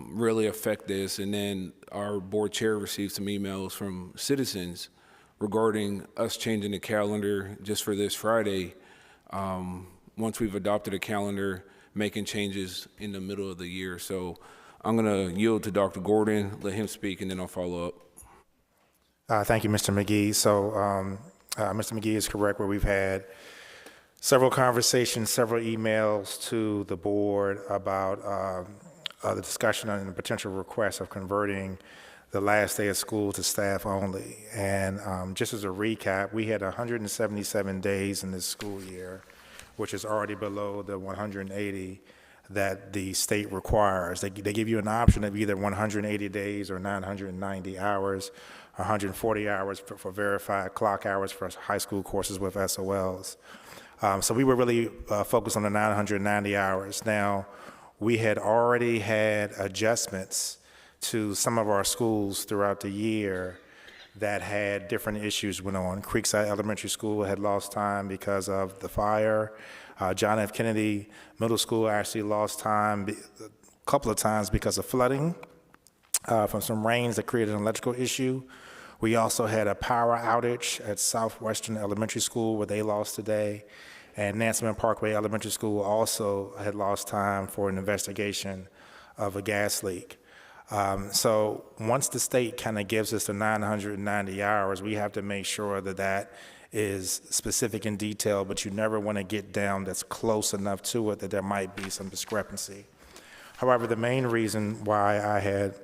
really affect this. And then our board chair received some emails from citizens regarding us changing the calendar just for this Friday. Once we've adopted a calendar, making changes in the middle of the year. So I'm going to yield to Dr. Gordon, let him speak, and then I'll follow up. Thank you, Mr. McGee. So Mr. McGee is correct where we've had several conversations, several emails to the board about the discussion on the potential request of converting the last day of school to staff only. And just as a recap, we had 177 days in this school year, which is already below the 180 that the state requires. They give you an option of either 180 days or 990 hours, 140 hours for verified clock hours for high school courses with SOLs. So we were really focused on the 990 hours. Now, we had already had adjustments to some of our schools throughout the year that had different issues went on. Creekside Elementary School had lost time because of the fire. John F. Kennedy Middle School actually lost time a couple of times because of flooding from some rains that created an electrical issue. We also had a power outage at Southwestern Elementary School where they lost a day. And Nansemond Parkway Elementary School also had lost time for an investigation of a gas leak. So once the state kind of gives us the 990 hours, we have to make sure that that is specific in detail, but you never want to get down that's close enough to it that there might be some discrepancy. However, the main reason why I had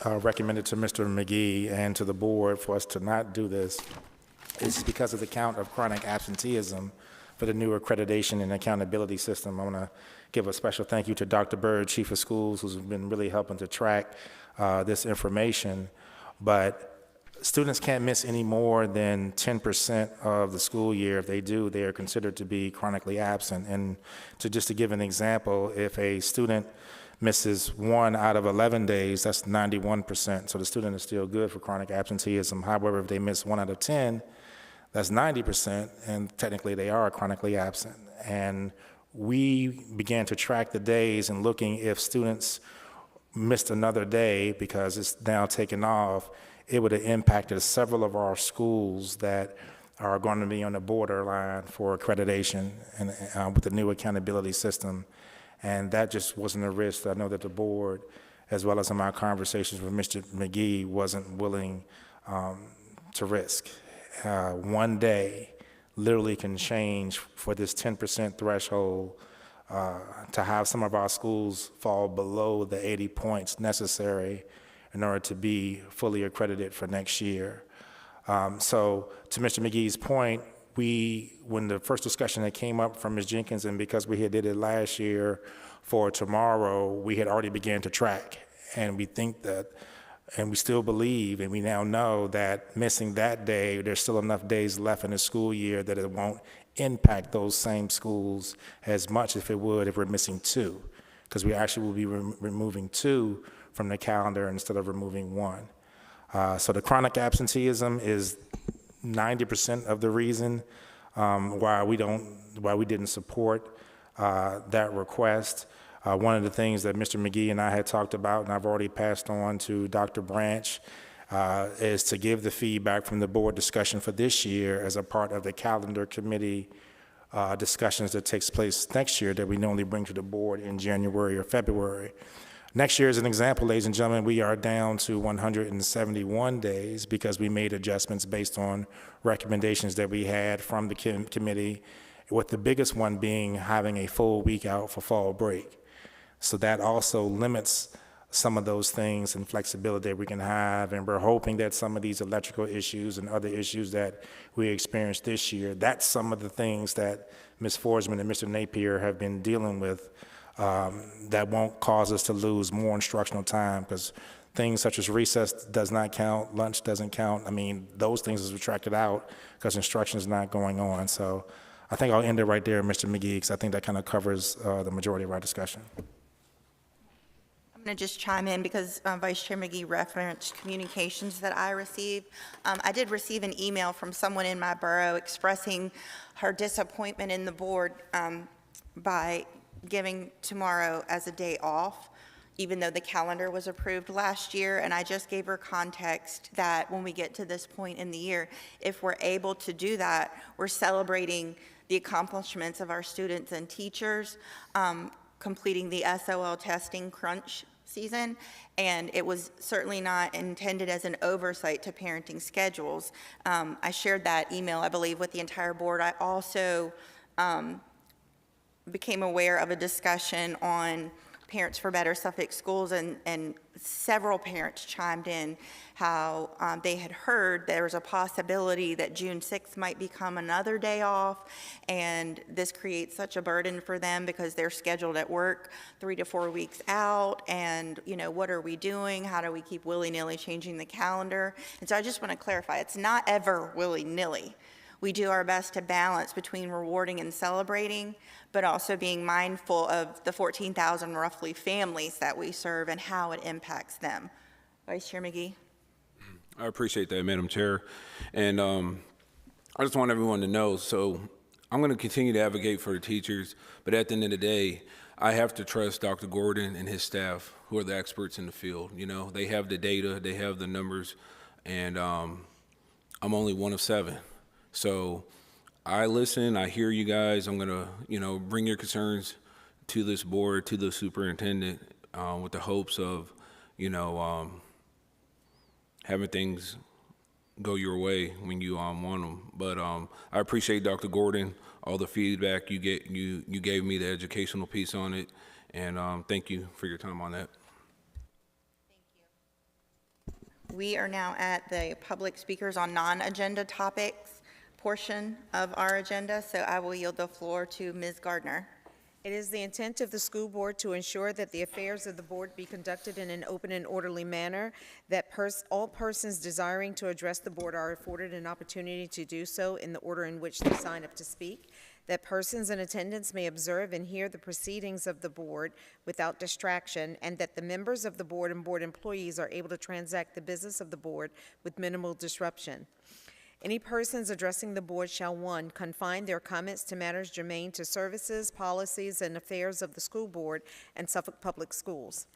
recommended to Mr. McGee and to the board for us to not do this is because of the count of chronic absenteeism for the new accreditation and accountability system. I want to give a special thank you to Dr. Bird, Chief of Schools, who's been really helping to track this information. But students can't miss any more than 10% of the school year. If they do, they are considered to be chronically absent. And just to give an example, if a student misses 1 out of 11 days, that's 91%. So the student is still good for chronic absenteeism. However, if they miss 1 out of 10, that's 90%, and technically they are chronically absent. And we began to track the days and looking if students missed another day because it's now taken off, it would have impacted several of our schools that are going to be on the borderline for accreditation and with the new accountability system. And that just wasn't a risk that I know that the board as well as in my conversations with Mr. McGee, wasn't willing to risk. One day literally can change for this 10% threshold to have some of our schools fall below the 80 points necessary in order to be fully accredited for next year. So to Mr. McGee's point, when the first discussion that came up from Ms. Jenkins, and because we had did it last year for tomorrow, we had already began to track. And we think that, and we still believe, and we now know that missing that day, there's still enough days left in the school year that it won't impact those same schools as much if it would if we're missing 2, because we actually will be removing 2 from the calendar instead of removing 1. So the chronic absenteeism is 90% of the reason why we didn't support that request. One of the things that Mr. McGee and I had talked about, and I've already passed on to Dr. Branch, is to give the feedback from the board discussion for this year as a part of the calendar committee discussions that takes place next year that we normally bring to the board in January or February. Next year, as an example, ladies and gentlemen, we are down to 171 days because we made adjustments based on recommendations that we had from the committee, with the biggest one being having a full week out for fall break. So that also limits some of those things and flexibility that we can have, and we're hoping that some of these electrical issues and other issues that we experienced this year, that's some of the things that Ms. Forsman and Mr. Napier have been dealing with that won't cause us to lose more instructional time, because things such as recess does not count, lunch doesn't count. I mean, those things are subtracted out because instruction is not going on. So I think I'll end it right there, Mr. McGee, because I think that kind of covers the majority of our discussion. I'm going to just chime in because Vice Chair McGee referenced communications that I received. I did receive an email from someone in my borough expressing her disappointment in the board by giving tomorrow as a day off, even though the calendar was approved last year. And I just gave her context that when we get to this point in the year, if we're able to do that, we're celebrating the accomplishments of our students and teachers, completing the SOL testing crunch season, and it was certainly not intended as an oversight to parenting schedules. I shared that email, I believe, with the entire board. I also became aware of a discussion on Parents for Better Suffolk Schools, and several parents chimed in how they had heard there was a possibility that June 6th might become another day off, and this creates such a burden for them because they're scheduled at work 3 to 4 weeks out, and what are we doing? How do we keep willy-nilly changing the calendar? And so I just want to clarify, it's not ever willy-nilly. We do our best to balance between rewarding and celebrating, but also being mindful of the 14,000 roughly families that we serve and how it impacts them. Vice Chair McGee? I appreciate that, Madam Chair. And I just want everyone to know, so I'm going to continue to advocate for the teachers, but at the end of the day, I have to trust Dr. Gordon and his staff, who are the experts in the field. They have the data, they have the numbers, and I'm only one of 7. So I listen, I hear you guys. I'm going to, bring your concerns to this board, to the superintendent, with the hopes of, having things go your way when you want them. But I appreciate Dr. Gordon, all the feedback you gave me, the educational piece on it, and thank you for your time on that. We are now at the public speakers on non-agenda topics portion of our agenda, so I will yield the floor to Ms. Gardner. It is the intent of the school board to ensure that the affairs of the board be conducted in an open and orderly manner, that all persons desiring to address the board are afforded an opportunity to do so in the order in which they sign up to speak, that persons in attendance may observe and hear the proceedings of the board without distraction, and that the members of the board and board employees are able to transact the business of the board with minimal disruption. Any persons addressing the board shall, 1, confine their comments to matters germane to services, policies, and affairs of the school board and Suffolk Public Schools.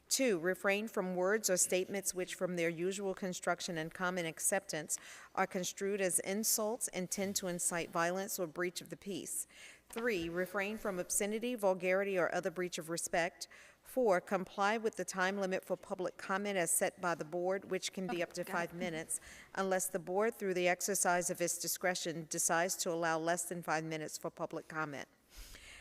2, refrain from words or statements which from their usual construction and common acceptance are construed as insults and tend to incite violence or breach of the peace. 3, refrain from obscenity, vulgarity, or other breach of respect. 4, comply with the time limit for public comment as set by the board, which can be up to 5 minutes, unless the board, through the exercise of its discretion, decides to allow less than 5 minutes for public comment.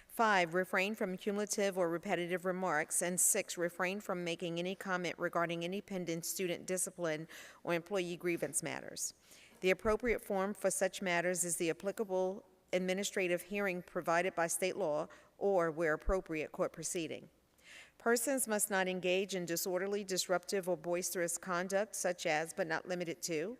5, refrain from cumulative or repetitive remarks. And 6, refrain from making any comment regarding any pending student discipline or employee grievance matters. The appropriate form for such matters is the applicable administrative hearing provided by state law or, where appropriate, court proceeding. Persons must not engage in disorderly, disruptive, or boisterous conduct, such as, but not limited to,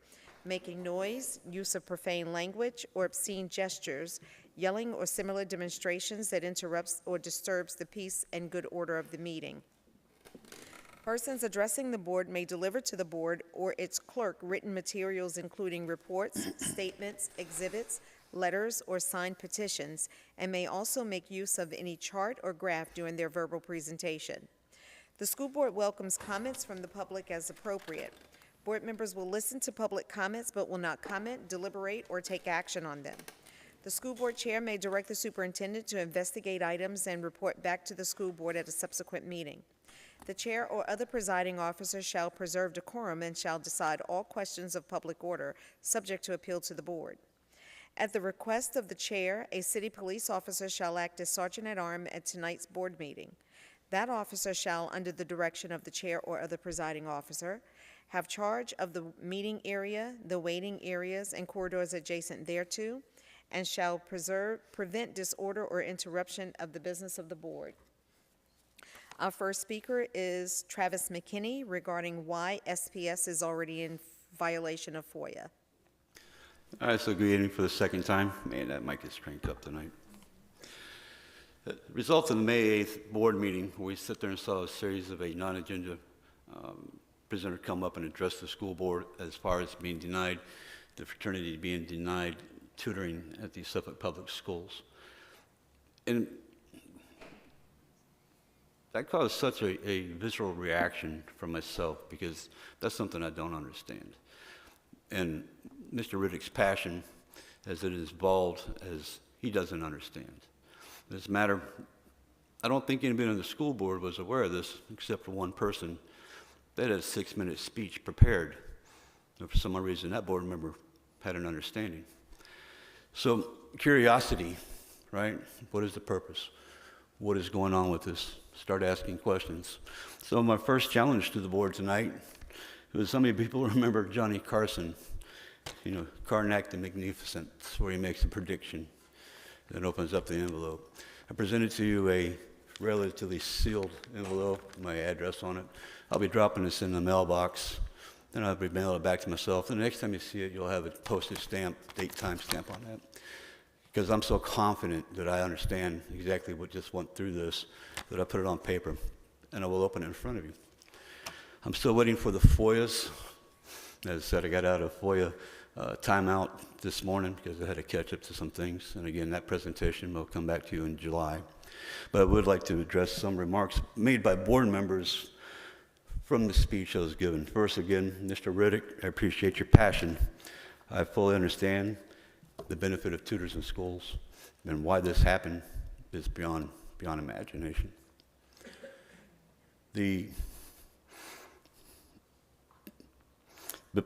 making noise, use of profane language, or obscene gestures, yelling or similar demonstrations that interrupts or disturbs the peace and good order of the meeting. Persons addressing the board may deliver to the board or its clerk written materials including reports, statements, exhibits, letters, or signed petitions, and may also make use of any chart or graph during their verbal presentation. The school board welcomes comments from the public as appropriate. Board members will listen to public comments but will not comment, deliberate, or take action on them. The school board chair may direct the superintendent to investigate items and report back to the school board at a subsequent meeting. The chair or other presiding officer shall preserve decorum and shall decide all questions of public order, subject to appeal to the board. At the request of the chair, a city police officer shall act as sergeant-at-arms at tonight's board meeting. That officer shall, under the direction of the chair or other presiding officer, have charge of the meeting area, the waiting areas, and corridors adjacent thereto, and shall prevent disorder or interruption of the business of the board. Our first speaker is Travis McKinney regarding why SPS is already in violation of FOIA. All right, so good evening for the second time. Man, that mic is cranked up tonight. The result of the May 8th board meeting, where we sit there and saw a series of a non-agenda presenter come up and address the school board as far as being denied, the fraternity being denied tutoring at the Suffolk Public Schools. And that caused such a visceral reaction from myself because that's something I don't understand. And Mr. Riddick's passion, as it is involved, as he doesn't understand. This matter, I don't think anybody on the school board was aware of this except for one person that had a 6-minute speech prepared. And for some reason, that board member had an understanding. So curiosity, right? What is the purpose? What is going on with this? Start asking questions. So my first challenge to the board tonight was, some of you people remember Johnny Carson, you know, Karnak the Magnificent, where he makes a prediction that opens up the envelope. I presented to you a relatively sealed envelope with my address on it. I'll be dropping this in the mailbox, then I'll be mailing it back to myself. The next time you see it, you'll have a postage stamp, date, time stamp on that. Because I'm so confident that I understand exactly what just went through this, that I put it on paper, and I will open it in front of you. I'm still waiting for the FOIAs. As I said, I got out of FOIA timeout this morning because I had to catch up to some things. And again, that presentation will come back to you in July. But I would like to address some remarks made by board members from the speech I was given. First, again, Mr. Riddick, I appreciate your passion. I fully understand the benefit of tutors in schools, and why this happened is beyond imagination. The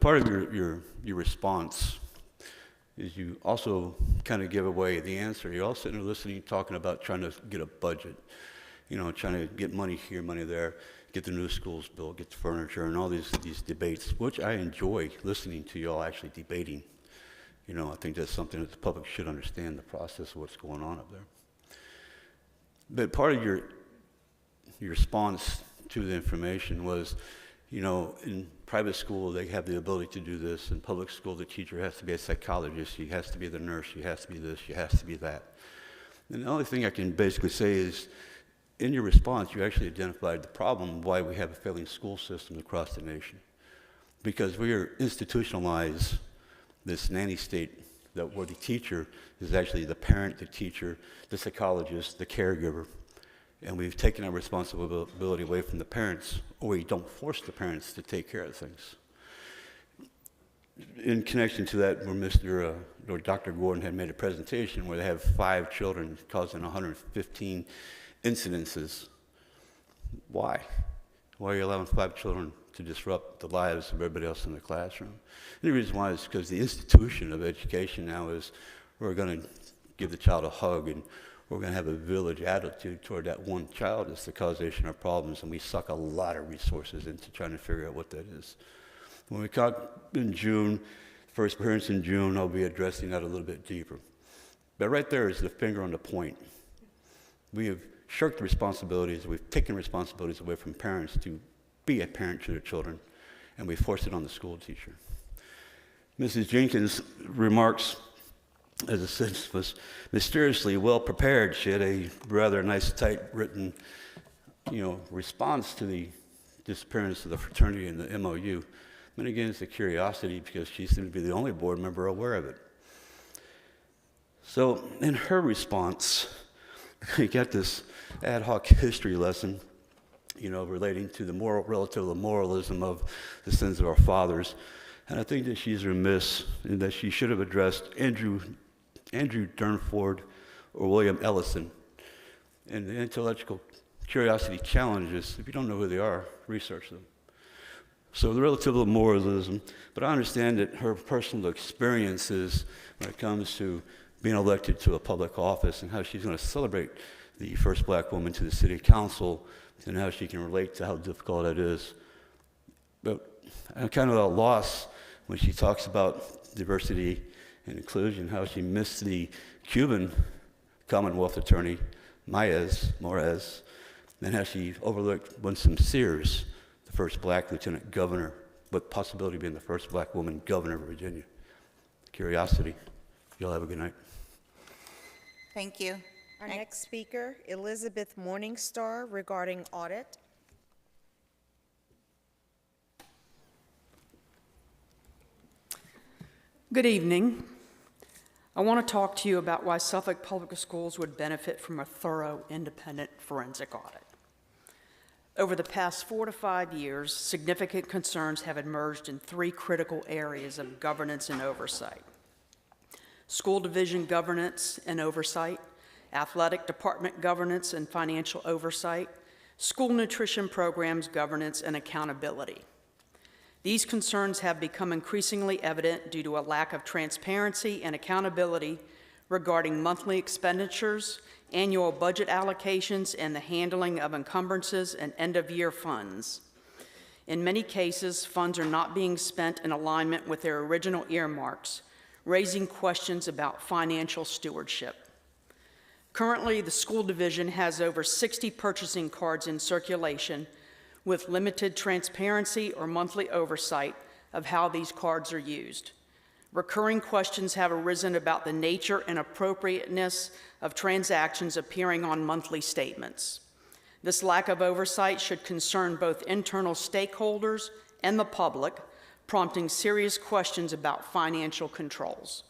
part of your response is you also kind of give away the answer. You're all sitting there listening, talking about trying to get a budget, you know, trying to get money here, money there, get the new schools built, get the furniture, and all these debates, which I enjoy listening to you all actually debating. You know, I think that's something that the public should understand, the process of what's going on up there. But part of your response to the information was, you know, in private school, they have the ability to do this. In public school, the teacher has to be a psychologist, she has to be the nurse, she has to be this, she has to be that. And the only thing I can basically say is, in your response, you actually identified the problem why we have a failing school system across the nation. Because we are institutionalized this nanny state that where the teacher is actually the parent, the teacher, the psychologist, the caregiver, and we've taken our responsibility away from the parents, or we don't force the parents to take care of things. In connection to that, where or Dr. Gordon had made a presentation where they have 5 children causing 115 incidences Why? Why are you allowing 5 children to disrupt the lives of everybody else in the classroom? And the reason why is because the institution of education now is we're going to give the child a hug and we're going to have a village attitude toward that one child. It's the causation of problems, and we suck a lot of resources into trying to figure out what that is. When we talk in June, first appearance in June, I'll be addressing that a little bit deeper. But right there is the finger on the point. We have shirked responsibilities, we've taken responsibilities away from parents to be a parent to their children, and we forced it on the school teacher. Mrs. Jenkins' remarks, as I said, was mysteriously well prepared. She had a rather nice, typewritten, response to the disappearance of the fraternity and the MOU. And again, it's a curiosity because she seemed to be the only board member aware of it. So in her response, we got this ad hoc history lesson, relating to the relative moralism of the sins of our fathers. And I think that she's remiss in that she should have addressed Andrew Durnford or William Ellison. And the intellectual curiosity challenges, if you don't know who they are, research them. So the relative moralism, but I understand that her personal experiences when it comes to being elected to a public office and how she's going to celebrate the first black woman to the city council and how she can relate to how difficult that is. But I'm kind of at a loss when she talks about diversity and inclusion, how she missed the Cuban Commonwealth attorney, Moraes, and how she overlooked Winsome Sears, the first black lieutenant governor, with possibility of being the first black woman governor of Virginia. Curiosity. Y'all have a good night. Thank you. Our next speaker, Elizabeth Morningstar, regarding audit. Good evening. I want to talk to you about why Suffolk Public Schools would benefit from a thorough, independent forensic audit. Over the past 4 to 5 years, significant concerns have emerged in 3 critical areas of governance and oversight: school division governance and oversight, athletic department governance and financial oversight, school nutrition programs governance and accountability. These concerns have become increasingly evident due to a lack of transparency and accountability regarding monthly expenditures, annual budget allocations, and the handling of encumbrances and end-of-year funds. In many cases, funds are not being spent in alignment with their original earmarks, raising questions about financial stewardship. Currently, the school division has over 60 purchasing cards in circulation with limited transparency or monthly oversight of how these cards are used. Recurring questions have arisen about the nature and appropriateness of transactions appearing on monthly statements. This lack of oversight should concern both internal stakeholders and the public, prompting serious questions about financial controls.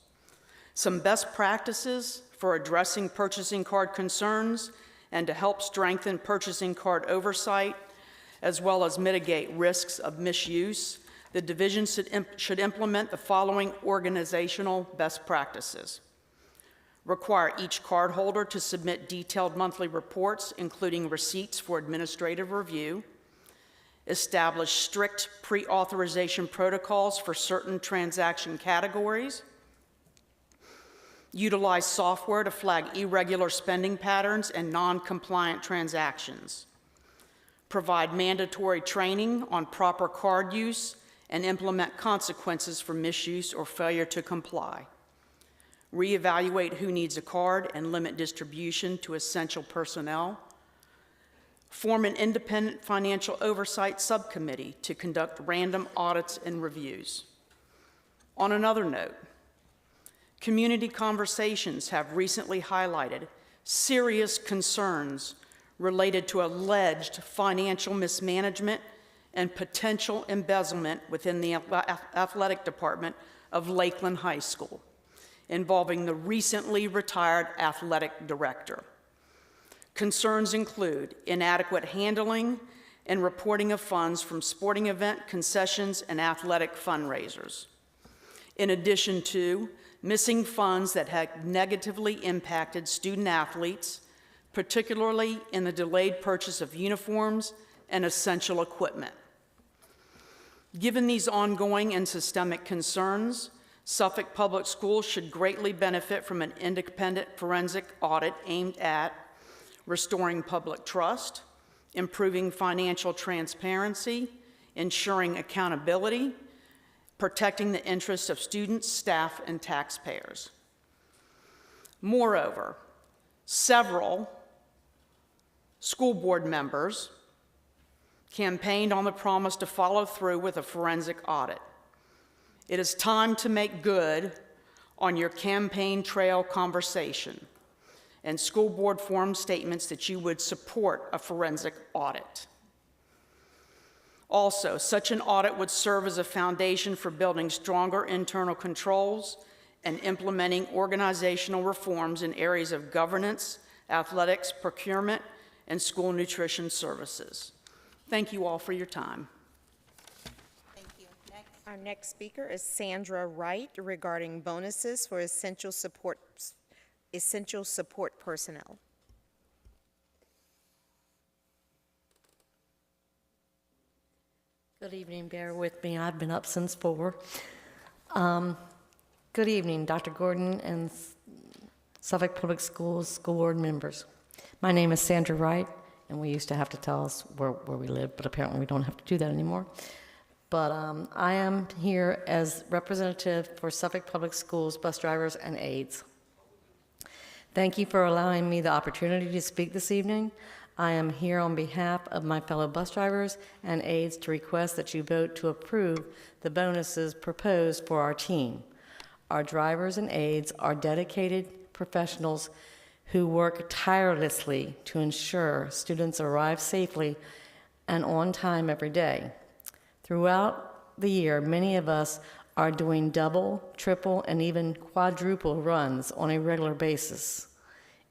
Some best practices for addressing purchasing card concerns and to help strengthen purchasing card oversight, as well as mitigate risks of misuse, the division should implement the following organizational best practices. Require each cardholder to submit detailed monthly reports, including receipts for administrative review. Establish strict pre-authorization protocols for certain transaction categories. Utilize software to flag irregular spending patterns and non-compliant transactions. Provide mandatory training on proper card use and implement consequences for misuse or failure to comply. Reevaluate who needs a card and limit distribution to essential personnel. Form an independent financial oversight subcommittee to conduct random audits and reviews. On another note, community conversations have recently highlighted serious concerns related to alleged financial mismanagement and potential embezzlement within the athletic department of Lakeland High School, involving the recently retired athletic director. Concerns include inadequate handling and reporting of funds from sporting event concessions and athletic fundraisers, in addition to missing funds that had negatively impacted student athletes, particularly in the delayed purchase of uniforms and essential equipment. Given these ongoing and systemic concerns, Suffolk Public Schools should greatly benefit from an independent forensic audit aimed at restoring public trust, improving financial transparency, ensuring accountability, protecting the interests of students, staff, and taxpayers. Moreover, several school board members campaigned on the promise to follow through with a forensic audit. It is time to make good on your campaign trail conversation and school board forum statements that you would support a forensic audit. Also, such an audit would serve as a foundation for building stronger internal controls and implementing organizational reforms in areas of governance, athletics, procurement, and school nutrition services. Thank you all for your time. Thank you. Our next speaker is Sandra Wright regarding bonuses for essential support personnel. Good evening. Bear with me. I've been up since 4. Good evening, Dr. Gordon and Suffolk Public Schools school board members. My name is Sandra Wright, and we used to have to tell us where we live, but apparently we don't have to do that anymore. But I am here as representative for Suffolk Public Schools bus drivers and aides. Thank you for allowing me the opportunity to speak this evening. I am here on behalf of my fellow bus drivers and aides to request that you vote to approve the bonuses proposed for our team. Our drivers and aides are dedicated professionals who work tirelessly to ensure students arrive safely and on time every day. Throughout the year, many of us are doing double, triple, and even quadruple runs on a regular basis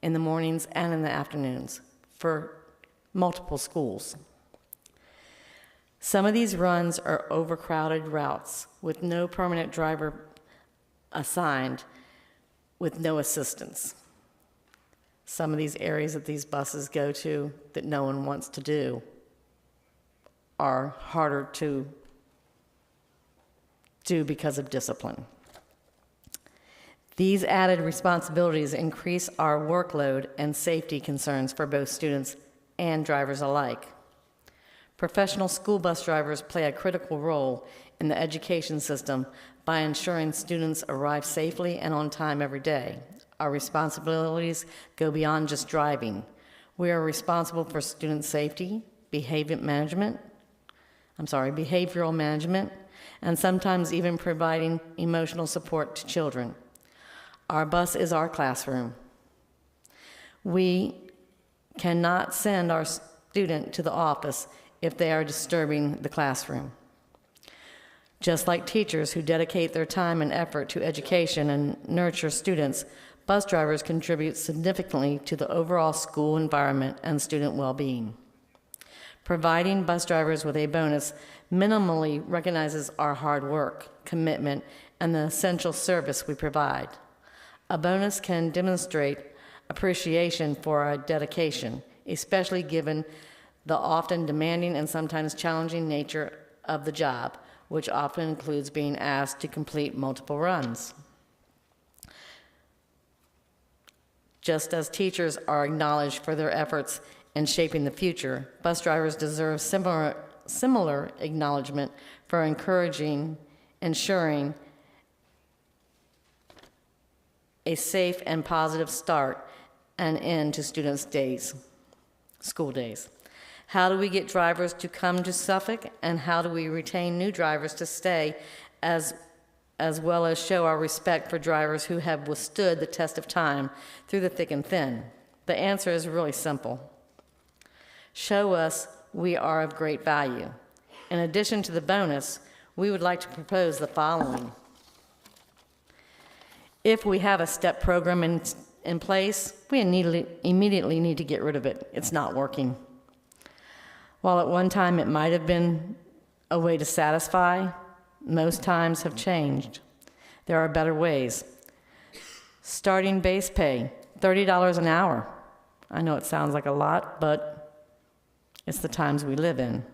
in the mornings and in the afternoons for multiple schools. Some of these runs are overcrowded routes with no permanent driver assigned with no assistance. Some of these areas that these buses go to that no one wants to do are harder to do because of discipline. These added responsibilities increase our workload and safety concerns for both students and drivers alike. Professional school bus drivers play a critical role in the education system by ensuring students arrive safely and on time every day. Our responsibilities go beyond just driving. We are responsible for student safety, behavioral management, and sometimes even providing emotional support to children. Our bus is our classroom. We cannot send our student to the office if they are disturbing the classroom. Just like teachers who dedicate their time and effort to education and nurture students, bus drivers contribute significantly to the overall school environment and student well-being. Providing bus drivers with a bonus minimally recognizes our hard work, commitment, and the essential service we provide. A bonus can demonstrate appreciation for our dedication, especially given the often demanding and sometimes challenging nature of the job, which often includes being asked to complete multiple runs. Just as teachers are acknowledged for their efforts in shaping the future, bus drivers deserve similar acknowledgement for ensuring a safe and positive start and end to students' days, school days. How do we get drivers to come to Suffolk, and how do we retain new drivers to stay, as well as show our respect for drivers who have withstood the test of time through the thick and thin? The answer is really simple. Show us we are of great value. In addition to the bonus, we would like to propose the following. If we have a STEP program in place, we immediately need to get rid of it. It's not working. While at one time it might have been a way to satisfy, most times have changed. There are better ways. Starting base pay, $30 an hour. I know it sounds like a lot, but it's the times we live in.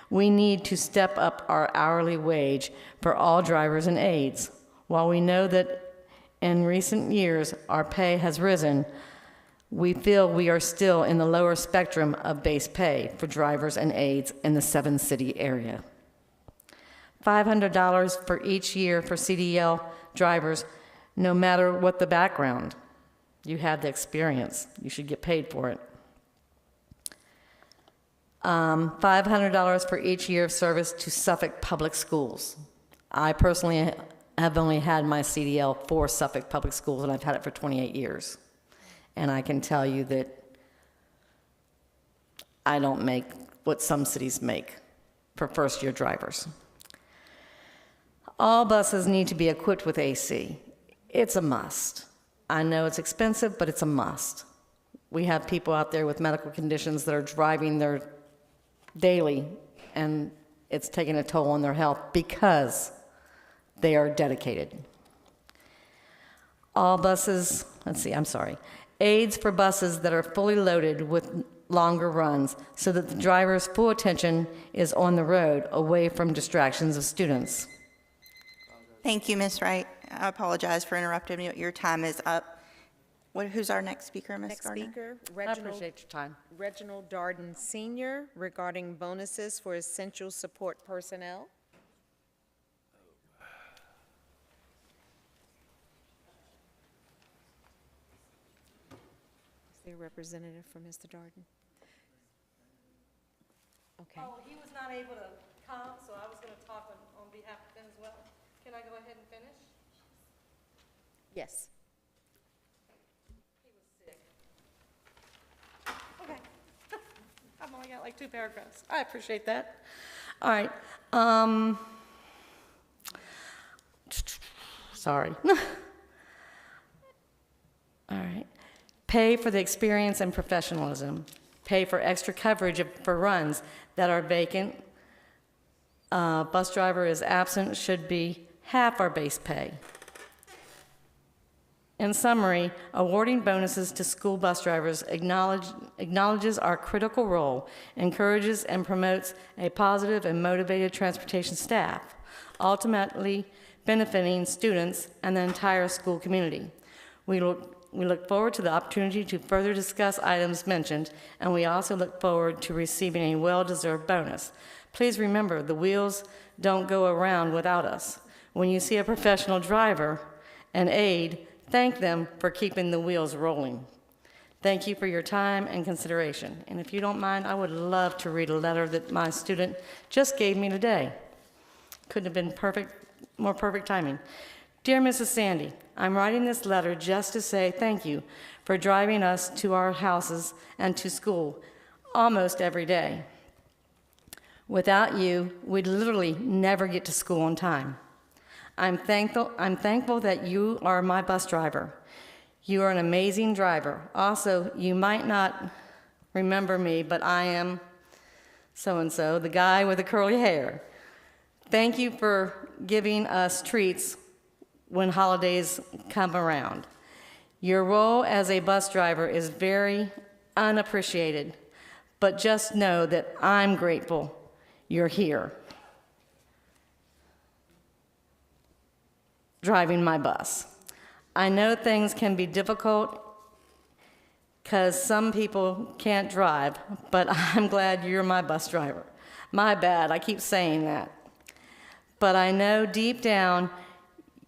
We need to step up our hourly wage for all drivers and aides. While we know that in recent years our pay has risen, we feel we are still in the lower spectrum of base pay for drivers and aides in the 7-city area. $500 for each year for CDL drivers, no matter what the background. You have the experience. You should get paid for it. $500 for each year of service to Suffolk Public Schools. I personally have only had my CDL for Suffolk Public Schools, and I've had it for 28 years. And I can tell you that I don't make what some cities make for first-year drivers. All buses need to be equipped with AC. It's a must. I know it's expensive, but it's a must. We have people out there with medical conditions that are driving their daily, and it's taking a toll on their health because they are dedicated. All buses, aids for buses that are fully loaded with longer runs so that the driver's full attention is on the road, away from distractions of students. Thank you, Ms. Wright. I apologize for interrupting you. Your time is up. Who's our next speaker, Ms. Next Gardner? speaker, I appreciate your time. Reginald Darden Sr. regarding bonuses for essential support personnel. Is there a representative for Mr. Darden? Okay. Oh, he was not able to come, so I was going to talk on behalf of him as well. Can I go ahead and finish? Yes. He was sick. Okay. I've only got like 2 paragraphs. I appreciate that. All right. Sorry. All right. Pay for the experience and professionalism. Pay for extra coverage for runs that are vacant. Bus driver is absent should be half our base pay. In summary, awarding bonuses to school bus drivers acknowledges our critical role, encourages and promotes a positive and motivated transportation staff, ultimately benefiting students and the entire school community. We look forward to the opportunity to further discuss items mentioned, and we also look forward to receiving a well-deserved bonus. Please remember, the wheels don't go around without us. When you see a professional driver, an aide, thank them for keeping the wheels rolling. Thank you for your time and consideration. And if you don't mind, I would love to read a letter that my student just gave me today. Couldn't have been more perfect timing. Dear Mrs. Sandy, I'm writing this letter just to say thank you for driving us to our houses and to school almost every day. Without you, we'd literally never get to school on time. I'm thankful that you are my bus driver. You are an amazing driver. Also, you might not remember me, but I am so-and-so, the guy with the curly hair. Thank you for giving us treats when holidays come around. Your role as a bus driver is very unappreciated, but just know that I'm grateful you're here, driving my bus. I know things can be difficult because some people can't drive, but I'm glad you're my bus driver. My bad, I keep saying that. But I know deep down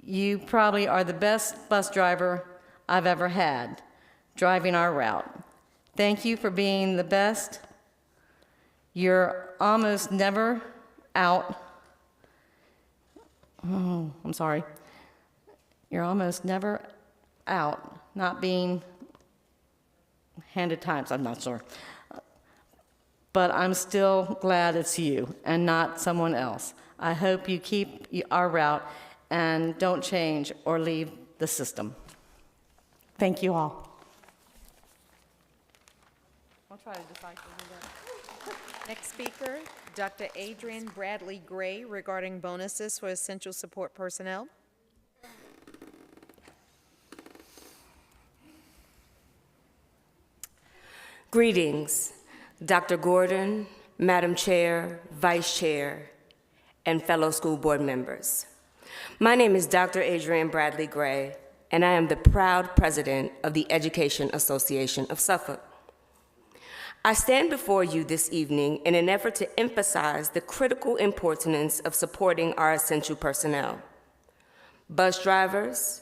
you probably are the best bus driver I've ever had, driving our route. Thank you for being the best. You're almost never out. Oh, I'm sorry. You're almost never out, not being handed times, I'm not sure. But I'm still glad it's you and not someone else. I hope you keep our route and don't change or leave the system. Thank you all. I'll try to decipher that. Next speaker, Dr. Adrian Bradley Gray regarding bonuses for essential support personnel. Greetings, Dr. Gordon, Madam Chair, Vice Chair, and fellow school board members. My name is Dr. Adrienne Bradley Gray, and I am the proud president of the Education Association of Suffolk. I stand before you this evening in an effort to emphasize the critical importance of supporting our essential personnel. Bus drivers,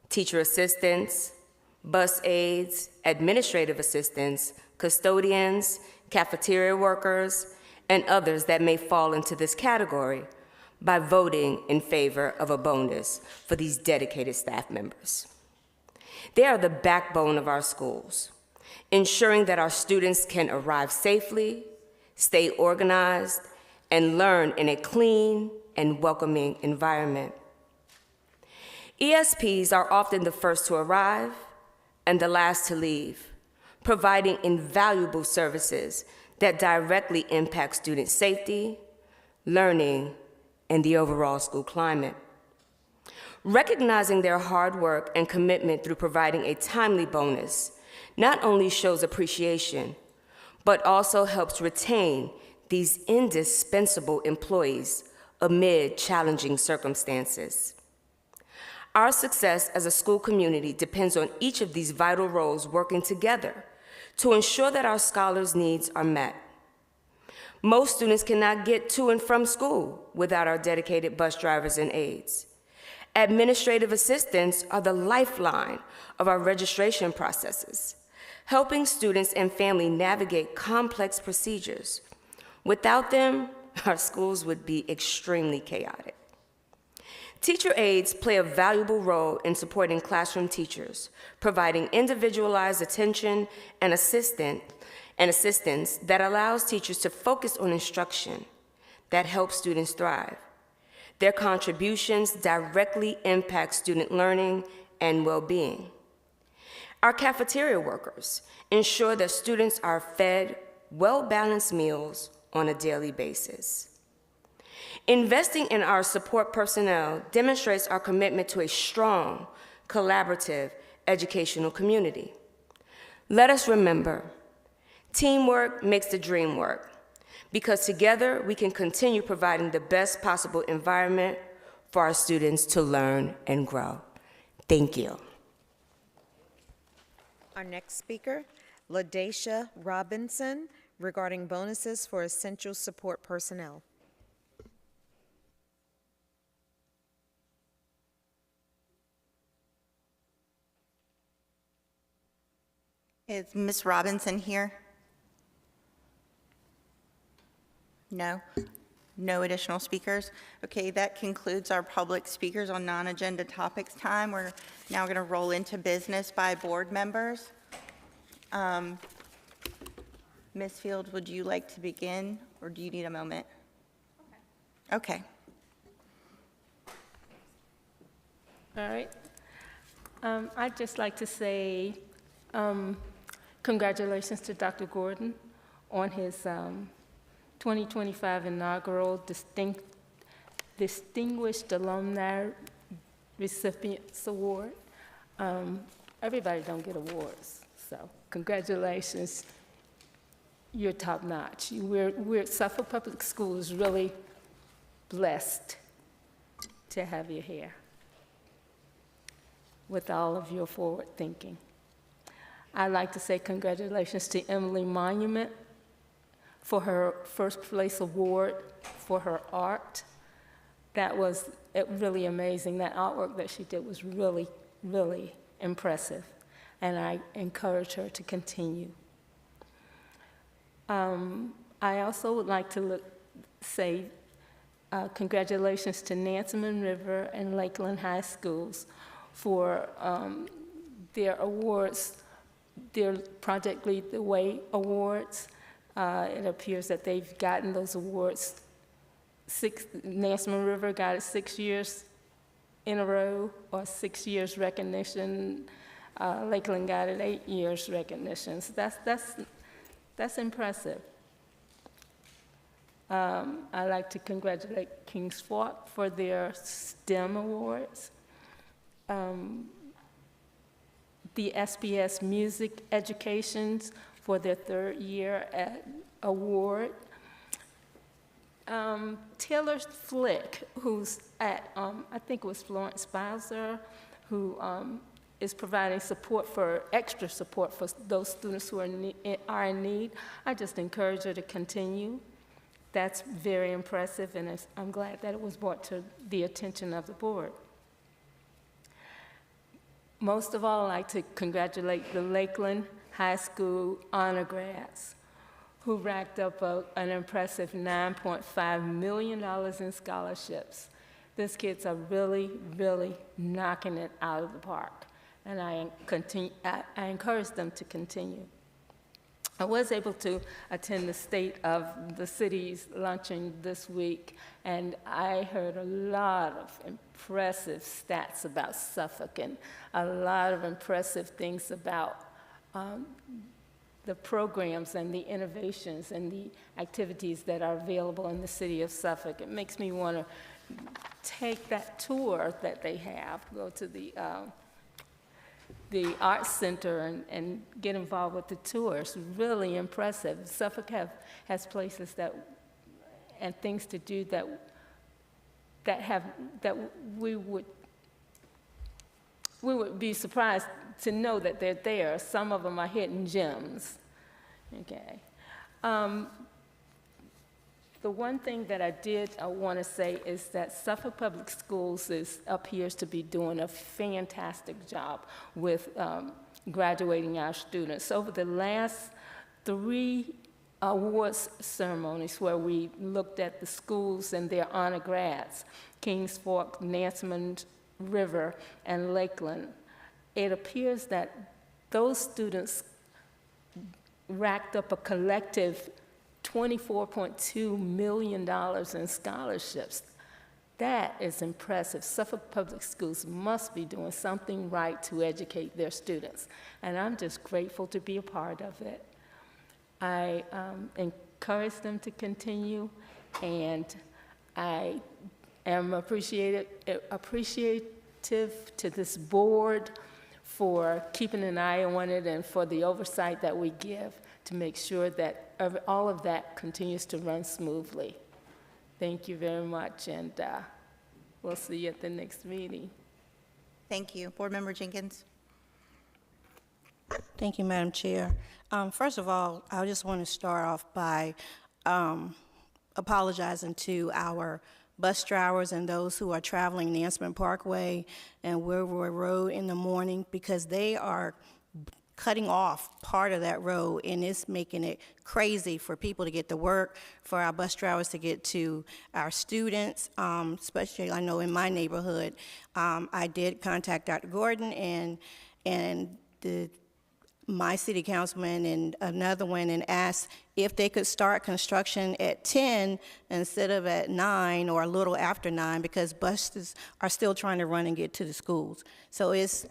teacher assistants, bus aides, administrative assistants, custodians, cafeteria workers, and others that may fall into this category by voting in favor of a bonus for these dedicated staff members. They are the backbone of our schools, ensuring that our students can arrive safely, stay organized, and learn in a clean and welcoming environment. ESPs are often the first to arrive and the last to leave, providing invaluable services that directly impact student safety, learning, and the overall school climate. Recognizing their hard work and commitment through providing a timely bonus not only shows appreciation, but also helps retain these indispensable employees amid challenging circumstances. Our success as a school community depends on each of these vital roles working together to ensure that our scholars' needs are met. Most students cannot get to and from school without our dedicated bus drivers and aides. Administrative assistants are the lifeline of our registration processes, helping students and family navigate complex procedures. Without them, our schools would be extremely chaotic. Teacher aides play a valuable role in supporting classroom teachers, providing individualized attention and assistance that allows teachers to focus on instruction that helps students thrive. Their contributions directly impact student learning and well-being. Our cafeteria workers ensure that students are fed well-balanced meals on a daily basis. Investing in our support personnel demonstrates our commitment to a strong, collaborative educational community. Let us remember, teamwork makes the dream work, because together we can continue providing the best possible environment for our students to learn and grow. Thank you. Our next speaker, LaDacia Robinson, regarding bonuses for essential support personnel. Is Ms. Robinson here? No? No additional speakers? Okay, that concludes our public speakers on non-agenda topics time. We're now going to roll into business by board members. Ms. Fields, would you like to begin, or do you need a moment? Okay. All right. I'd just like to say congratulations to Dr. Gordon on his 2025 inaugural Distinguished Alumni Recipients Award. Everybody don't get awards, so congratulations. You're top notch. We're Suffolk Public Schools really blessed to have you here with all of your forward thinking. I'd like to say congratulations to Emily Monument for her first place award for her art. That was really amazing. That artwork that she did was really, really impressive, and I encourage her to continue. I also would like to say congratulations to Nansemond River and Lakeland High Schools for their awards, their Project Lead the Way awards. It appears that they've gotten those awards. Nansemond River got it 6 years in a row, or 6 years recognition. Lakeland got it 8 years recognition. So that's impressive. I'd like to congratulate Kings Fork for their STEM awards. The SPS Music Educations for their third year award. Taylor Flick, who's at, I think it was Florence Bowser, who is providing extra support for those students who are in need. I just encourage her to continue. That's very impressive, and I'm glad that it was brought to the attention of the board. Most of all, I'd like to congratulate the Lakeland High School honor grads, who racked up an impressive $9.5 million in scholarships. These kids are really, really knocking it out of the park, and I encourage them to continue. I was able to attend the State of the City's luncheon this week, and I heard a lot of impressive stats about Suffolk and a lot of impressive things about the programs and the innovations and the activities that are available in the city of Suffolk. It makes me want to take that tour that they have, go to the Arts Center and get involved with the tours. Really impressive. Suffolk has places and things to do that we would be surprised to know that they're there. Some of them are hidden gems. Okay. The one thing that I want to say is that Suffolk Public Schools appears to be doing a fantastic job with graduating our students. Over the last 3 awards ceremonies where we looked at the schools and their honor grads, Kings Fork, Nansemond River, and Lakeland, it appears that those students racked up a collective $24.2 million in scholarships. That is impressive. Suffolk Public Schools must be doing something right to educate their students, and I'm just grateful to be a part of it. I encourage them to continue, and I am appreciative to this board for keeping an eye on it and for the oversight that we give to make sure that all of that continues to run smoothly. Thank you very much, and we'll see you at the next meeting. Thank you. Board Member Jenkins. Thank you, Madam Chair. First of all, I just want to start off by apologizing to our bus drivers and those who are traveling Nansemond Parkway and Wilbur Road in the morning, because they are cutting off part of that road, and it's making it crazy for people to get to work, for our bus drivers to get to our students, especially I know in my neighborhood. I did contact Dr. Gordon and my city councilman and another one, and asked if they could start construction at 10 instead of at 9 or a little after 9, because buses are still trying to run and get to the schools. So it's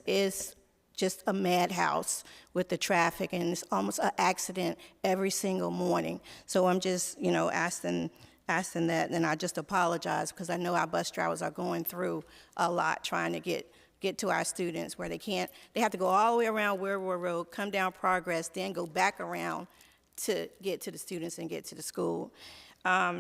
just a madhouse with the traffic, and it's almost an accident every single morning. So I'm just, asking that, and I just apologize, because I know our bus drivers are going through a lot trying to get to our students, where they have to go all the way around Wilbur Road, come down Progress, then go back around to get to the students and get to the school.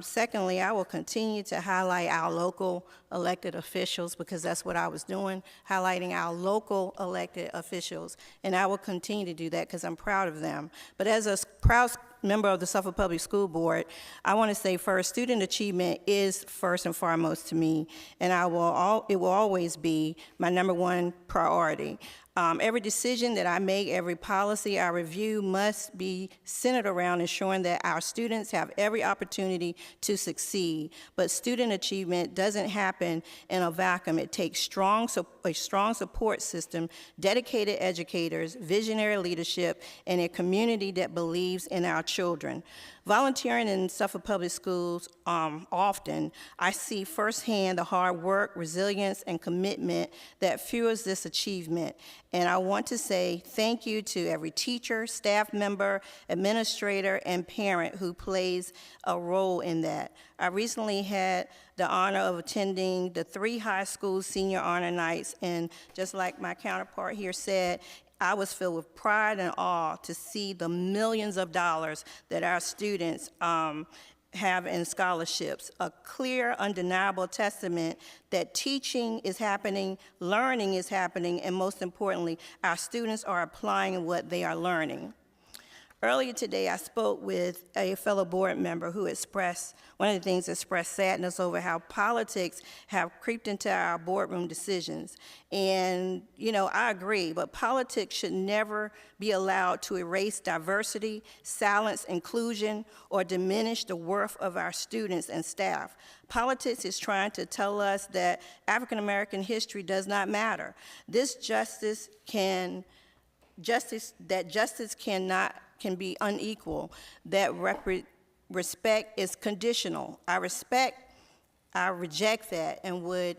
Secondly, I will continue to highlight our local elected officials, because that's what I was doing, highlighting our local elected officials, and I will continue to do that because I'm proud of them. But as a proud member of the Suffolk Public School Board, I want to say first, student achievement is first and foremost to me, and it will always be my #1 priority. Every decision that I make, every policy I review must be centered around ensuring that our students have every opportunity to succeed. But student achievement doesn't happen in a vacuum. It takes a strong support system, dedicated educators, visionary leadership, and a community that believes in our children. Volunteering in Suffolk Public Schools, often, I see firsthand the hard work, resilience, and commitment that fuels this achievement. And I want to say thank you to every teacher, staff member, administrator, and parent who plays a role in that. I recently had the honor of attending the 3 high school senior honor nights, and just like my counterpart here said, I was filled with pride and awe to see the millions of dollars that our students have in scholarships, a clear, undeniable testament that teaching is happening, learning is happening, and most importantly, our students are applying what they are learning. Earlier today, I spoke with a fellow board member who expressed, one of the things expressed sadness over how politics have creeped into our boardroom decisions. And, you know, I agree, but politics should never be allowed to erase diversity, silence inclusion, or diminish the worth of our students and staff. Politics is trying to tell us that African American history does not matter. Justice can be unequal, that respect is conditional. I reject that, and would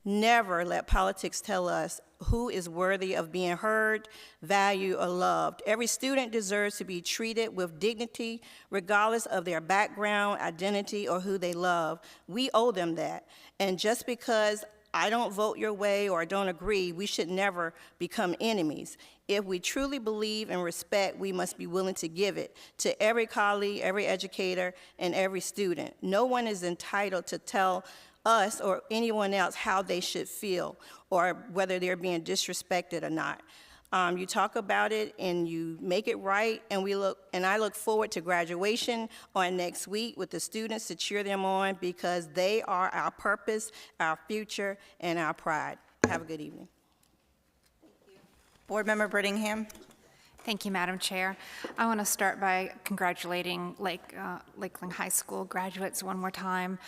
never let politics tell us who is worthy of being heard, valued, or loved. Every student deserves to be treated with dignity, regardless of their background, identity, or who they love. We owe them that. And just because I don't vote your way or I don't agree, we should never become enemies. If we truly believe in respect, we must be willing to give it to every colleague, every educator, and every student. No one is entitled to tell us or anyone else how they should feel or whether they're being disrespected or not. You talk about it and you make it right, and I look forward to graduation on next week with the students to cheer them on, because they are our purpose, our future, and our pride. Have a good evening. Board Member Brittingham. Thank you, Madam Chair. I want to start by congratulating Lakeland High School graduates one more time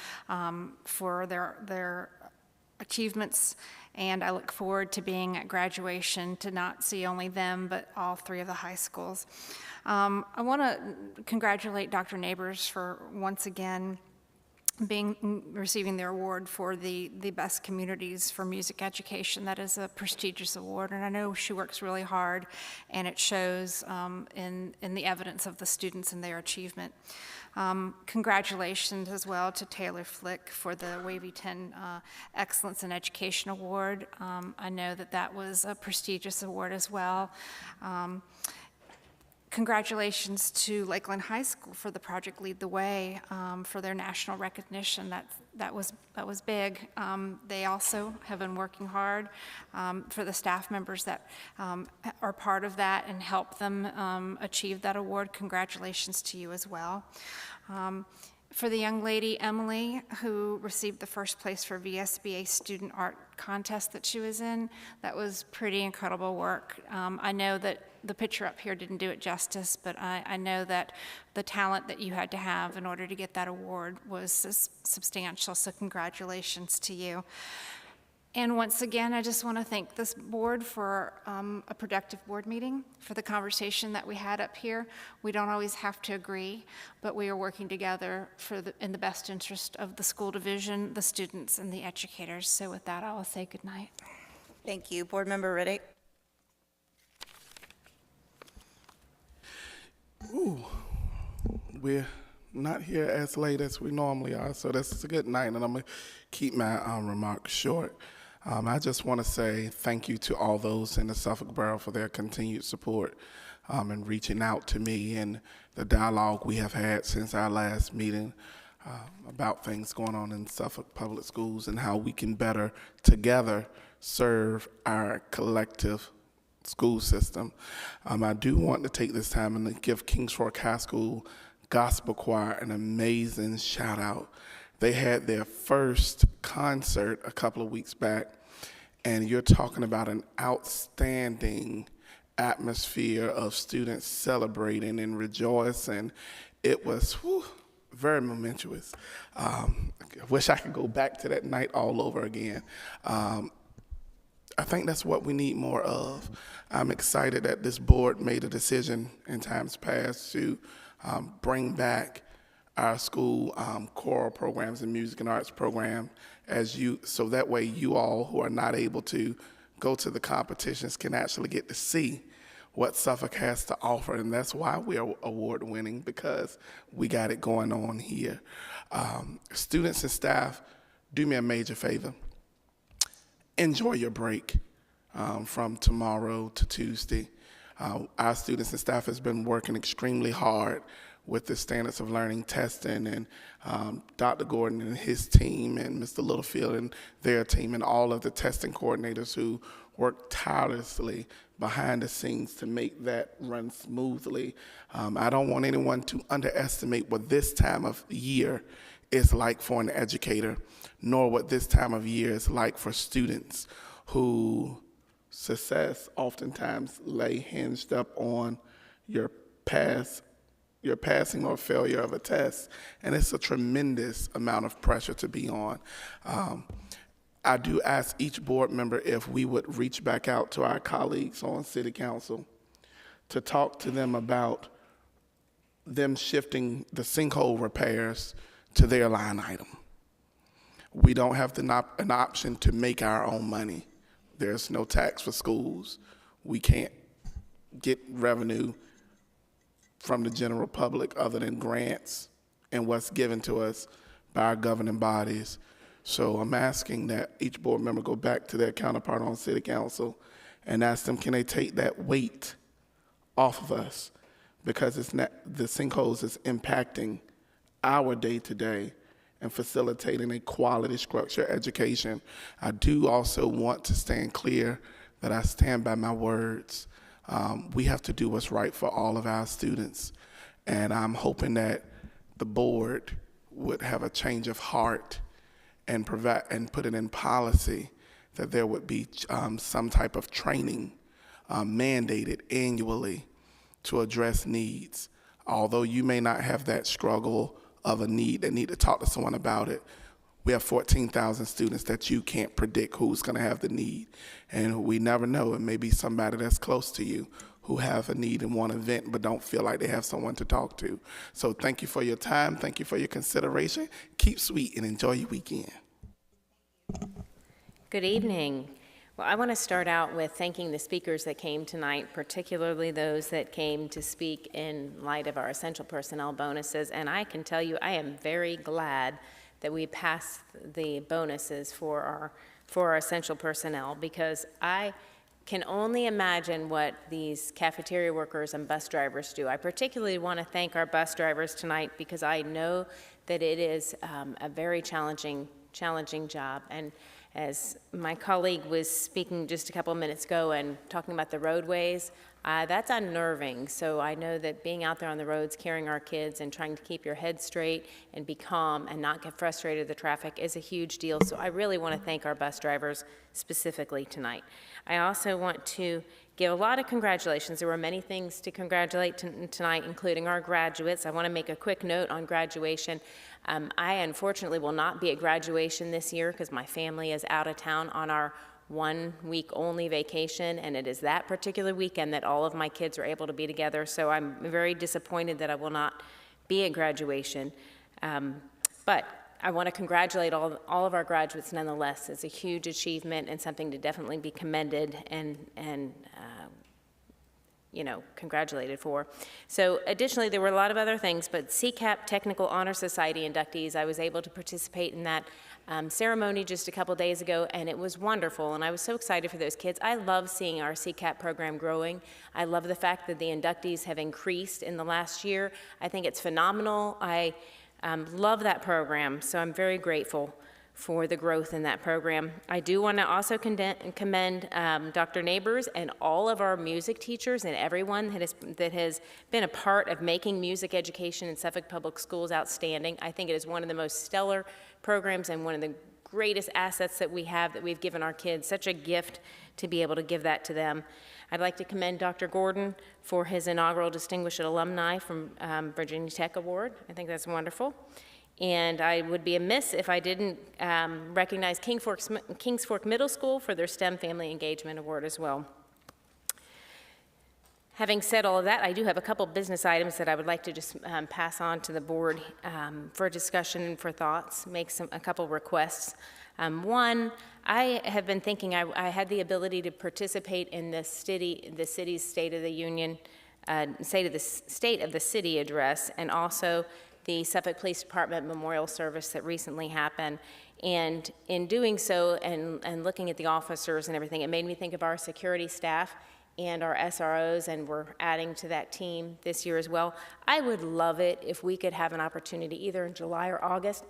for their achievements, and I look forward to being at graduation to not see only them, but all three of the high schools. I want to congratulate Dr. Neighbors for once again receiving their award for the best communities for music education. That is a prestigious award, and I know she works really hard, and it shows in the evidence of the students and their achievement. Congratulations as well to Taylor Flick for the Wavy 10 Excellence in Education Award. I know that was a prestigious award as well. Congratulations to Lakeland High School for the Project Lead the Way, for their national recognition. That was big. They also have been working hard for the staff members that are part of that and help them achieve that award. Congratulations to you as well. For the young lady, Emily, who received the first place for VSBA Student Art Contest that she was in, that was pretty incredible work. I know that the picture up here didn't do it justice, but I know that the talent that you had to have in order to get that award was substantial, so congratulations to you. And once again, I just want to thank this board for a productive board meeting, for the conversation that we had up here. We don't always have to agree, but we are working together in the best interest of the school division, the students, and the educators. So with that, I will say good night. Thank you. Board Member Riddick. Ooh, we're not here as late as we normally are, so that's a good night, and I'm going to keep my remarks short. I just want to say thank you to all those in the Suffolk Borough for their continued support and reaching out to me, and the dialogue we have had since our last meeting about things going on in Suffolk Public Schools and how we can better together serve our collective school system. I do want to take this time and give Kings Fork High School Gospel Choir an amazing shout out. They had their first concert a couple of weeks back, and you're talking about an outstanding atmosphere of students celebrating and rejoicing. It was very momentous. I wish I could go back to that night all over again. I think that's what we need more of. I'm excited that this board made a decision in times past to bring back our school choral programs and music and arts program so that way you all who are not able to go to the competitions can actually get to see what Suffolk has to offer, and that's why we are award winning, because we got it going on here. Students and staff, do me a major favor. Enjoy your break from tomorrow to Tuesday. Our students and staff has been working extremely hard with the standards of learning testing, and Dr. Gordon and his team and Mr. Littlefield and their team and all of the testing coordinators who work tirelessly behind the scenes to make that run smoothly. I don't want anyone to underestimate what this time of year is like for an educator, nor what this time of year is like for students who success oftentimes lay hinged up on your passing or failure of a test, and it's a tremendous amount of pressure to be on. I do ask each board member if we would reach back out to our colleagues on City Council to talk to them about them shifting the sinkhole repairs to their line item. We don't have an option to make our own money. There's no tax for schools. We can't get revenue from the general public other than grants and what's given to us by our governing bodies. So I'm asking that each board member go back to their counterpart on City Council and ask them, can they take that weight off of us? Because it's not, the sinkholes is impacting our day-to-day and facilitating a quality structure education. I do also want to stand clear that I stand by my words. We have to do what's right for all of our students. And I'm hoping that the board would have a change of heart and provide and put it in policy that there would be some type of training mandated annually to address needs. Although you may not have that struggle of a need and need to talk to someone about it, we have 14,000 students that you can't predict who's going to have the need. And we never know. It may be somebody that's close to you who have a need and want to vent but don't feel like they have someone to talk to. So thank you for your time. Thank you for your consideration. Keep sweet and enjoy your weekend. Good evening. Well, I want to start out with thanking the speakers that came tonight, particularly those that came to speak in light of our essential personnel bonuses. And I can tell you, I am very glad that we passed the bonuses for our essential personnel, because I can only imagine what these cafeteria workers and bus drivers do. I particularly want to thank our bus drivers tonight because I know that it is a very challenging job. And as my colleague was speaking just a couple of minutes ago and talking about the roadways, that's unnerving. So I know that being out there on the roads, carrying our kids and trying to keep your head straight and be calm and not get frustrated with the traffic is a huge deal. So I really want to thank our bus drivers specifically tonight. I also want to give a lot of congratulations. There were many things to congratulate tonight, including our graduates. I want to make a quick note on graduation. I unfortunately will not be at graduation this year because my family is out of town on our 1 week only vacation, and it is that particular weekend that all of my kids are able to be together. So I'm very disappointed that I will not be at graduation. But I want to congratulate all of our graduates nonetheless. It's a huge achievement and something to definitely be commended and congratulated for. So additionally, there were a lot of other things, but CCAP Technical Honor Society inductees, I was able to participate in that ceremony just a couple days ago, and it was wonderful, and I was so excited for those kids. I love seeing our CCAP program growing. I love the fact that the inductees have increased in the last year. I think it's phenomenal. I love that program, so I'm very grateful for the growth in that program. I do want to also commend Dr. Neighbors and all of our music teachers and everyone that has been a part of making music education in Suffolk Public Schools outstanding. I think it is one of the most stellar programs and one of the greatest assets that we have that we've given our kids. Such a gift to be able to give that to them. I'd like to commend Dr. Gordon for his inaugural Distinguished Alumni from Virginia Tech Award. I think that's wonderful. And I would be amiss if I didn't recognize Kings Fork Middle School for their STEM Family Engagement Award as well. Having said all of that, I do have a couple business items that I would like to just pass on to the board for discussion and for thoughts, make a couple requests. One, I have been thinking I had the ability to participate in the city's State of the Union, State of the City address, and also the Suffolk Police Department memorial service that recently happened. And in doing so and looking at the officers and everything, it made me think of our security staff and our SROs, and we're adding to that team this year as well. I would love it if we could have an opportunity either in July or August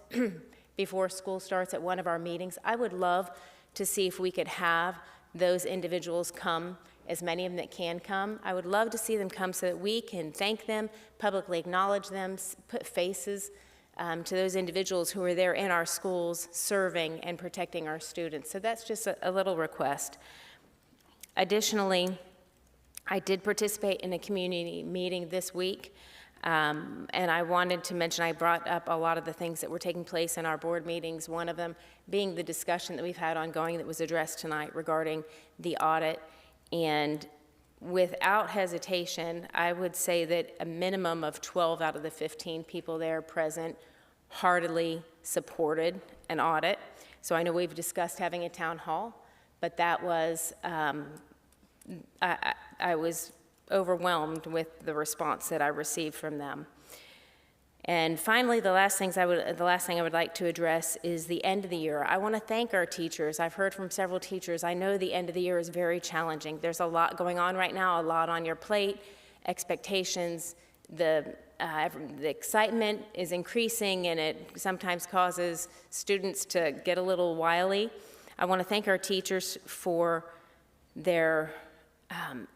before school starts at one of our meetings. I would love to see if we could have those individuals come, as many of them that can come. I would love to see them come so that we can thank them, publicly acknowledge them, put faces to those individuals who are there in our schools serving and protecting our students. So that's just a little request. Additionally, I did participate in a community meeting this week, and I wanted to mention, I brought up a lot of the things that were taking place in our board meetings, one of them being the discussion that we've had ongoing that was addressed tonight regarding the audit. And without hesitation, I would say that a minimum of 12 out of the 15 people there present heartily supported an audit. So I know we've discussed having a town hall, but that was, I was overwhelmed with the response that I received from them. And finally, the last thing I would like to address is the end of the year. I want to thank our teachers. I've heard from several teachers. I know the end of the year is very challenging. There's a lot going on right now, a lot on your plate, expectations. The excitement is increasing, and it sometimes causes students to get a little wily. I want to thank our teachers for their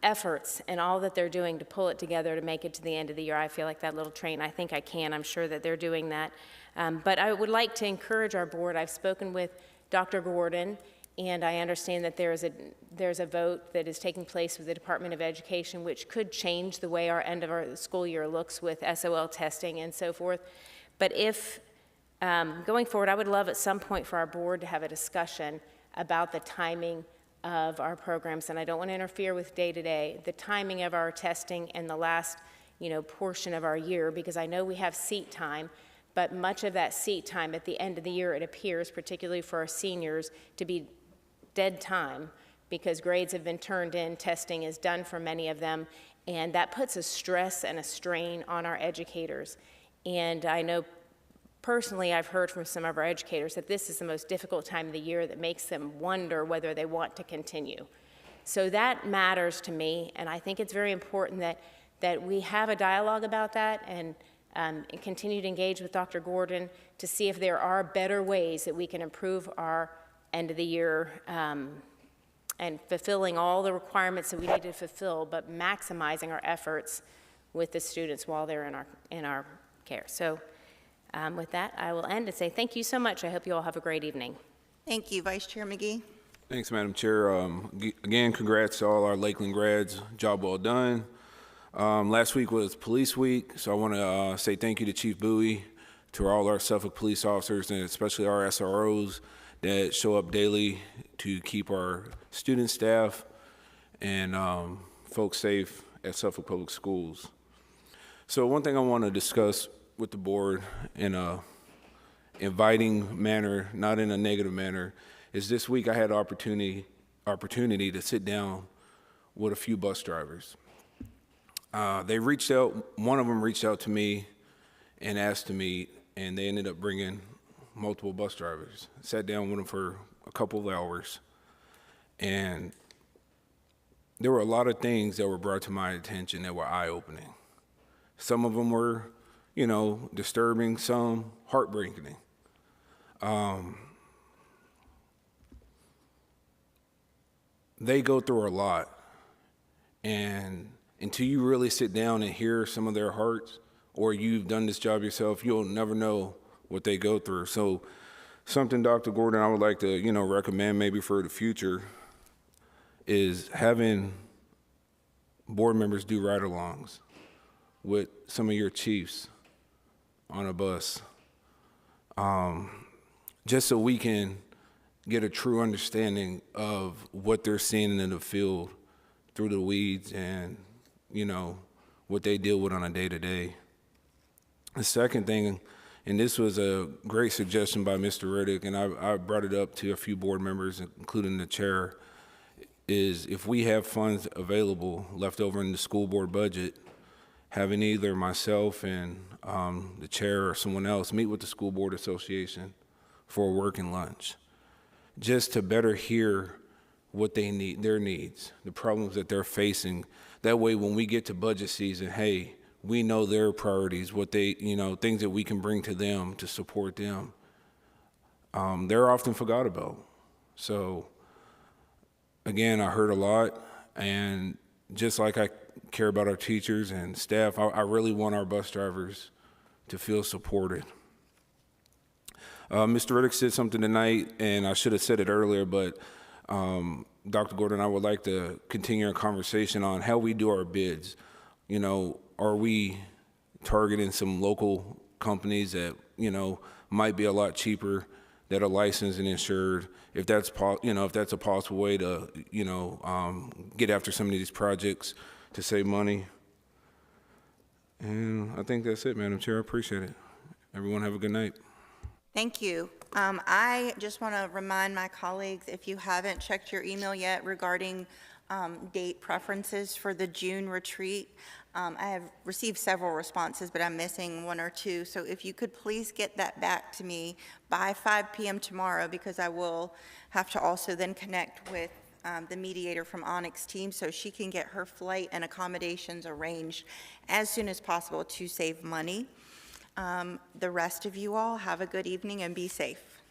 efforts and all that they're doing to pull it together to make it to the end of the year. I feel like that little train, I think I can. I'm sure that they're doing that. But I would like to encourage our board. I've spoken with Dr. Gordon, and I understand that there's a vote that is taking place with the Department of Education, which could change the way our end of our school year looks with SOL testing and so forth. But if, going forward, I would love at some point for our board to have a discussion about the timing of our programs, and I don't want to interfere with day-to-day, the timing of our testing and the last, portion of our year, because I know we have seat time, but much of that seat time at the end of the year, it appears, particularly for our seniors, to be dead time because grades have been turned in, testing is done for many of them, and that puts a stress and a strain on our educators. And I know personally, I've heard from some of our educators that this is the most difficult time of the year that makes them wonder whether they want to continue. So that matters to me, and I think it's very important that we have a dialogue about that and continue to engage with Dr. Gordon to see if there are better ways that we can improve our end of the year and fulfilling all the requirements that we need to fulfill, but maximizing our efforts with the students while they're in our care. So. With that, I will end and say thank you so much. I hope you all have a great evening. Thank you, Vice Chair McGee. Thanks, Madam Chair. Again, congrats to all our Lakeland grads. Job well done. Last week was Police Week, so I want to say thank you to Chief Bowie, to all our Suffolk police officers, and especially our SROs that show up daily to keep our student staff and folks safe at Suffolk Public Schools. So one thing I want to discuss with the board in a inviting manner, not in a negative manner, is this week I had the opportunity to sit down with a few bus drivers. They reached out, one of them reached out to me and asked to meet, and they ended up bringing multiple bus drivers. Sat down with them for a couple of hours, and there were a lot of things that were brought to my attention that were eye-opening. Some of them were disturbing, some heartbreaking. They go through a lot, and until you really sit down and hear some of their hearts, or you've done this job yourself, you'll never know what they go through. So something, Dr. Gordon, I would like to, recommend maybe for the future is having board members do ride-alongs with some of your chiefs on a bus, just so we can get a true understanding of what they're seeing in the field through the weeds and, what they deal with on a day-to-day. The second thing, and this was a great suggestion by Mr. Riddick, and I brought it up to a few board members, including the chair, is if we have funds available left over in the school board budget, having either myself and the chair or someone else meet with the School Board Association for a working lunch, just to better hear what they need, their needs, the problems that they're facing. That way, when we get to budget season, hey, we know their priorities, what they, things that we can bring to them to support them. They're often forgot about. So, again, I heard a lot, and just like I care about our teachers and staff, I really want our bus drivers to feel supported. Mr. Riddick said something tonight, and I should have said it earlier, but Dr. Gordon, I would like to continue our conversation on how we do our bids. Are we targeting some local companies that, might be a lot cheaper, that are licensed and insured? If that's, if that's a possible way to, get after some of these projects to save money. And I think that's it, Madam Chair. I appreciate it. Everyone have a good night. Thank you. I just want to remind my colleagues, if you haven't checked your email yet regarding date preferences for the June retreat, I have received several responses, but I'm missing one or two. So if you could please get that back to me by 5 p.m. tomorrow, because I will have to also then connect with the mediator from Onyx team so she can get her flight and accommodations arranged as soon as possible to save money. The rest of you all, have a good evening and be safe.